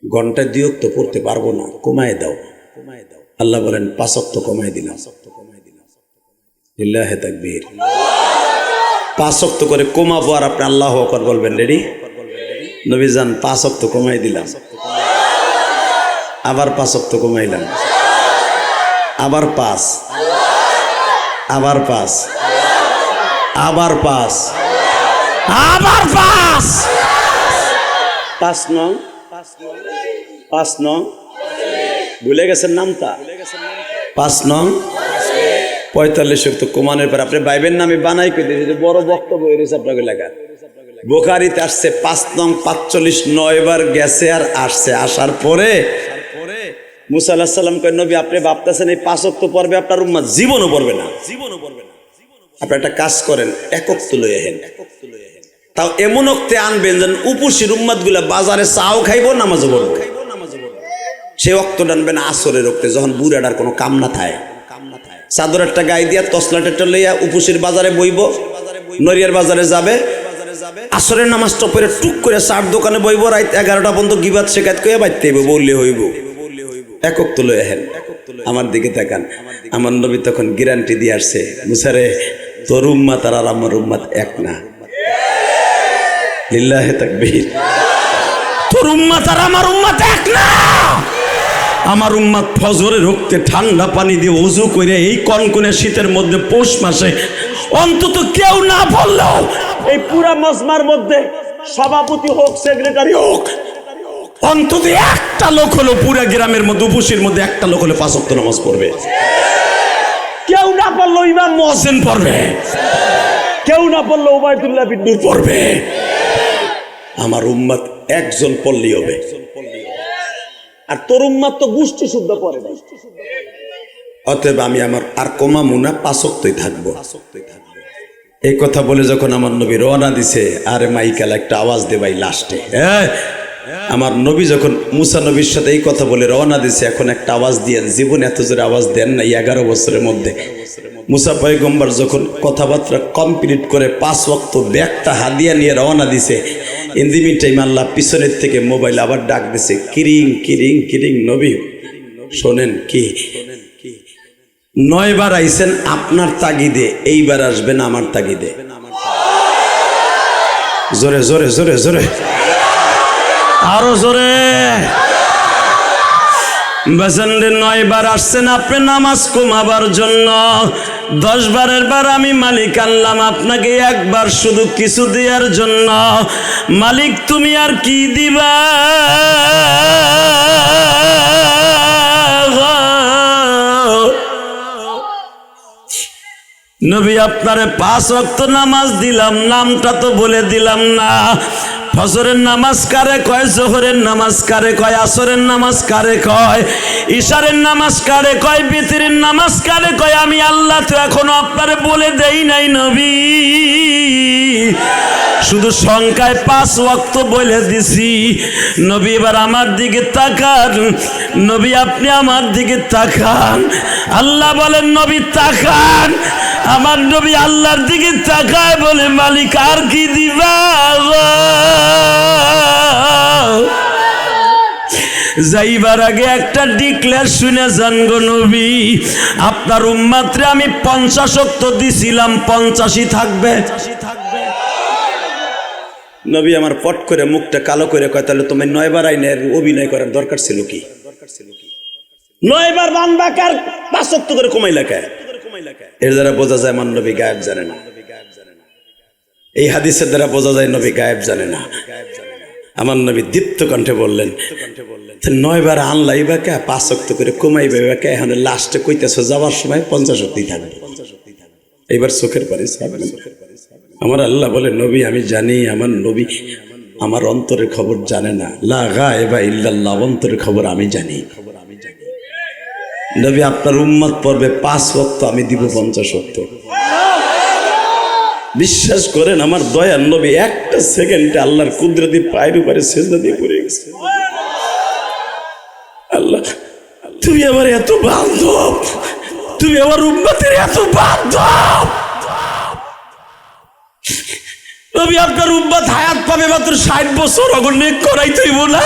ঘন্টায় 2 ওয়াক্ত পড়তে পারবো না, কমায় দাও। আল্লাহ বলেন 5 ওয়াক্ত কমাই দিলাম। লিল্লাহি তাকবীর। 5 ওয়াক্ত করে কমাবো আর আপনি আল্লাহু আকবার বলবেন। রেডি? নবী জান 5 ওয়াক্ত কমাই দিলাম, আবার 5 ওয়াক্ত কমাইলাম, আবার 5, আবার 5, আবার 5, আবার 5, 5 নং, 5 নং, ভুলে গেছেন নামটা? 5 নং 45 ওয়াক্ত কমানোর পর আপনি বাইবের নামে বানাই করে দিয়েছে, বড় বক্তব্য হয়েছে আপনাকে লেখা। বুখারীতে আসছে 5 নং 45, 9 বার গেছে আর আসছে। আসার পরে মুসা আলাইহিস সালাম কয়, নবী আপনি ভাবতেছেন এই 5 ওয়াক্ত পড়বে আপনার উম্মত? জীবনও পড়বে না। আপনি একটা কাজ করেন, 1 ওয়াক্ত লই আহেন, তাও এমন ওক্তে আনবেন যেন উপসির উম্মত গুলা বাজারে চাও খাইবো, নামাজও পড়বো। সে ওক্ত আনবেন আসরের ওক্তে, যখন বুড়াটার কোনো কাম না থাকে, চাদর একটা গায়ে দিয়া তসলাট একটা লইয়া উপসির বাজারে বইব, নড়িয়ার বাজারে যাবে, আসরের নামাজটা পড়ে টুক করে চার দোকানে বইব, রাত 11টা পর্যন্ত গিবাত শেখাত কইয়া বাইতে হইব, বললে হইব একক তো লয়ে হেন। আমার দিকে তাকান, আমার নবী তখন গ্যারান্টি দিয়ে আসছে, মুসারে তোর উম্মাত আর আমার উম্মাত এক না। লিল্লাহে তাকবীর। তোর উম্মাত আর আমার উম্মাত এক না। আমার উম্মাত ফজরে রক্তে ঠান্ডা পানি দিয়ে ওযু করে এই কনকনে শীতের মধ্যে পৌষ মাসে অন্তত কেউ না বললেও এই পুরা মজমার মধ্যে সভাপতি হোক সেক্রেটারি হোক অন্তত একটা লোক হলো পুরা গ্রামের মধ্যে উপসীর মধ্যে একটা লোক হলো 5 ওয়াক্ত নামাজ পড়বে। কেউ না পড়লো ইমাম মুয়াজ্জিন পড়বে, কেউ না পড়লো উবাইদুল্লাহ বিন নূর পড়বে। আমার উম্মত একজন পড়লেই হবে। আর তোর উম্মত তো গোষ্ঠী শুদ্ধ পড়ে না। অতএব আমি আমার আর কমামু না, 5 ওয়াক্তই থাকবো। এই কথা বলে যখন আমার নবী রওনা দিছে, আরে মাইকেল একটা আওয়াজ দে ভাই লাস্টে। আমার নবী যখন মুসা নবীর সাথে এই কথা বলে রওনা দিছে, এখন একটা আওয়াজ দিয়েন। জীবন এত জোরে আওয়াজ দেন না 11 বছরের মধ্যে। মুসা পয়গম্বর যখন কথাবার্তা কমপ্লিট করে 5 ওয়াক্ত ব্যাগটা হাদিয়া নিয়ে রওনা দিছে, ইন দি মিন টাইম আল্লাহ পিছনের থেকে মোবাইল আবার ডাক দিছে, কিরিং কিরিং কিরিং, নবী শোনেন কি 9 বার আইছেন আপনার তাগিদে, এইবার আসবেন আমার তাগিদে। জোরে জোরে জোরে জোরে, আরো জোরে। বেসেন্ডে 9 বার আসছেন আপনি নামাজ কমাবার জন্য, 10 বারের বার আমি মালিক আনলাম আপনাকে একবার শুধু কিছু দেওয়ার জন্য। মালিক তুমি আর কি দিবা? নবী আপনারে 5 ওয়াক্ত নামাজ দিলাম, নামটা তো বলে দিলাম না। ফজরের নামাজ কারে কয়, জোহরের নামাজ কারে কয়, আসরের নামাজ কারে কয়, ইশারের নামাজ কারে কয়, বিতরের নামাজ কারে কয়, আমি আল্লাহ তো এখনো আপনারে বলে দেই নাই নবী। শুধু সংখ্যায় 5 ওয়াক্ত বলে দিছি। নবী এবার আমার দিকে তাকান, নবী আপনি আমার দিকে তাকান। আল্লাহ বলেন নবী তাকান। আমার নবী আল্লাহর দিকে তাকায় বলে, মালিক আর কি দিবা? যাইবার আগে একটা ডিক্লেয়ার শুনে যান গো নবী, আপনার উম্মাতরে আমি 50 ওয়াক্ত দিছিলাম, 50ই থাকবে। নবী আমার পট করে মুখটা কালো করে কয়, তাহলে তোমার 9 বার আইনের অভিনয় করার দরকার ছিল কি? 9 বার বান্দা কার 5 ওয়াক্ত করে কমাইলা কে? এর দ্বারা বোঝা যায় আমার নবী গায়েব জানে না। এই হাদিসের দ্বারা বোঝা যায় নবী গায়েব জানে না। আমার নবী দীপ্ত কণ্ঠে বললেন, 9 বার আনলাই বা কে, 5 ওয়াক্ত করে কমাইবে বা কে? এখন লাস্টে কইতেছো যাওয়ার সময় 50 ওয়াক্তই থাকবে। এইবার চোখের পানি আমার আল্লাহ বলে, নবী আমি জানি আমার নবী আমার অন্তরের খবর জানে না। লা গায়বা ইল্লাল্লাহ, অন্তরের খবর আমি জানি। নবী আপনার উম্মত পড়বে 5 ওয়াক্ত, আমি দিব 50 ওয়াক্ত। বিশ্বাস করেন আমার দয়ার নবী একটা সেকেন্ডে আল্লাহর কুদরতি পায়ের উপরে সেজদা দিয়ে পড়ে গেছে। আল্লাহ তুমি আমার এত বান্ধব, তুমি আমার উম্মতের এত বান্ধব। নবী আপনার উম্মত হায়াত পাবে মাত্র 60 বছর, অগণিত করাই তুইব না।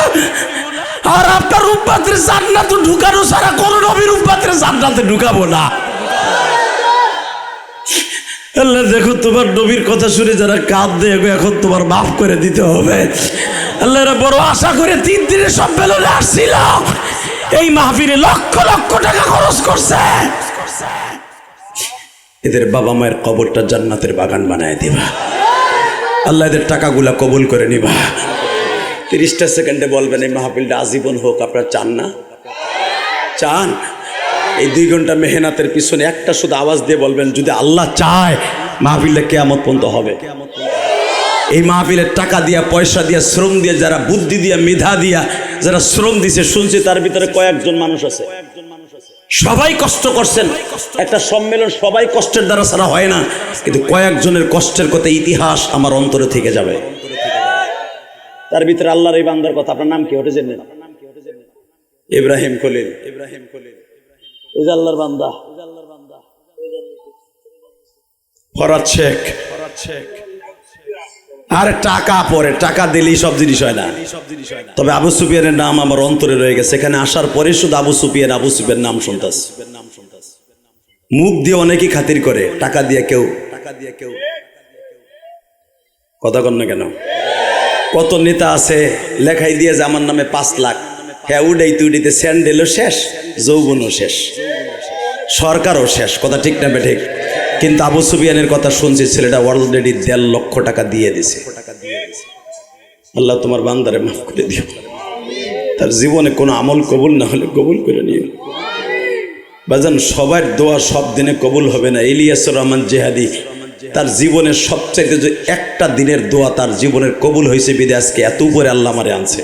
আর আপনার উম্মতের জান্নাতে ঢুকানো ছাড়া কোন নবীর উম্মতের জান্নাতে ঢুকাবো না। আল্লাহ দেখো তোমার নবীর কথা শুনে যারা কাঁদে, এখন তোমার মাফ করে দিতে হবে। আল্লাহ বড় আশা করে 3 দিনের সম্মেলনে আসছিল, এই মাহফিলে লক্ষ লক্ষ টাকা খরচ করছে। এদের বাবা মায়ের কবরটা জান্নাতের বাগান বানায় দিবা। আল্লাহ এদের টাকাগুলা কবুল করে নিবা। 30টা সেকেন্ডে বলবেন এই মাহফিলটা আজীবন হোক। আপনারা চান না? চান? এই 2 ঘন্টা মেহনতের পিছনে একটা শুধু আওয়াজ দিয়ে বলবেন, যদি আল্লাহ চায় মাহফিলটা কিয়ামত পর্যন্ত হবে। এই মাহফিলের টাকা দিয়া, পয়সা দিয়া, শ্রম দিয়া, যারা বুদ্ধি দিয়া, মেধা দিয়া যারা শ্রম দিছে, শুনছি তার ভিতরে কয়েকজন মানুষ আছে সবাই কষ্ট করছেন। একটা সম্মেলন সবাই কষ্টের দ্বারা ছাড়া হয় না, কিন্তু কয়েকজনের কষ্টের কথা ইতিহাস আমার অন্তরে থেকে যাবে। তার ভিতরে আল্লাহর এই বান্দার কথা, আপনার নাম কি ওটা জেনে? ইব্রাহিম খলিল। ওই যে আল্লাহর বান্দা ফরাদ শেখ। আর টাকা পরে, টাকা দিলেই সব জিনিস হয় না। তবে আবু সুফিয়ানের নাম আমার অন্তরে রয়ে গেছে। এখানে আসার পরে শুধু আবু সুফিয়ান নাম শুনতাস। মুখ দিয়ে অনেকেই খাতির করে, টাকা দিয়ে কেউ কথা কন না কেন? কত নেতা আছে লেখাই দিয়ে যে আমার নামে 5 লাখ, হ্যাঁ উড়াইতে উড়াইতে স্যান্ডেলও শেষ, যৌবনও শেষ, সরকারও শেষ। কথা ঠিক না বেঠিক? কিন্তু আবু সুফিয়ানের কথা শুনছি, ছেলেটা অলরেডি 1.5 লক্ষ টাকা দিয়ে দিছে। আল্লাহ তোমার বান্দারে মাফ করে দিও, তার জীবনে কোনো আমল কবুল না হলে কবুল করে নিও। বাজান, সবার দোয়া সব দিনে কবুল হবে না। ইলিয়াসুর রহমান জিহাদি তার জীবনের সবচাইতে যে একটা দিনের দোয়া তার জীবনের কবুল হয়েছে বিদে আজকে এত উপরে আল্লাহ আমারে আনছে।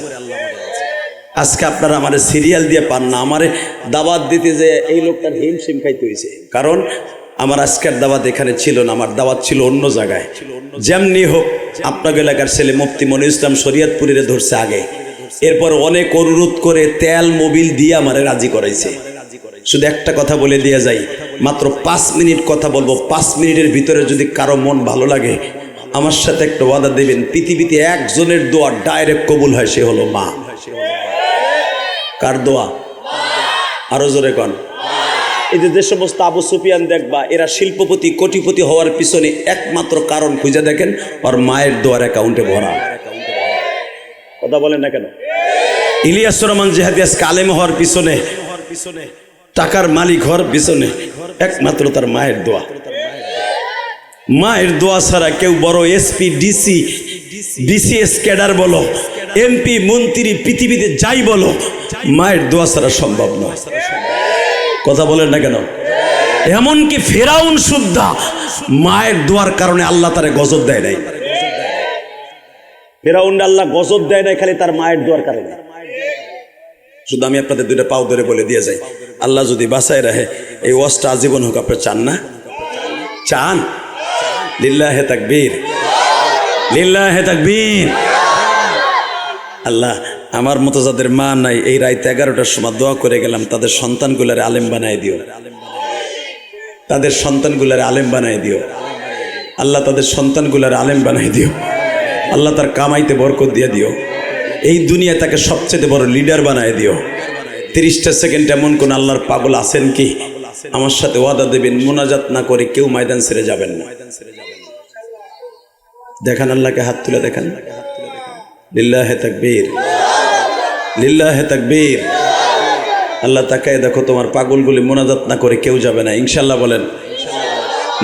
আজকে আপনারা আমারে সিরিয়াল দিয়ে পান না, আমারে দাওয়াত দিতে যে এই লোকটার হিমশিম খাইতে হয়েছে। কারণ আমার আজকের দাওয়াত এখানে ছিল না, আমার দাওয়াত ছিল অন্য জায়গায়। যেমনি হোক আপনাদের এলাকার ছেলে মুফতি মনিরুল ইসলাম শরীয়তপুরে ধরছে আগে, এরপর অনেক অনুরোধ করে তেল মোবিল দিয়ে আমারে রাজি করাইছে। শুধু একটা কথা বলে দিয়ে যাই, মাত্র 5 মিনিট কথা বলবো। 5 মিনিটের ভিতরে যদি কারো মন ভালো লাগে আমার সাথে একটা ওয়াদা দেবেন, পৃথিবীতে একজনের দোয়া ডাইরেক্ট কবুল হয়, সে হলো মা। কার দোয়া? আরো জোরে কন। এই যে সমস্ত আবু সুফিয়ান দেখবা, এরা শিল্পপতি কোটিপতি হওয়ার পিছনে একমাত্র কারণ খুঁজে দেখেন, ওর মায়ের দোয়ার অ্যাকাউন্টে ভরা। কথা বলেন না কেন? ইলিয়াসুর রহমান জিহাদি আজকে আলেম হওয়ার পিছনে, টাকার মালিক হওয়ার পিছনে একমাত্র তার মায়ের দোয়া। মায়ের দোয়া ছাড়া কেউ বড় এসপি, ডিসি, বিসিএস ক্যাডার বলো, এমপি, মন্ত্রী, পৃথিবীতে যাই বলো, মায়ের দোয়া ছাড়া সম্ভব নয়। কথা বলেন না কেন? এমনকি ফেরাউন সুদ্ধা মায়ের দোয়ার কারণে আল্লাহ তারে গজব দেয় নাই। ফেরাউন আল্লাহ গজব দেয় নাই খালি তার মায়ের দোয়ার কারণে। শুধু আমি আপনাদের 2টা পাও ধরে বলে দিয়ে যাই, আল্লাহ যদি বাঁচায় রাখে এই ওয়াজটা আজীবন হোক। আপনার চান না? চান? লিল্লাহে তাকবীর, লিল্লাহে তাকবীর। আল্লাহ আমার মতো যাদের মা নাই, এই রাত 11টার সময় দোয়া করে গেলাম, তাদের সন্তানগুলারে আলেম বানায় দিও, তাদের সন্তানগুলারে আলেম বানায় দিও আল্লাহ, তাদের সন্তানগুলারে আলেম বানায় দিও আল্লাহ, তার কামাইতে বরকত দিয়ে দিও, এই দুনিয়ায় তাকে সবচেয়ে বড় লিডার বানায় দিও। 30টা সেকেন্ড এমন কোন আল্লাহর পাগল আছেন কি আমার সাথে ওয়াদা দেবেন, মোনাজাত না করে কেউ ময়দান ছেড়ে যাবেন না? দেখান আল্লাহকে, হাত তুলে দেখান। লিল্লাহে তাকবীর, লিল্লাহে তাকবীর। আল্লাহ তাকায় দেখো, তোমার পাগলগুলি মোনাজাত না করে কেউ যাবে না ইনশাল্লাহ। বলেন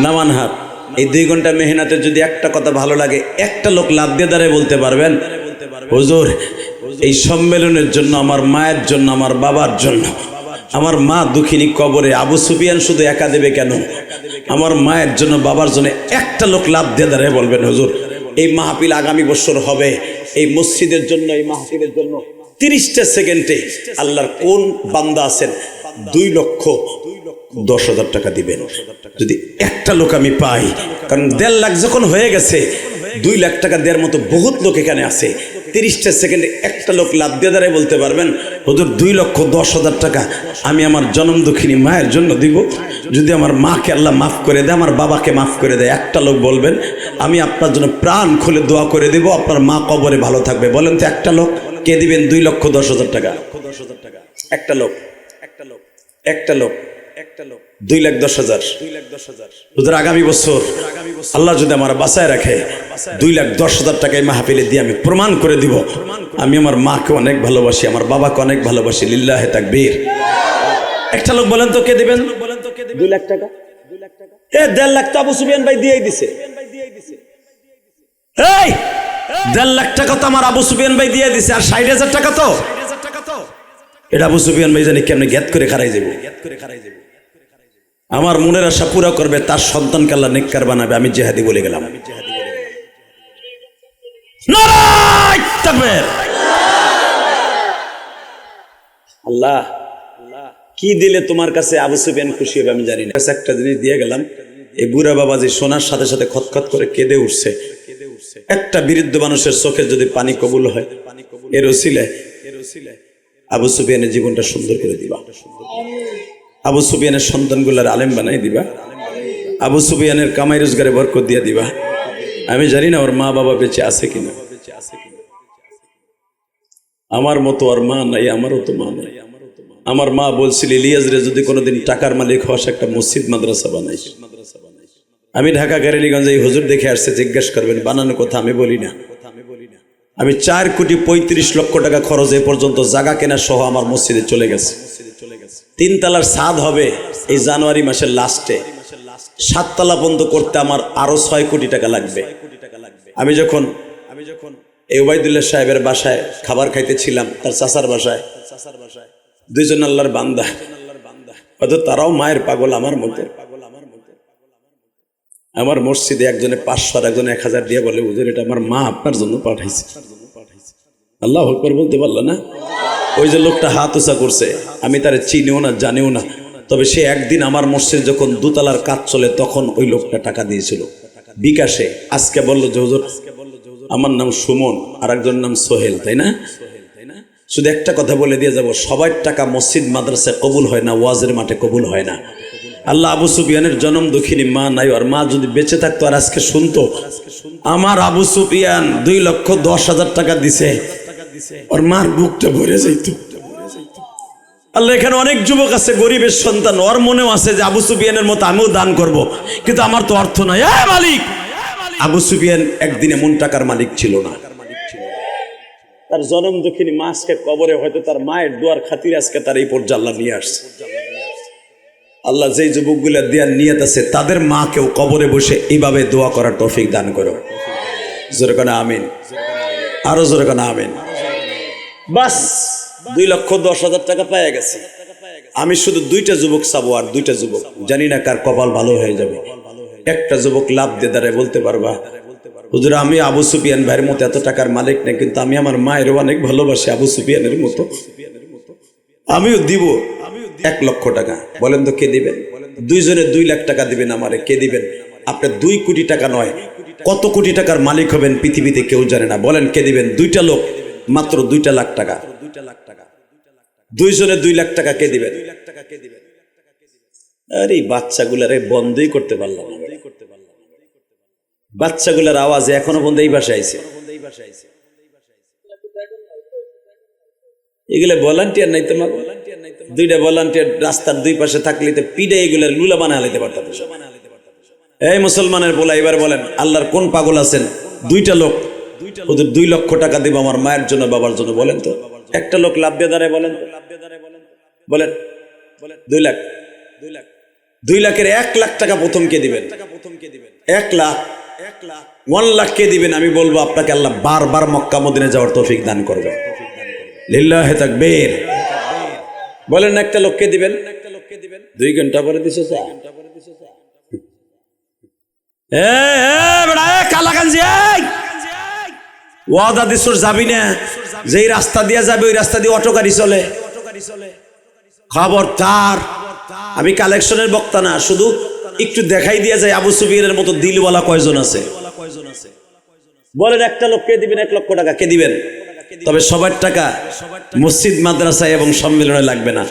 নামান হাত। এই 2 ঘন্টা মেহনতে যদি একটা কথা ভালো লাগে, একটা লোক লাভ দিয়ে দাঁড়ায় বলতে পারবেন, হুজুর এই সম্মেলনের জন্য, আমার মায়ের জন্য, আমার বাবার জন্য, আমার মা দুঃখিনী কবরে, আবু সুফিয়ান শুধু একা দেবে কেন, আমার মায়ের জন্য, বাবার জন্য একটা লোক লাভ দিয়ে দাঁড়ায় বলবেন, হুজুর এই মাহফিল আগামী বছর হবে, এই মসজিদের জন্য, এই মাহফিলের জন্য 30টা সেকেন্ডে আল্লাহর কোন বান্দা আছেন 2,10,000 টাকা দিবেন? যদি একটা লোক আমি পাই, কারণ 1.5 লাখ যখন হয়ে গেছে, 2 লাখ টাকা দেওয়ার মতো বহুত লোক এখানে আছে। 30টা সেকেন্ডে একটা লোক লাভ দিয়ে দাঁড়ায় বলতে পারবেন, হুজুর 2,10,000 টাকা আমি আমার জনম দুঃখিনী মায়ের জন্য দিব। যদি আমার মাকে আল্লাহ মাফ করে দেয়, আমার বাবাকে মাফ করে দেয়, একটা লোক বলবেন আমি আপনার জন্য প্রাণ খুলে দোয়া করে দেব, আপনার মা কবরে ভালো থাকবে। বলেন তো একটা লোক কে দিবেন 2,10,000 টাকা? একটা লোক, একটা লোক, 2,10,000। হুজুর আগামী বছর আল্লাহ যদি আমার বাঁচায় রাখে, 2,10,000 টাকায় মাহফিলে দিয়ে আমি প্রমাণ করে দিব আমি আমার মাকে অনেক ভালোবাসি, আমার বাবাকে অনেক ভালোবাসি। লিল্লাহে তাকবীর। একটা লোক বলেন তো কে দিবেন? 2 লাখ টাকা। 1.5 লাখ তো আবু সুফিয়ান ভাই দিয়েই দিছে। এই 1.5 লাখ টাকা তো আমার আবু সুফিয়ান ভাই দিয়ে দিছে, আর 60,000 টাকা তো এটা আবু সুফিয়ান ভাই জানি কেমনে গ্যাত করে খারাই যাবে। আমার মনের আশা পুরো করবে, তার সন্তানকে আল্লাহ নেককার বানাবে। আমি জিহাদি বলে গেলাম। নারায়ে তাকবীর। আল্লাহ কি দিলে তোমার কাছে আবু সুফিয়ান খুশি হবে আমি জানি না। একটা জিনিস দিয়ে গেলাম, এই বুড়া বাবা যে শোনার সাথে সাথে খতখত করে কেঁদে উঠছে। একটা বৃদ্ধ মানুষের চোখে যদি পানি কবুল হয়, এর ওসিলায় আবু সুফিয়ানের জীবনটা সুন্দর করে দিবা। আবু সুফিয়ানের সন্তানগুলার আলেম বানাই দিবা। আবু সুফিয়ানের কামাই রোজগারে বরকত দিয়ে দিবা। আমি জানি না ওর মা বাবা বেঁচে আছে কিনা। আমার মতো ওর মা নাই, আমারও তো মা নাই। আমার মা বলছিল ইলিয়াস রে যদি কোনোদিন টাকার মালিক হওয়াস একটা মসজিদ মাদ্রাসা বানাই। আমি ঢাকা কেরানীগঞ্জে এই হুজুর দেখে আসছে, জিজ্ঞেস করবেন বানানোর কথা, আমি বলি না। আমি 4,35,00,000 টাকা খরচ এ পর্যন্ত জায়গা কেনা সহ আমার মসজিদে চলে গেছে। 3 তলার ছাদ হবে এই জানুয়ারি মাসের লাস্টে, 7 তলা বন্ধ করতে আমার আরো 6 কোটি টাকা লাগবে। আমি যখন এই ওবায়দুল্লাহ সাহেবের বাসায় খাবার খাইতেছিলাম, তার চাচার বাসায়, দুইজন আল্লাহর বান্দা, হয়তো তারাও মায়ের পাগল আমার মতো। আমার মসজিদে একজনে 500 আর একজনে 1000 দিয়ে বলে হুজুর এটা আমার মা আপনার জন্য পাঠাইছে। আল্লাহু আকবার বলতে পারল না। ওই যে লোকটা হাত উঁচা করছে, আমি তারে চিনিও না জানিও না, তবে সে একদিন আমার মসজিদ যখন 2 তলার কাজ চলে তখন ওই লোকটা টাকা দিয়েছিল বিকাশে। আজকে বললো যে হুজুর আমার নাম সুমন আর একজনের নাম সোহেল, তাই না? শুধু একটা কথা বলে দিয়ে যাব, সবার টাকা মসজিদ মাদ্রাসায় কবুল হয় না, ওয়াজের মাঠে কবুল হয় না। আল্লাহ আবু সুফিয়ানের জনম দুঃখিনী মা নাই, আর মা যদি বেঁচে থাকতো আর আজকে শুনতো আমার আবু সুফিয়ান 2,10,000 টাকা দিছে, ওর মার বুকটা ভরে যাইত। আল্লাহ এখানে অনেক যুবক আছে গরিবের সন্তান, ওর মনেও আছে যে আবু সুফিয়ানের মতো আমিও দান করব, কিন্তু আমার তো অর্থ নাই। মালিক আবু সুফিয়ান একদিন এমন টাকার মালিক ছিল না। তার জনম দুঃখিনী মা আজকে কবরে, হয়তো তার মায়ের দোয়ার খাতির আজকে তার এই পর্যায়ে আল্লাহ নিয়ে আসছে। আল্লাহ যেই যুবকগুলা দেওয়ার নিয়ত আছে তাদের মাকেও কবরে বসে এইভাবে দোয়া করার তৌফিক দান করো। জোরে কানা আমিন, আরো জোরে কানা আমিন। বাস 2,10,000 টাকা পেয়ে গেছে। আমি শুধু 2টা যুবক চাবো, আর 2টা যুবক, জানি না কার কপাল ভালো হয়ে যাবে। একটা যুবক লাভ দিয়ে দাঁড়ায় বলতে পারবা হুজুর আমি আবু সুফিয়ান ভাইয়ের মতো এত টাকার মালিক নেই, কিন্তু আমি আমার মায়ের অনেক ভালোবাসি আবু সুফিয়ানের মতো, আমিও দিব 1,00,000 টাকা। বলেন তো কে দিবেন? 2 জনে 2 লাখ টাকা দিবেন আমারে, কে দিবেন? আপনি 2 কোটি টাকা নয়, কত কোটি টাকার মালিক হবেন পৃথিবীতে কেউ জানে না। বলেন কে দিবেন? 2টা লোক মাত্র 2 লাখ টাকা, 2 জনে 2 লাখ টাকা কে দিবেন? আরে বাচ্চাগুলারে বন্ধই করতে পারলাম না। বাচ্চাগুলার আওয়াজে এখনো বন্ধ এই বাসায় আইছে। এগুলো ভলান্টিয়ার নাই তোমার? 2টা ভলান্টিয়ার রাস্তার 2 পাশে থাকলে তো পিডে এগুলার লুলা বানা হালাইতে পারতাম। এই মুসলমানের বলা, এবার বলেন আল্লাহর কোন পাগল আছেন 2টা লোক ওদের 2 লক্ষ টাকা দিব আমার মায়ের জন্য বাবার জন্য? বলেন তো একটা লোক লাভ দিয়ে দাঁড়ায়, বলেন বলেন 2 লাখ, 2 লাখের 1 লাখ টাকা প্রথম কে দিবেন? 1 লাখ, 1 লাখ কে দিবেন? আমি বলবো আপনাকে আল্লাহ বারবার মক্কা মদিনা যাওয়ার তৌফিক দান করবে। লিল্লাহি তাকবীর। বলেন একটা লোক কে দিবেন? 2 ঘন্টা পরে দিছো ওয়াদা দিছর যাবি না, যেই রাস্তা দিয়ে যাবে ওই রাস্তা দিয়ে অটো গাড়ি চলে। খবরদার, আমি কালেকশনের বক্তা না, শুধু একটু দেখাই দিয়ে যায় আবু সুফিয়ানের মতো দিলওয়ালা কয়জন আছে। বলেন একটা লোক কে দিবেন? 1,00,000 টাকা কে দিবেন? তবে সবার টাকা মসজিদ মাদ্রাসায় এবং সম্মেলনে লাগবে না।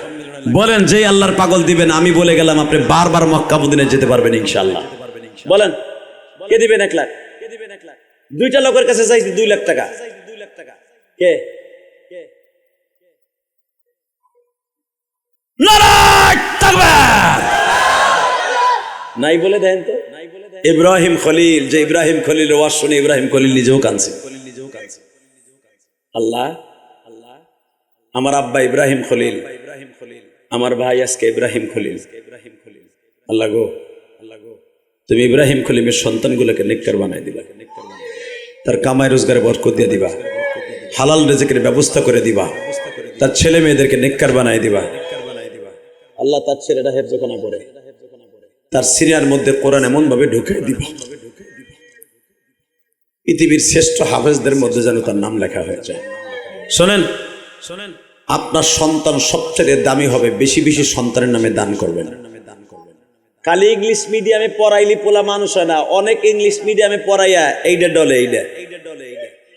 বলেন যেই আল্লাহর পাগল দিবেন, আমি বলে গেলাম আপনি বারবার মক্কা মদিনায় যেতে পারবেন ইনশাআল্লাহ। বলেন কে দিবেন 1 লাখ? 2টা লোকের কাছে চাইছি 2 লাখ টাকা, কে? নারায়ে তাকবীর। নাই বলে দেন তো। ইব্রাহিম খলিল, যে ইব্রাহিম খলিল ওয়াজ শুনে ইব্রাহিম খলিল নিজেও কাঁদছে। আল্লাহ আমার আব্বা ইব্রাহিম খলিল, আমার ভাই আজকে ইব্রাহিম খলিল। আল্লাহ গো, তুমি ইব্রাহিম খলিলের সন্তানগুলোকে নেককার বানাই দিবা, তার কামাই রোজগারে বরকত দিয়ে দিবা, হালাল রিজিকের ব্যবস্থা করে দিবা, তার ছেলে মেয়েদেরকে নেককার বানাই দিবা। আল্লাহ তার ছেলেটা হেফজখানা পড়ে, তার সিরিয়ার মধ্যে কোরআন এমন ভাবে ঢুকে দিবা পৃথিবীর শ্রেষ্ঠ হাফেজদের মধ্যে যেন তার নাম লেখা হয়ে যায়। শোনেন, আপনার সন্তান সবচেয়ে দামি হবে, বেশি বেশি সন্তানের নামে দান করবেন। খালি ইংলিশ মিডিয়ামে পড়াইলি পোলা মানুষ হয় না, অনেক ইংলিশ মিডিয়ামে পড়াইয়া এইটা ডলে এইটা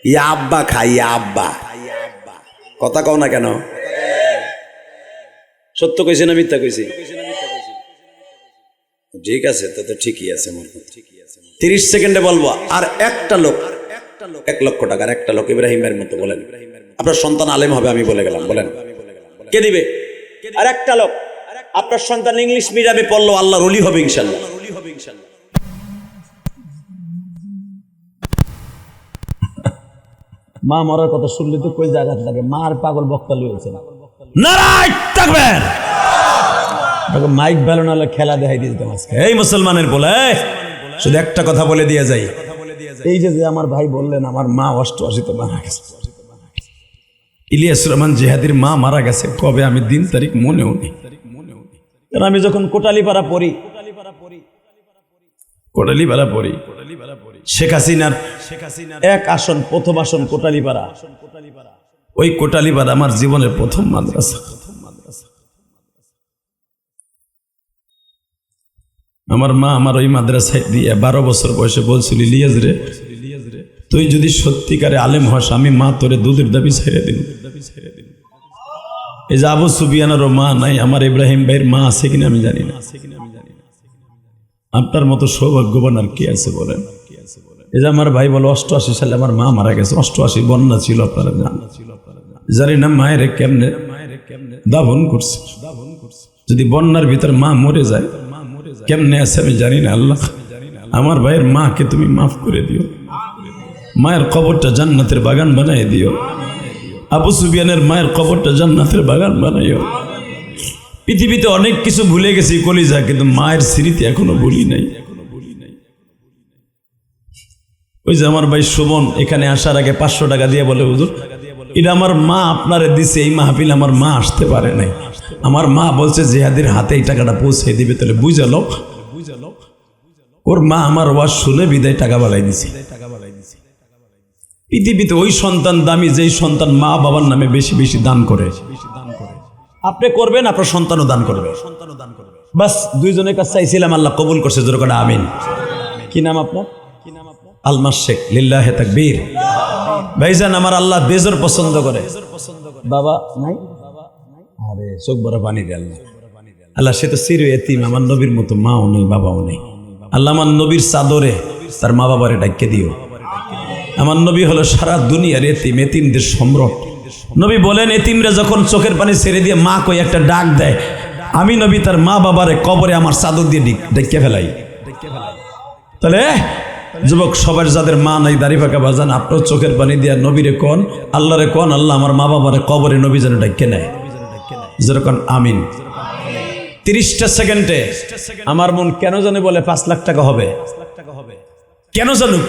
ইয়া আব্বা খাই, ইয়া আব্বা কথা কও না কেন? সত্য কইছি না মিথ্যা কইছি? ঠিক আছে, তো ঠিকই আছে, মনে ঠিকই আছে। 30 সেকেন্ডে বলবো। আর একটা লোক 1 লক্ষ টাকা, আর একটা লোক ইব্রাহিম ভাইয়ের মতো বলেন, আপনার সন্তান আলেম হবে, আমি বলে গেলাম, বলেন কে দিবে? আর একটা লোক আপনার সন্তান ইংলিশ মিডিয়ামে পড়লো, আল্লাহর ওলি হবে ইনশাআল্লাহ। মা মরার কথা শুনলে তো কই জায়গা লাগে, মার পাগল বক্তা লইছে না। নারায় তাকবীর। মাইক ভালো না হলে খেলা দেখাই দিয়ে দিতাম আজকে। এই মুসলমানের বলে শুধু একটা কথা বলে দিয়ে যাই, এই যে আমার ভাই বললেন আমার মা 88-তে মারা গেছে, ইলিয়াস রহমান জিহাদির মা মারা গেছে কবে, আমি দিন তারিখ মনেও নেই। কারণ আমি যখন কোটালীপাড়া পড়ি, শেখ হাসিনার এক আসন, প্রথম আসন কোটালীপাড়া, ওই কোটালীপাড়া আমার জীবনের প্রথম মাদ্রাসা। আমার মা আমার ওই মাদ্রাসায় দিয়ে 12 বছর বয়সে বলছিল, ইলিয়াস রে তুই যদি সত্যিকারে আলেম হস, আমি মা তোরে দুধের দাবি ছেড়ে দিন। এই যে আবু সুফিয়ানেরও মা নাই, আমার ইব্রাহিম ভাইয়ের মা আছে কিনা আমি জানি না। আপনার মতো সৌভাগ্যবান আর কি আছে বলেন? এই যে আমার ভাই বলে 88 সালে আমার মা মারা গেছে, 88 বন্যা ছিল, আপনারা জানি না মায়ের কেমনে দাফন করছে। যদি বন্যার ভিতর মা মরে যায় কেমনে আছে আমি জানি না। আল্লাহ আমার ভাইয়ের মাকে তুমি মাফ করে দিও, মায়ের কবরটা জান্নাতের বাগান বানাই দিও। আবু সুফিয়ানের মায়ের কবরটা জান্নাতের বাগান বানাইও। পৃথিবীতে অনেক কিছু ভুলে গেছি কলিজা, কিন্তু মায়ের স্মৃতি এখনো ভুলি নাই। ওই যে আমার ভাই সুমন এখানে আসার আগে 500 টাকা দিয়ে বলে, হুজুর এটা আমার মা আপনারে দিছে, এই মাহফিল আমার মা আসতে পারে নাই, আমার মা বলছে জিহাদের হাতে এই টাকাটা পৌঁছে দিবে। তাহলে বুঝালো ওর মা আমার ওয়াজ শুনে বিদায় টাকা বাড়াই দিছে। পৃথিবীতে ওই সন্তান দামি যেই সন্তান মা বাবার নামে বেশি বেশি দান করে। আপনি করবেন, আপনার সন্তানও দান করবে। বাস দুইজনের কাছে চাইছিলাম, আল্লাহ কবুল করছে, জোরে করে আমিন। কি নাম আপনার? আলমাস শেখ, লিল্লাহে তাকবীর। ভাইজান আমার আল্লাহ বেজর পছন্দ করে। বাবা নাই, আরে চোখ বড় পানি দেয় আল্লাহ। আল্লাহ সে তো চির এতিম, আমার নবীর মতো মাও নেই বাবাও নেই। আল্লাহ আমার নবীর চাদরে তার মা বাবারে ডাকিয়ে দিও। আমার নবী হলো সারা দুনিয়ার এতিম, এতিমদের সম্রাট। নবী বলেন এতিমরা যখন চোখের পানি ছেড়ে দিয়ে মা কই একটা ডাক দেয়, আমি নবী তার মা বাবারে কবরে আমার চাদর দিয়ে ডেকে ফেলাই। তাহলে যুবক সবার যাদের মা নাই, দাড়ি পাকা বাজান, আপনার চোখের পানি দিয়া নবীরে কোন, আল্লাহরে কোন, আল্লাহ আমার মা বাবারে কবরে নবী যেন ডেকে নেয়, যেরকম আমিন। 30টা সেকেন্ডে আমার মন কেন জানে বলে 5 লাখ টাকা হবে, কেন জানুক।